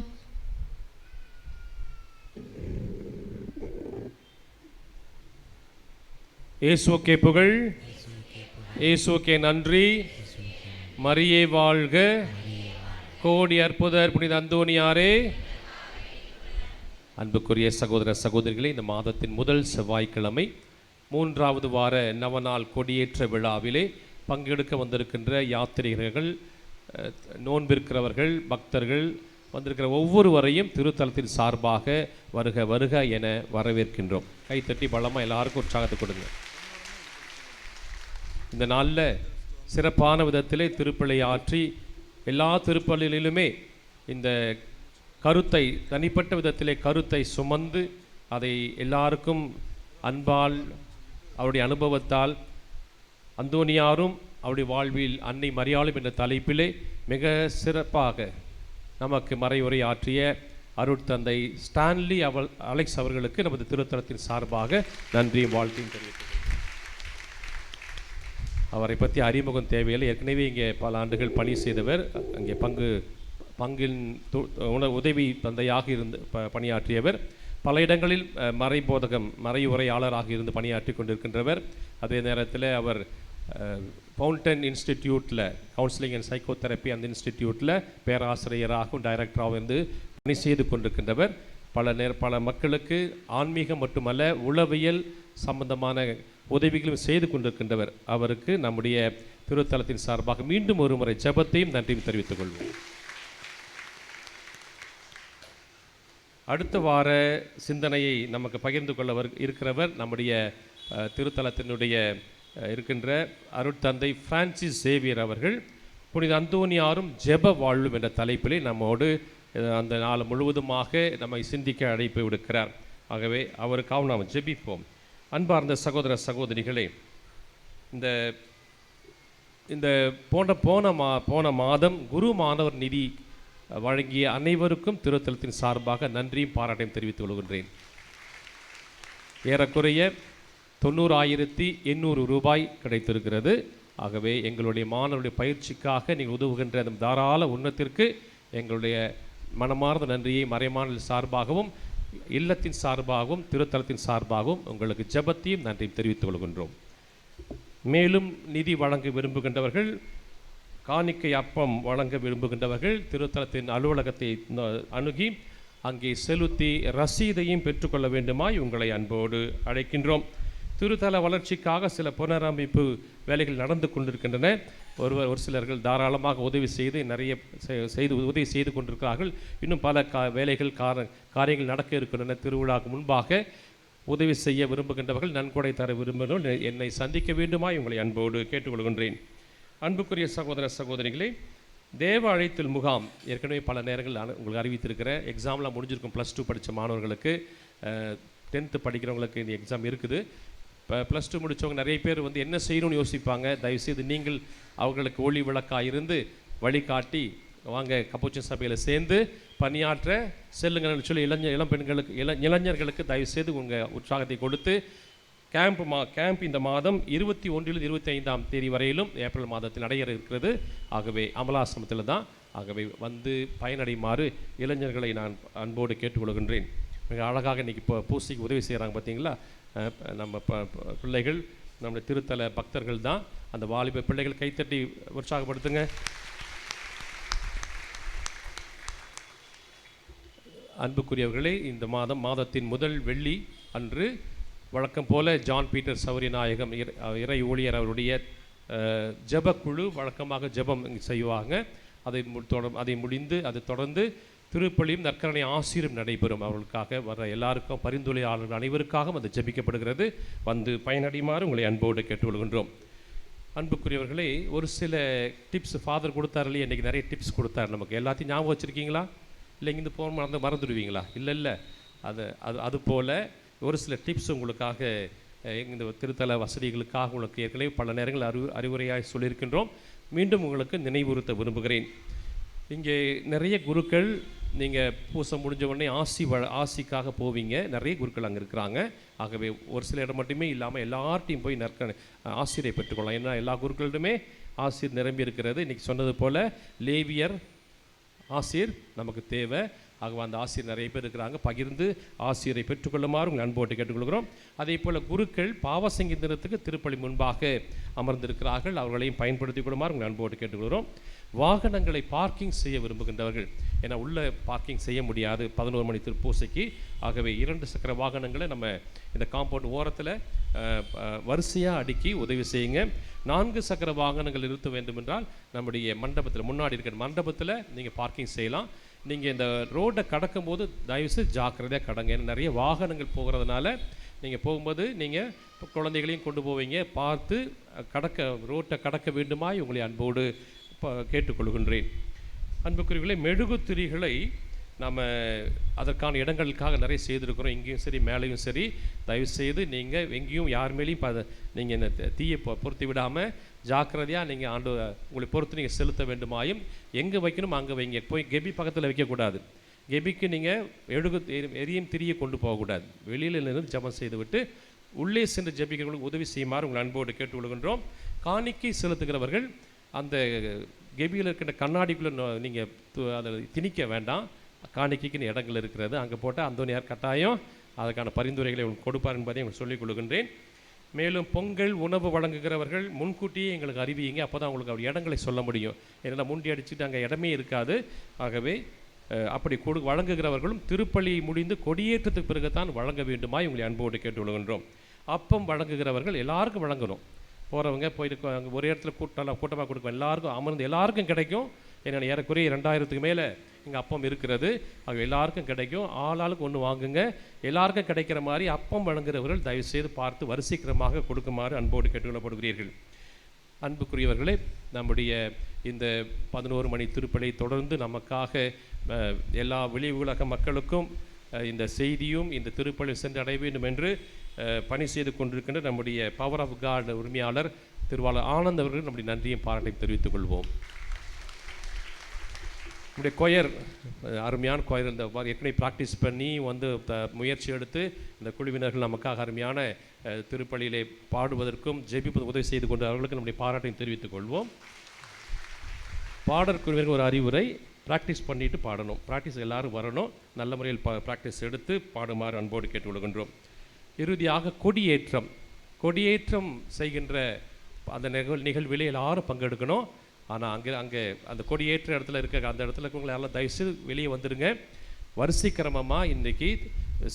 இயேசுவுக்கே புகழ், இயேசுவுக்கே நன்றி. மரியே வாழ்க, கோடி அற்புதர் புனித அந்தோனியாரே. அன்புக்குரிய சகோதர சகோதரிகளே, இந்த மாதத்தின் முதல் செவ்வாய்க்கிழமை 3வது வார நவநாள் கொடியேற்ற விழாவிலே பங்கெடுக்க வந்திருக்கின்ற யாத்திரிகர்கள், நோன்பிருக்கிறவர்கள், பக்தர்கள் வந்திருக்கிற ஒவ்வொருவரையும் திருத்தலத்தின் சார்பாக வருக வருக என வரவேற்கின்றோம். கைத்தட்டி பலமாக எல்லாருக்கும் உற்சாகத்தை கொடுங்க. இந்த நாளில் சிறப்பான விதத்திலே திருப்பலி ஆற்றி எல்லா திருப்பலிகளிலுமே இந்த கருத்தை தனிப்பட்ட விதத்திலே கருத்தை சுமந்து அதை எல்லாருக்கும் அன்பால் அவருடைய அனுபவத்தால் அந்தோனியாரும் அவருடைய வாழ்வில் அன்னை மரியாளும் என்ற தலைப்பிலே மிக சிறப்பாக நமக்கு மறைவுரை ஆற்றிய அருட்தந்தை ஸ்டான்லி அலெக்ஸ் அவர்களுக்கு நமது திருத்தலத்தின் சார்பாக நன்றியும் வாழ்த்தையும் தெரிவிக்கிறேன். அவரை பற்றி அறிமுகம் தேவையில்லை. ஏற்கனவே இங்கே பல ஆண்டுகள் பணி செய்தவர். அங்கே பங்கின் உதவி தந்தையாக இருந்து பணியாற்றியவர். பல இடங்களில் மறையுரையாளராக இருந்து பணியாற்றி கொண்டிருக்கின்றவர். அதே நேரத்தில் அவர் ஃபவுண்டன் இன்ஸ்டிடியூட்டில் கவுன்சிலிங் அண்ட் சைக்கோதெரப்பி அந்த இன்ஸ்டிடியூட்டில் பேராசிரியராகவும் டைரக்டராகவும் இருந்து பணி செய்து கொண்டிருக்கின்றவர். பல மக்களுக்கு ஆன்மீகம் மட்டுமல்ல உளவியல் சம்பந்தமான உதவிகளும் செய்து கொண்டிருக்கின்றவர். அவருக்கு நம்முடைய திருத்தலத்தின் சார்பாக மீண்டும் ஒரு முறை ஜெபத்தையும் நன்றியும் தெரிவித்துக் கொள்வோம். அடுத்த வார சிந்தனையை நமக்கு பகிர்ந்து கொள்ள இருக்கிறவர் நம்முடைய திருத்தலத்தினுடைய இருக்கின்ற அருட்தந்தை பிரான்சிஸ் சேவியர் அவர்கள். புனித அந்தோனியாரும் ஜெப வாழ்வும் என்ற தலைப்பிலே நம்மோடு அந்த நாள் முழுவதுமாக நம்மை சிந்திக்க அழைப்பு விடுக்கிறார். ஆகவே அவருக்காக நாம் ஜெபிப்போம். அன்பார்ந்த சகோதர சகோதரிகளே, இந்த போன மாதம் குரு மாணவர் நிதி வழங்கிய அனைவருக்கும் திருத்தலத்தின் சார்பாக நன்றியும் பாராட்டையும் தெரிவித்துக் கொள்கின்றேன். ஏறக்குறைய 90,800 ரூபாய் கிடைத்திருக்கிறது. ஆகவே எங்களுடைய மாணவருடைய பயிற்சிக்காக நீங்கள் உதவுகின்ற அந்த தாராள உன்னத்திற்கு எங்களுடைய மனமார்ந்த நன்றியை மறைமாநில சார்பாகவும் இல்லத்தின் சார்பாகவும் திருத்தலத்தின் சார்பாகவும் உங்களுக்கு ஜெபத்தையும் நன்றியும் தெரிவித்துக் கொள்கின்றோம். மேலும் நிதி வழங்க விரும்புகின்றவர்கள், காணிக்கை அப்பம் வழங்க விரும்புகின்றவர்கள் திருத்தலத்தின் அலுவலகத்தை அணுகி அங்கே செலுத்தி ரசீதையும் பெற்றுக்கொள்ள வேண்டுமாய் உங்களை அன்போடு அழைக்கின்றோம். திருத்தல வளர்ச்சிக்காக சில புனரமைப்பு வேலைகள் நடந்து கொண்டிருக்கின்றன. ஒரு சிலர்கள் தாராளமாக உதவி செய்து கொண்டிருக்கிறார்கள். இன்னும் பல காரியங்கள் நடக்க இருக்கின்றன. திருவிழாவுக்கு முன்பாக உதவி செய்ய விரும்புகின்றவர்கள், நன்கொடை தர விரும்புகிறவர்கள் என்னை சந்திக்க வேண்டுமாய் உங்களை அன்போடு கேட்டுக்கொள்கின்றேன். அன்புக்குரிய சகோதர சகோதரிகளே, தேவ அழைத்தல் முகாம் ஏற்கனவே பல நேரங்கள் உங்களுக்கு அறிவித்திருக்கிற எக்ஸாம்லாம் முடிஞ்சிருக்கும். +2 படித்த மாணவர்களுக்கு, 10th படிக்கிறவங்களுக்கு இந்த எக்ஸாம் இருக்குது. இப்போ +2 முடித்தவங்க நிறைய பேர் என்ன செய்யணும்னு யோசிப்பாங்க. தயவுசெய்து நீங்கள் அவர்களுக்கு ஒளி விளக்காக இருந்து வழிகாட்டி வாங்க கப்போச்சின் சபையில் சேர்ந்து பணியாற்ற செல்லுங்கன்னு சொல்லி இளைஞர்களுக்கு தயவுசெய்து உங்கள் உற்சாகத்தை கொடுத்து கேம்ப் இந்த மாதம் 21 25ஆம் தேதி வரையிலும் ஏப்ரல் மாதத்தில் நடைபெற இருக்கிறது. ஆகவே அமலாசிரமத்தில் தான். ஆகவே வந்து பயனடையுமாறு இளைஞர்களை நான் அன்போடு கேட்டுக்கொள்கின்றேன். மிக அழகாக இன்றைக்கி இப்போ பூசைக்கு உதவி செய்கிறாங்க பார்த்தீங்களா. நம்ம பிள்ளைகள் நம்முடைய திருத்தல பக்தர்கள் தான். அந்த வாலிப பிள்ளைகள் கைத்தட்டி உற்சாகப்படுத்துங்க. அன்புக்குரியவர்களே, இந்த மாதத்தின் முதல் வெள்ளி அன்று வழக்கம் போல ஜான் பீட்டர் சௌரியநாயகம் இறை ஊழியர் அவருடைய ஜெபக்குழு வழக்கமாக ஜெபம் செய்வாங்க. அதை முடிந்து அதை தொடர்ந்து திருப்பலியும் நற்கரணை ஆசீரும் நடைபெறும். அவர்களுக்காக வர எல்லாருக்கும், பரிந்துரையாளர்கள் அனைவருக்காகவும் அது ஜெபிக்கப்படுகிறது. வந்து பயனடையுமாறு உங்களை அன்போடு கேட்டுக்கொள்கின்றோம். அன்புக்குரியவர்களே, ஒரு சில டிப்ஸ் ஃபாதர் கொடுத்தார் இல்லையா, இன்றைக்கி நிறைய டிப்ஸ் கொடுத்தார். நமக்கு எல்லாத்தையும் ஞாபகம் வச்சுருக்கீங்களா? இல்லை இங்கேருந்து போன மறந்துடுவீங்களா? இல்லை அது போல் ஒரு சில டிப்ஸ் உங்களுக்காக இந்த திருத்தல வசதிகளுக்காக உங்களுக்கு ஏற்கனவே பல நேரங்கள் அறிவுரையாக சொல்லியிருக்கின்றோம். மீண்டும் உங்களுக்கு நினைவுறுத்த விரும்புகிறேன். இங்கே நிறைய குருக்கள், நீங்கள் பூசை முடிஞ்ச உடனே ஆசிக்காக போவீங்க. நிறைய குருக்கள் அங்கே இருக்கிறாங்க. ஆகவே ஒரு சில இடம் மட்டுமே இல்லாமல் எல்லார்ட்டையும் போய் ஆசிரியை பெற்றுக்கொள்ளலாம். ஏன்னா எல்லா குருக்களிடமே ஆசிரியர் நிரம்பி இருக்கிறது. இன்றைக்கி சொன்னது போல் லேவியர் ஆசிரியர் நமக்கு தேவை. ஆகவே அந்த ஆசிரியர் நிறைய பேர் இருக்கிறாங்க. பகிர்ந்து ஆசிரியரை பெற்றுக்கொள்ளுமாறு உங்கள் அன்போட்டு கேட்டுக்கொள்கிறோம். அதே போல் குருக்கள் பாவசங்கி தினத்துக்கு திருப்பலி முன்பாக அமர்ந்திருக்கிறார்கள். அவர்களையும் பயன்படுத்திக் கொள்ளுமாறு உங்கள் அன்போட்டு கேட்டுக்கொள்கிறோம். வாகனங்களை பார்க்கிங் செய்ய விரும்புகின்றவர்கள், ஏன்னா உள்ளே பார்க்கிங் செய்ய முடியாது 11 மணி திருப்பூசைக்கு. ஆகவே 2 சக்கர வாகனங்களை நம்ம இந்த காம்பவுண்ட் ஓரத்தில் வரிசையாக அடுக்கி உதவி செய்யுங்க. 4 சக்கர வாகனங்கள் நிறுத்த வேண்டும் என்றால் நம்முடைய மண்டபத்தில், முன்னாடி இருக்கிற மண்டபத்தில் நீங்கள் பார்க்கிங் செய்யலாம். நீங்கள் இந்த ரோட்டை கடக்கும் போது தயவுசெய்து ஜாக்கிரதையாக கடங்க. ஏன்னா நிறைய வாகனங்கள் போகிறதுனால நீங்கள் போகும்போது நீங்கள் குழந்தைகளையும் கொண்டு போவீங்க. பார்த்து ரோட்டை கடக்க வேண்டுமாய் உங்களை அன்போடு கேட்டுக்கொள்கின்றேன். அன்புக்குரியவர்களே, மெழுகுத்திரிகளை நம்ம அதற்கான இடங்களுக்காக நிறைய செய்திருக்கிறோம். இங்கேயும் சரி மேலேயும் சரி. தயவுசெய்து நீங்கள் எங்கேயும் யார் மேலேயும் நீங்கள் இந்த தீயை பொருத்தி விடாமல் ஜாக்கிரதையாக நீங்கள் உங்களை பொறுத்து நீங்கள் செலுத்த வேண்டுமாயும் எங்கே வைக்கணும் அங்கே வைங்க. போய் கெபி பக்கத்தில் வைக்கக்கூடாது. கெபிக்கு நீங்கள் எரியும் திரியை கொண்டு போகக்கூடாது. வெளியில் இருந்து ஜெபம் செய்துவிட்டு உள்ளே சென்று ஜெபிக்கிறவங்களுக்கு உதவி செய்யுமாறு உங்கள் அன்போடு கேட்டுக்கொள்கின்றோம். காணிக்கை செலுத்துகிறவர்கள் அந்த கெபியில் இருக்கின்ற கண்ணாடிக்குள்ளே நீங்கள் அதை திணிக்க வேண்டாம். காணிக்கைக்குன்னு இடங்கள் இருக்கிறது, அங்கே போட்டால் அந்தோனியார் கட்டாயம் அதற்கான பரிந்துரைகளை உங்களுக்கு கொடுப்பார் என்பதை உங்களுக்கு சொல்லிக் கொள்கின்றேன். மேலும் பொங்கல் உணவு வழங்குகிறவர்கள் முன்கூட்டியே எங்களுக்கு அறிவியுங்க. அப்போ தான் உங்களுக்கு அவர் இடங்களை சொல்ல முடியும். ஏன்னா முண்டி அடிச்சுட்டு அங்கே இடமே இருக்காது. ஆகவே அப்படி வழங்குகிறவர்களும் திருப்பலி முடிந்து கொடியேற்றத்துக்கு பிறகுதான் வழங்க வேண்டுமா இவங்களை அன்போடு கேட்டுக்கொள்கின்றோம். அப்பம் வழங்குகிறவர்கள் எல்லாருக்கும் வழங்கணும். போகிறவங்க போயிட்டு அங்கே ஒரே இடத்துல கூட்டமாக கொடுக்கும், எல்லாருக்கும் அமர்ந்து எல்லாருக்கும் கிடைக்கும். ஏன்னா ஏறக்குறைய 2000க்கு மேலே இங்கே அப்பம் இருக்கிறது. அது எல்லாருக்கும் கிடைக்கும். ஆளாளுக்கு ஒன்று வாங்குங்க. எல்லாருக்கும் கிடைக்கிற மாதிரி அப்பம் வழங்குகிறவர்கள் தயவுசெய்து பார்த்து வரிசைக்கிரமாக கொடுக்குமாறு அன்போடு கேட்டுக்கொள்ளப்படுகிறீர்கள். அன்புக்குரியவர்களே, நம்முடைய இந்த 11 மணி திருப்பலி தொடர்ந்து நமக்காக எல்லா வெளி உலக மக்களுக்கும் இந்த செய்தியும் இந்த திருப்பலி சென்று அடைய வேண்டும் என்று பணி செய்து கொண்டிருக்கின்ற நம்முடைய பவர் ஆஃப் காட் உரிமையாளர் திருவாளர் ஆனந்த் அவர்கள் நம்முடைய நன்றியும் பாராட்டையும் தெரிவித்துக் கொள்வோம். நம்முடைய கொயர், அருமையான கொயர், இந்த ஏற்கனவே ப்ராக்டிஸ் பண்ணி வந்து முயற்சி எடுத்து இந்த குழுவினர்கள் நமக்காக அருமையான திருப்பலியிலே பாடுவதற்கும் ஜெபிப்பது உதவி செய்து கொண்டு அவர்களுக்கு நம்முடைய பாராட்டையும் தெரிவித்துக் கொள்வோம். பாடற் குழுவினருக்கு ஒரு அறிவுரை, ப்ராக்டிஸ் பண்ணிட்டு பாடணும். ப்ராக்டிஸ் எல்லாரும் வரணும். நல்ல முறையில் ப்ராக்டிஸ் எடுத்து பாடுமாறு அன்போடு கேட்டுக்கொள்கின்றோம். இறுதியாக கொடியேற்றம் செய்கின்ற அந்த நிகழ்விலே எல்லாரும் பங்கெடுக்கணும். ஆனால் அங்கே அந்த கொடியேற்ற இடத்துல இருக்க அந்த இடத்துல இருக்கவங்களை எல்லாம் தயவுசெய்து வெளியே வந்துடுங்க. வரிசைக்கிரமமாக இன்றைக்கி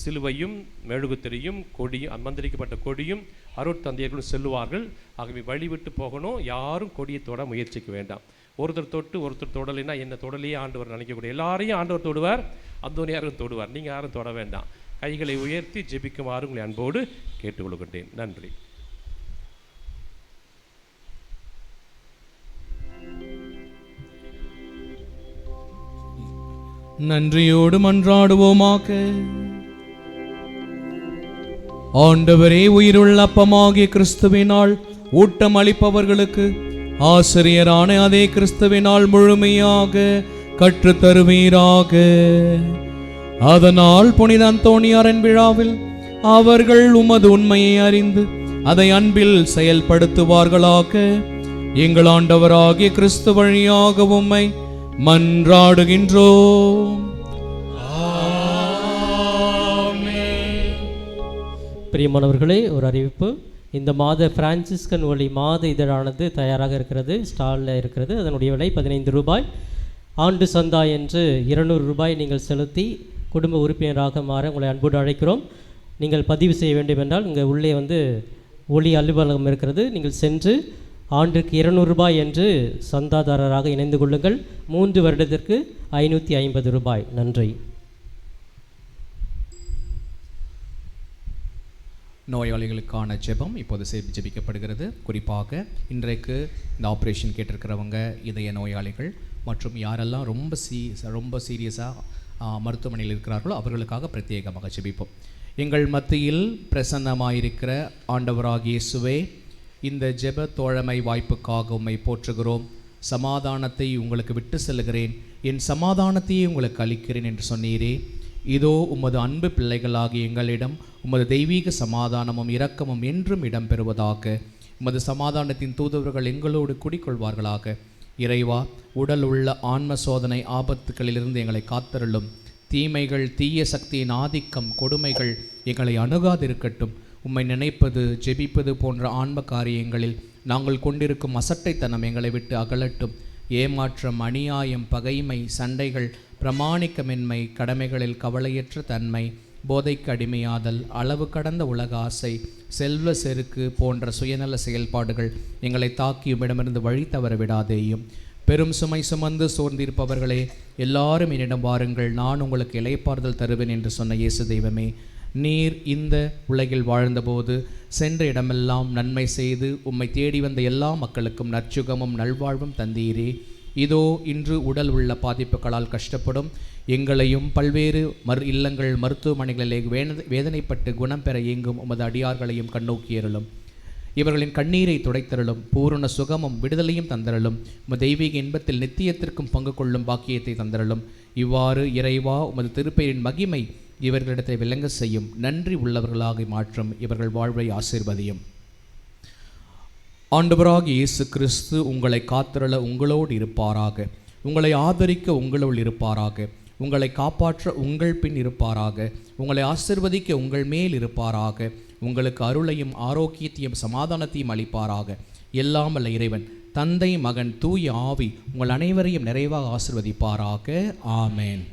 சிலுவையும் மெழுகுத்திரையும் கொடியும் மந்திரிக்கப்பட்ட கொடியும் அருட்தந்தையர்களும் செல்லுவார்கள். ஆகவே வழிவிட்டு போகணும். யாரும் கொடியை தொட முயற்சிக்க வேண்டாம். ஒருத்தர் தொட்டு ஒருத்தர் தொடலைன்னா என்ன தொடலையே ஆண்டவர் நினைக்கக்கூடிய எல்லாரையும் ஆண்டவர் தொடுவார். அந்தோனியாரும் தொடுவார். நீங்கள் யாரும் தொட வேண்டாம். கைகளை உயர்த்தி ஜெபிக்குமாறு உங்களை அன்போடு கேட்டுக்கொள்கின்றேன். நன்றி. நன்றியோடு மன்றாடுவோமாக. ஆண்டவரே, உயிருள்ள அப்பமாகிய கிறிஸ்துவினால் ஊட்டம் அளிப்பவர்களுக்கு ஆசிரியரான அதே கிறிஸ்துவினால் முழுமையாக கற்றுத்தருவீராக. அதனால் புனித அந்தோணியாரின் விழாவில் அவர்கள் உமது உண்மையை அறிந்து அதை அன்பில் செயல்படுத்துவார்களாக. எங்கள் ஆண்டவராகிய கிறிஸ்து வழியாக உம்மை மன்றாடுகின்றோம். பிரியமானவர்களே, ஒரு அறிவிப்பு. இந்த மாத பிரான்சிஸ்கன் ஒளி மாத இதழானது தயாராக இருக்கிறது, ஸ்டாலில் இருக்கிறது. அதனுடைய விலை 15 ரூபாய். ஆண்டு சந்தா என்று 200 ரூபாய் நீங்கள் செலுத்தி குடும்ப உறுப்பினராக மாற உங்களை அன்போடு அழைக்கிறோம். நீங்கள் பதிவு செய்ய வேண்டும் என்றால் இங்கே உள்ளே ஒளி அலுவலகம் இருக்கிறது. நீங்கள் சென்று ஆண்டுக்கு 200 ரூபாய் என்று சந்தாதாரராக இணைந்து கொள்ளுங்கள். 3 வருடத்திற்கு 550 ரூபாய். நன்றி. நோயாளிகளுக்கான ஜெபம் இப்போது ஜெபிக்கப்படுகிறது. குறிப்பாக இன்றைக்கு இந்த ஆப்ரேஷன் கேட்டிருக்கிறவங்க, இதய நோயாளிகள் மற்றும் யாரெல்லாம் ரொம்ப சீரியஸாக மருத்துவமனையில் இருக்கிறார்களோ அவர்களுக்காக பிரத்யேகமாக ஜெபிப்போம். எங்கள் மத்தியில் பிரசன்னமாயிருக்கிற ஆண்டவராகிய இயேசுவே, இந்த ஜெப தோழமை வாய்ப்புக்காக உம்மை போற்றுகிறோம். சமாதானத்தை உங்களுக்கு விட்டு செல்கிறேன், என் சமாதானத்தையே உங்களுக்கு அளிக்கிறேன் என்று சொன்னீரே. இதோ உமது அன்பு பிள்ளைகளாகி எங்களிடம் உமது தெய்வீக சமாதானமும் இரக்கமும் என்றும் இடம்பெறுவதாக. உமது சமாதானத்தின் தூதுவர்கள் எங்களோடு குடிக்கொள்வார்களாக. இறைவா, உடல் உள்ள ஆன்ம சோதனை ஆபத்துக்களிலிருந்து எங்களை காத்தருளும். தீமைகள், தீய சக்தியின் ஆதிக்கம், கொடுமைகள் எங்களை அணுகாதிருக்கட்டும். உம்மை நினைப்பது, ஜெபிப்பது போன்ற ஆன்ம காரியங்களில் நாங்கள் கொண்டிருக்கும் அசட்டைத்தனம் எங்களை விட்டு அகலட்டும். ஏமாற்றம், அநியாயம், பகைமை, சண்டைகள், பிரமாணிக்கமின்மை, கடமைகளில் கவலையற்ற தன்மை, போதைக்கு அடிமையாதல், அளவு கடந்த உலக ஆசை, செல்வ செருக்கு போன்ற சுயநல செயல்பாடுகள் எங்களை தாக்கியுமிடமிருந்து வழி தவற விடாதேயும். பெரும் சுமை சுமந்து சோர்ந்திருப்பவர்களே, எல்லாரும் என்னிடம் வாருங்கள், நான் உங்களுக்கு இளைப்பாறுதல் தருவேன் என்று சொன்ன இயேசு தெய்வமே, நீர் இந்த உலகில் வாழ்ந்தபோது சென்ற இடமெல்லாம் நன்மை செய்து உம்மை தேடி வந்த எல்லா மக்களுக்கும் நற்சுகமும் நல்வாழ்வும் தந்தீரே. இதோ இன்று உடல் உள்ள பாதிப்புகளால் கஷ்டப்படும் எங்களையும் பல்வேறு இல்லங்கள், மருத்துவமனைகளிலே வேதனைப்பட்டு குணம் பெற இயங்கும் உமது அடியார்களையும் கண்ணோக்கியருளும். இவர்களின் கண்ணீரை துடைத்தருளும். பூரண சுகமும் விடுதலையும் தந்தருளும். உமது தெய்வீக இன்பத்தில் நித்தியத்திற்கும் பங்கு கொள்ளும் பாக்கியத்தை தந்தருளும். இவ்வாறு இறைவா, உமது திருப்பெயரின் மகிமை இவர்களிடத்தை விளங்க செய்யும். நன்றி உள்ளவர்களாக மாற்றும் இவர்கள் வாழ்வை ஆசீர்வதியும். ஆண்டவராகிய இயேசு கிறிஸ்து உங்களை காத்தருள உங்களோடு இருப்பாராக. உங்களை ஆதரிக்க உங்களோடு இருப்பாராக. உங்களை காப்பாற்ற உங்கள் பின் இருப்பாராக. உங்களை ஆசீர்வதிக்க உங்கள் மேல் இருப்பாராக. உங்களுக்கு அருளையும் ஆரோக்கியத்தையும் சமாதானத்தையும் அளிப்பாராக. எல்லாம் வல்ல இறைவன் தந்தை, மகன், தூய ஆவி உங்கள் அனைவரையும் நிறைவாக ஆசீர்வதிப்பாராக. ஆமேன்.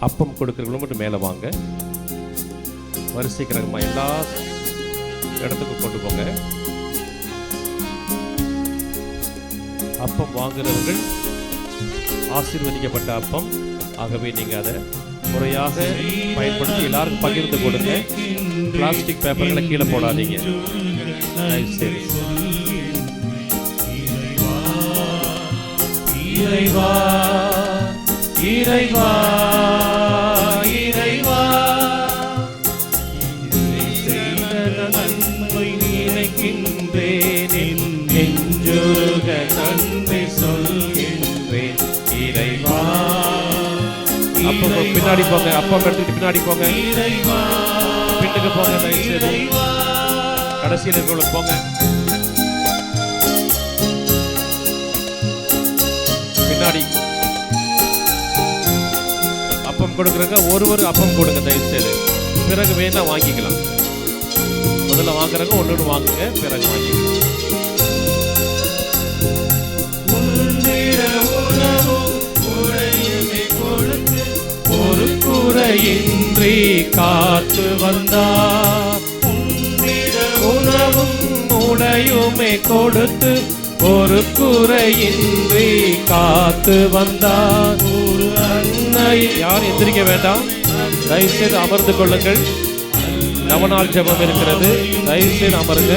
அப்பம் கொடுக்குறவங்களும் மட்டும் மேலே வாங்க. வரிசைக்கிறமா எல்லா இடத்துக்கும் கொண்டு போங்க. அப்பம் வாங்குறவர்கள் ஆசீர்வதிக்கப்பட்ட அப்பம். ஆகவே நீங்கள் அதை முறையாக பயன்படுத்தி எல்லாருக்கும் பகிர்ந்து கொடுங்க. பிளாஸ்டிக் பேப்பர்களை கீழே போடாதீங்க. சரி. இறைவா இறைவா இறைவா நன்மை நினைக்கின்றேன், நெஞ்சுருக நன்மை சொல்கின்றேன். இறைவா அப்பம் பின்னாடி போங்க. அப்பம் எடுத்துட்டு பின்னாடி போங்க. பின்னுக்கு போங்க. கடைசியில் இருக்கிறவங்களுக்கு போங்க. பின்னாடி அப்பம் கொடுக்குறங்க. ஒரு அப்பம் கொடுங்க தயவுசெய்து. பிறகு வேணா வாங்கிக்கலாம். முதல்ல வாங்குறவங்க ஒன்று வாங்குங்க, பிறகு வாங்கிக்கலாம். ஒரு குறையின்றி காத்து வந்தார். உணவும் உடையுமே கொடுத்து ஒரு குறையின்றி காத்து வந்தார். ஒரு அன்னை. யாரும் எந்திரிக்க வேண்டாம். தயவுசெய்து அமர்ந்து கொள்ளுங்கள். நவநாள் ஜெபம் இருக்கிறது. தயவுசெய்து அமருங்க.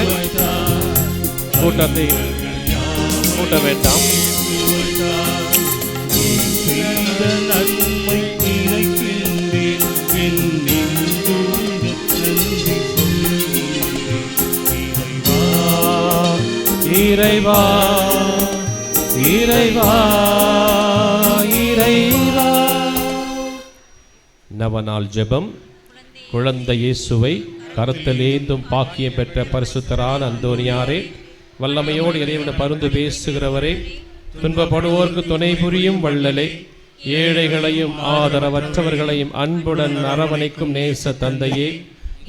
கூட்டத்தை கூட்ட வேண்டாம். நன்மை நினைக்கின்றேன், இறைவா இறைவா இறைவா. நவநாள் ஜெபம். குழந்தை இயேசுவை கருத்தலேந்தும் பாக்கியம் பெற்ற பரிசுத்தரான அந்தோனியாரே, வல்லமையோடு இறைவனை பருந்து பேசுகிறவரே, துன்பப்படுவோருக்கு துணை புரியும் வள்ளலே, ஏழைகளையும் ஆதரவற்றவர்களையும் அன்புடன் அரவணைக்கும் நேச தந்தையே,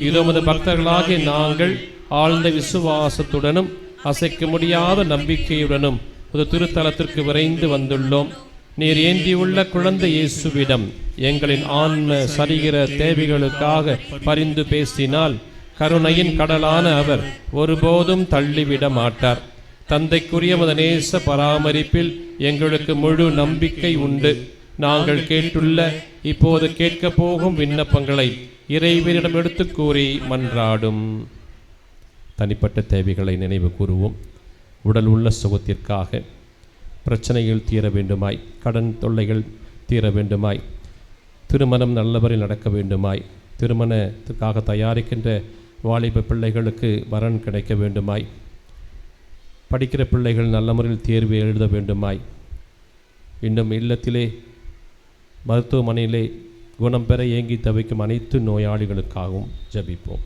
இதோமது பக்தர்களாகிய நாங்கள் ஆழ்ந்த விசுவாசத்துடனும் அசைக்க முடியாத நம்பிக்கையுடனும் ஒரு திருத்தலத்திற்கு விரைந்து வந்துள்ளோம். நீர் ஏந்தியுள்ள குழந்தை இயேசுவிடம் எங்களின் ஆன்ம சரீர தேவைகளுக்காக பரிந்து பேசினால் கருணையின் கடலான அவர் ஒருபோதும் தள்ளிவிட மாட்டார். தந்தைக்குரிய நேச பராமரிப்பில் எங்களுக்கு முழு நம்பிக்கை உண்டு. நாங்கள் கேட்டுள்ள இப்போது கேட்க போகும் விண்ணப்பங்களை இறைவனிடம் எடுத்து கூறி மன்றாடும். தனிப்பட்ட தேவைகளை நினைவு கூறுவோம். உடல் உள்ள சுகத்திற்காக, பிரச்சனைகள் தீர வேண்டுமாய், கடன் தொல்லைகள் தீர வேண்டுமாய், திருமணம் நல்லவரில் நடக்க வேண்டுமாய், திருமணத்துக்காக தயாரிக்கின்ற வாலிப பிள்ளைகளுக்கு வரன் கிடைக்க வேண்டுமாய், படிக்கிற பிள்ளைகள் நல்ல முறையில் தேர்வு எழுத வேண்டுமாய், இன்னும் இல்லத்திலே மருத்துவமனையிலே குணம் பெற ஏங்கி தவிக்கும் அனைத்து நோயாளிகளுக்காகவும் ஜெபிப்போம்.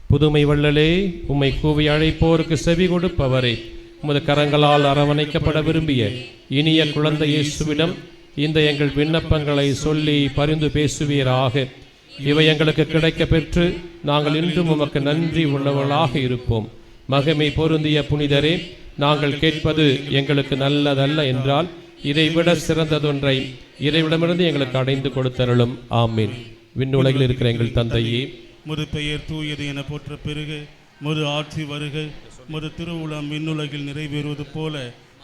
புதுமை வள்ளலே, உம்மை கூவி அழைப்போருக்கு செவி கொடுப்பவரே, உமது கரங்களால் அரவணைக்கப்பட விரும்பிய இனிய குழந்தை இயேசுவிடம் இந்த எங்கள் விண்ணப்பங்களை சொல்லி பரிந்து பேசுவீராக. இவை எங்களுக்கு கிடைக்க பெற்று நாங்கள் இன்றும் உமக்கு நன்றி உள்ளவர்களாக இருப்போம். மகிமை பொருந்திய புனிதரே, நாங்கள் கேட்பது எங்களுக்கு நல்லதல்ல என்றால் இதைவிட சிறந்ததொன்றை இறைவிடமிருந்து எங்களுக்கு அடைந்து கொடுத்தருளும். ஆமீன். விண்ணுலகில் இருக்கிற எங்கள் தந்தையே, முது பெயர் தூயது என போற்ற பெருக, முது ஆட்சி வருக, முது திருவுளம் விண்ணுலகில் நிறைவேறுவது போல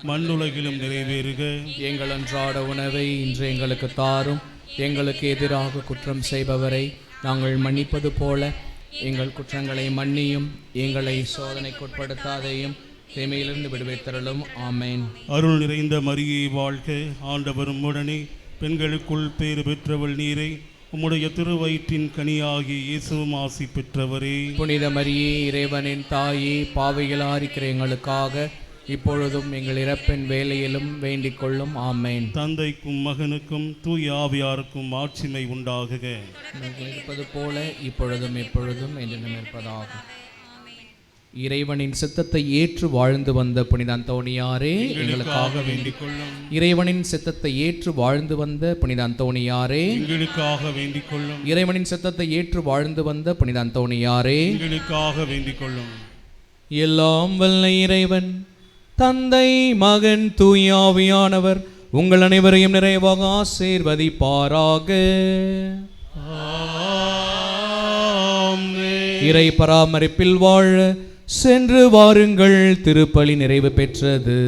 மண்ணுலகிலும் நிறைவேறுக. எங்கள் அன்றாட உணவை இன்று எங்களுக்கு தாரும். எங்களுக்கு எதிராக குற்றம் செய்பவரை நாங்கள் மன்னிப்பது போல எங்கள் குற்றங்களை மன்னியும். எங்களை சோதனைக்குட்படுத்தாதையும், தீமையிலிருந்து விடுவித்தருளும். ஆமேன். அருள் நிறைந்த மரியே வாழ்க, ஆண்டவரும் உடனே, பெண்களுக்குள் பேறு பெற்றவள் நீரே, உம்முடைய திருவயிற்றின் கனியாகி இயேசுவும் ஆசி பெற்றவரே. புனித மரியே, இறைவனின் தாயே, பாவிகளாக இருக்கிற எங்களுக்காக இப்பொழுதும் எங்கள் இறப்பின் வேலையிலும் வேண்டிக் கொள்ளும். ஆமேன். தந்தைக்கும் மகனுக்கும் தூய ஆவியாருக்கும் ஆட்சிமை உண்டாகுக. இருப்பது போல இப்பொழுதும் எப்பொழுதும் என்றும் இருப்பதாகும். இறைவனின் சித்தத்தை ஏற்று வாழ்ந்து வந்த புனித அந்தோணியாரே, எங்களுக்காக வேண்டிக் கொள்ளும். இறைவனின் சித்தத்தை ஏற்று வாழ்ந்து வந்த புனித அந்தோணியாரே, எங்களுக்காக வேண்டிக் கொள்ளும். இறைவனின் சித்தத்தை ஏற்று வாழ்ந்து வந்த புனித அந்தோணியாரே, எங்களுக்காக வேண்டிக் கொள்ளும். எல்லாம் வல்ல இறைவன் தந்தை, மகன், தூய ஆவியானவர் உங்கள் அனைவரையும் நிறைவாக ஆசீர்வதிப்பாராக. இறை பராமரிப்பில் வாழ சென்று வாருங்கள். திருப்பலி நிறைவு பெற்றது.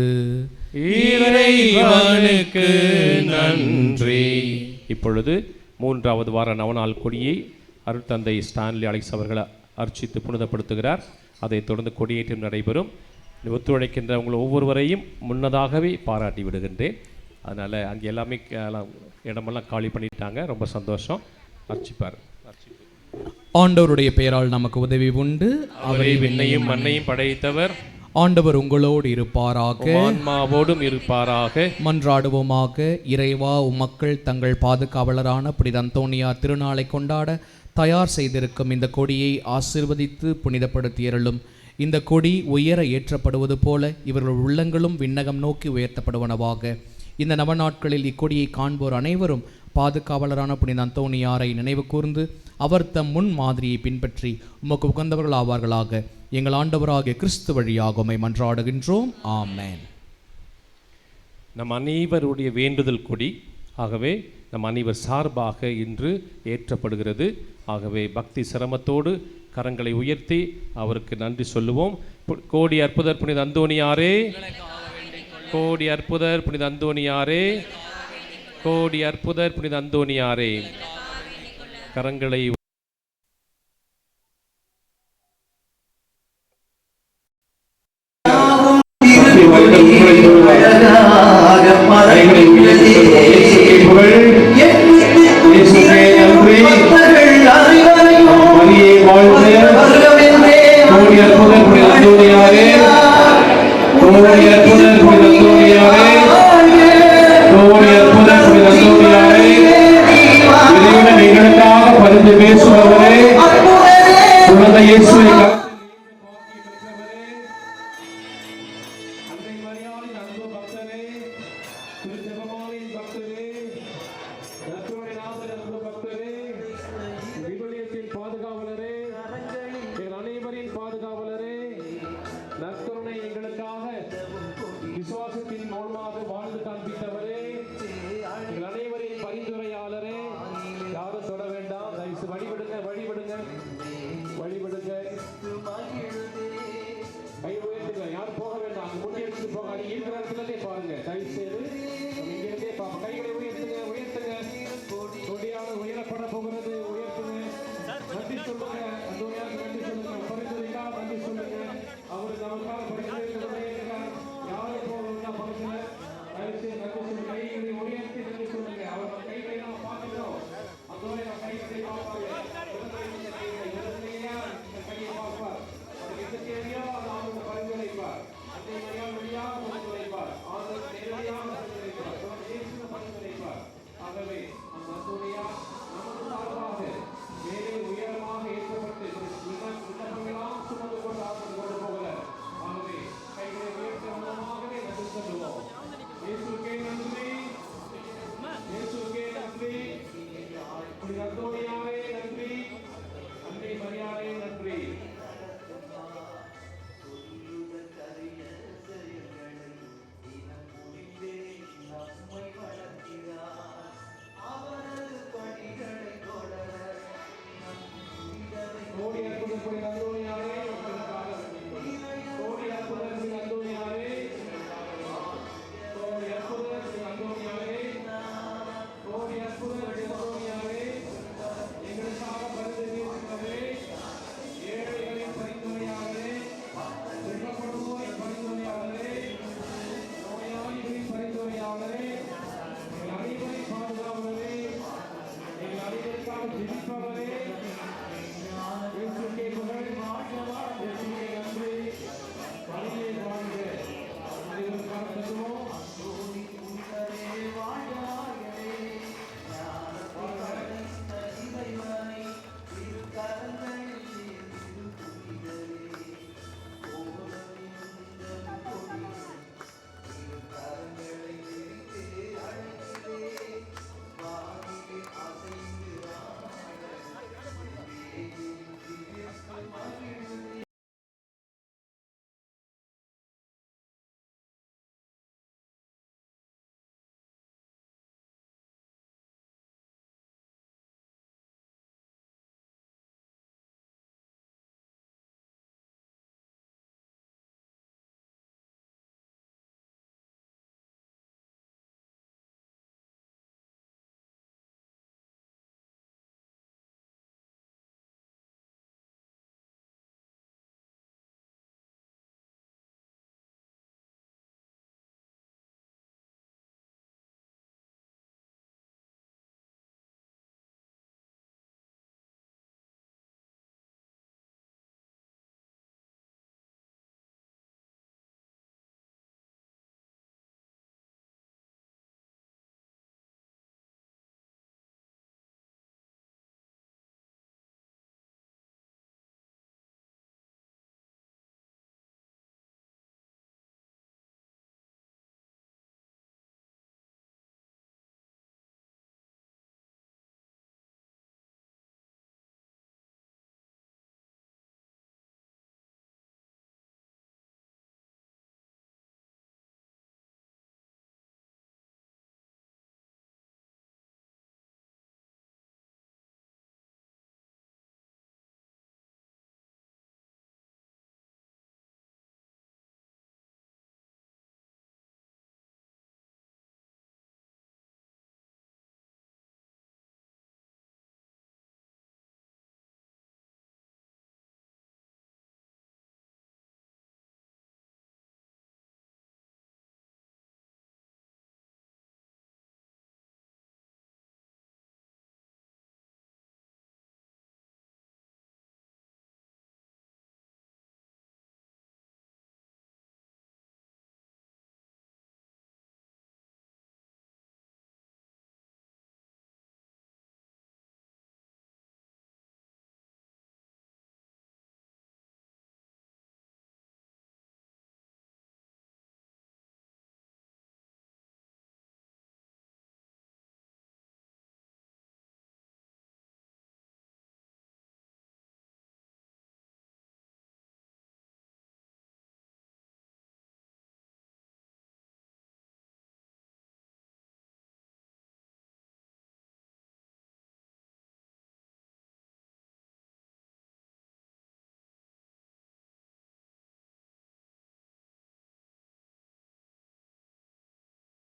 இறைவனுக்கு நன்றி. இப்பொழுது 3வது வார நவநாள் கொடியை அருட்தந்தை ஸ்டான்லி அலெக்ஸ் அவர்கள் அர்ச்சித்து புனிதப்படுத்துகிறார். அதைத் தொடர்ந்து கொடியேற்றம் நடைபெறும். ஒத்துழைக்கின்ற உங்கள் ஒவ்வொருவரையும் முன்னதாகவே பாராட்டி விடுகின்றேன். அதனால் அங்கே எல்லாமே இடமெல்லாம் காலி பண்ணிட்டாங்க. ரொம்ப சந்தோஷம். அர்ச்சிப்பார். ஆண்டவருடைய பெயரால் நமக்கு உதவி உண்டு. அவரே விண்ணையும் மண்ணையும் படைத்தவர். ஆண்டவர் உங்களோடு இருப்பாராக, ஆன்மாவோடும் இருப்பாராக. மன்றாடுவோமாக. இறைவா, உம்மக்கள் தங்கள் பாதுகாவலரான புனித அந்தோனியார் திருநாளை கொண்டாட தயார் செய்திருக்கும் இந்த கொடியை ஆசீர்வதித்து புனிதப்படுத்தியருளும். இந்த கொடி உயர ஏற்றப்படுவது போல இவர்கள் உள்ளங்களும் விண்ணகம் நோக்கி உயர்த்தப்படுவனவாக. இந்த நவநாட்களில் இக்கொடியை காண்போர் அனைவரும் பாதுகாவலரான புனித அந்தோனியாரை நினைவு கூர்ந்து அவர் தம் முன் மாதிரியை பின்பற்றி உமக்கு உகந்தவர்கள் ஆவார்களாக. எங்கள் ஆண்டவராகிய கிறிஸ்து வழியாக உம்மை மன்றாடுகின்றோம். ஆமென். நம் அனைவருடைய வேண்டுதல் கொடி. ஆகவே நம் அனைவர் சார்பாக இன்று ஏற்றப்படுகிறது. ஆகவே பக்தி சிரமத்தோடு கரங்களை உயர்த்தி அவருக்கு நன்றி சொல்லுவோம். கோடி அற்புதர் புனித அந்தோனியாரே, கோடி அற்புதர் புனித அந்தோனியாரே, கோடி அற்புதர் புனித அந்தோனியாரே. கரங்களை பாதுகாவலரே, எங்கள் அனைவரின் பாதுகாவலரே, நற்கருணை எங்களுக்காக விசுவாசத்தின் மூலமாக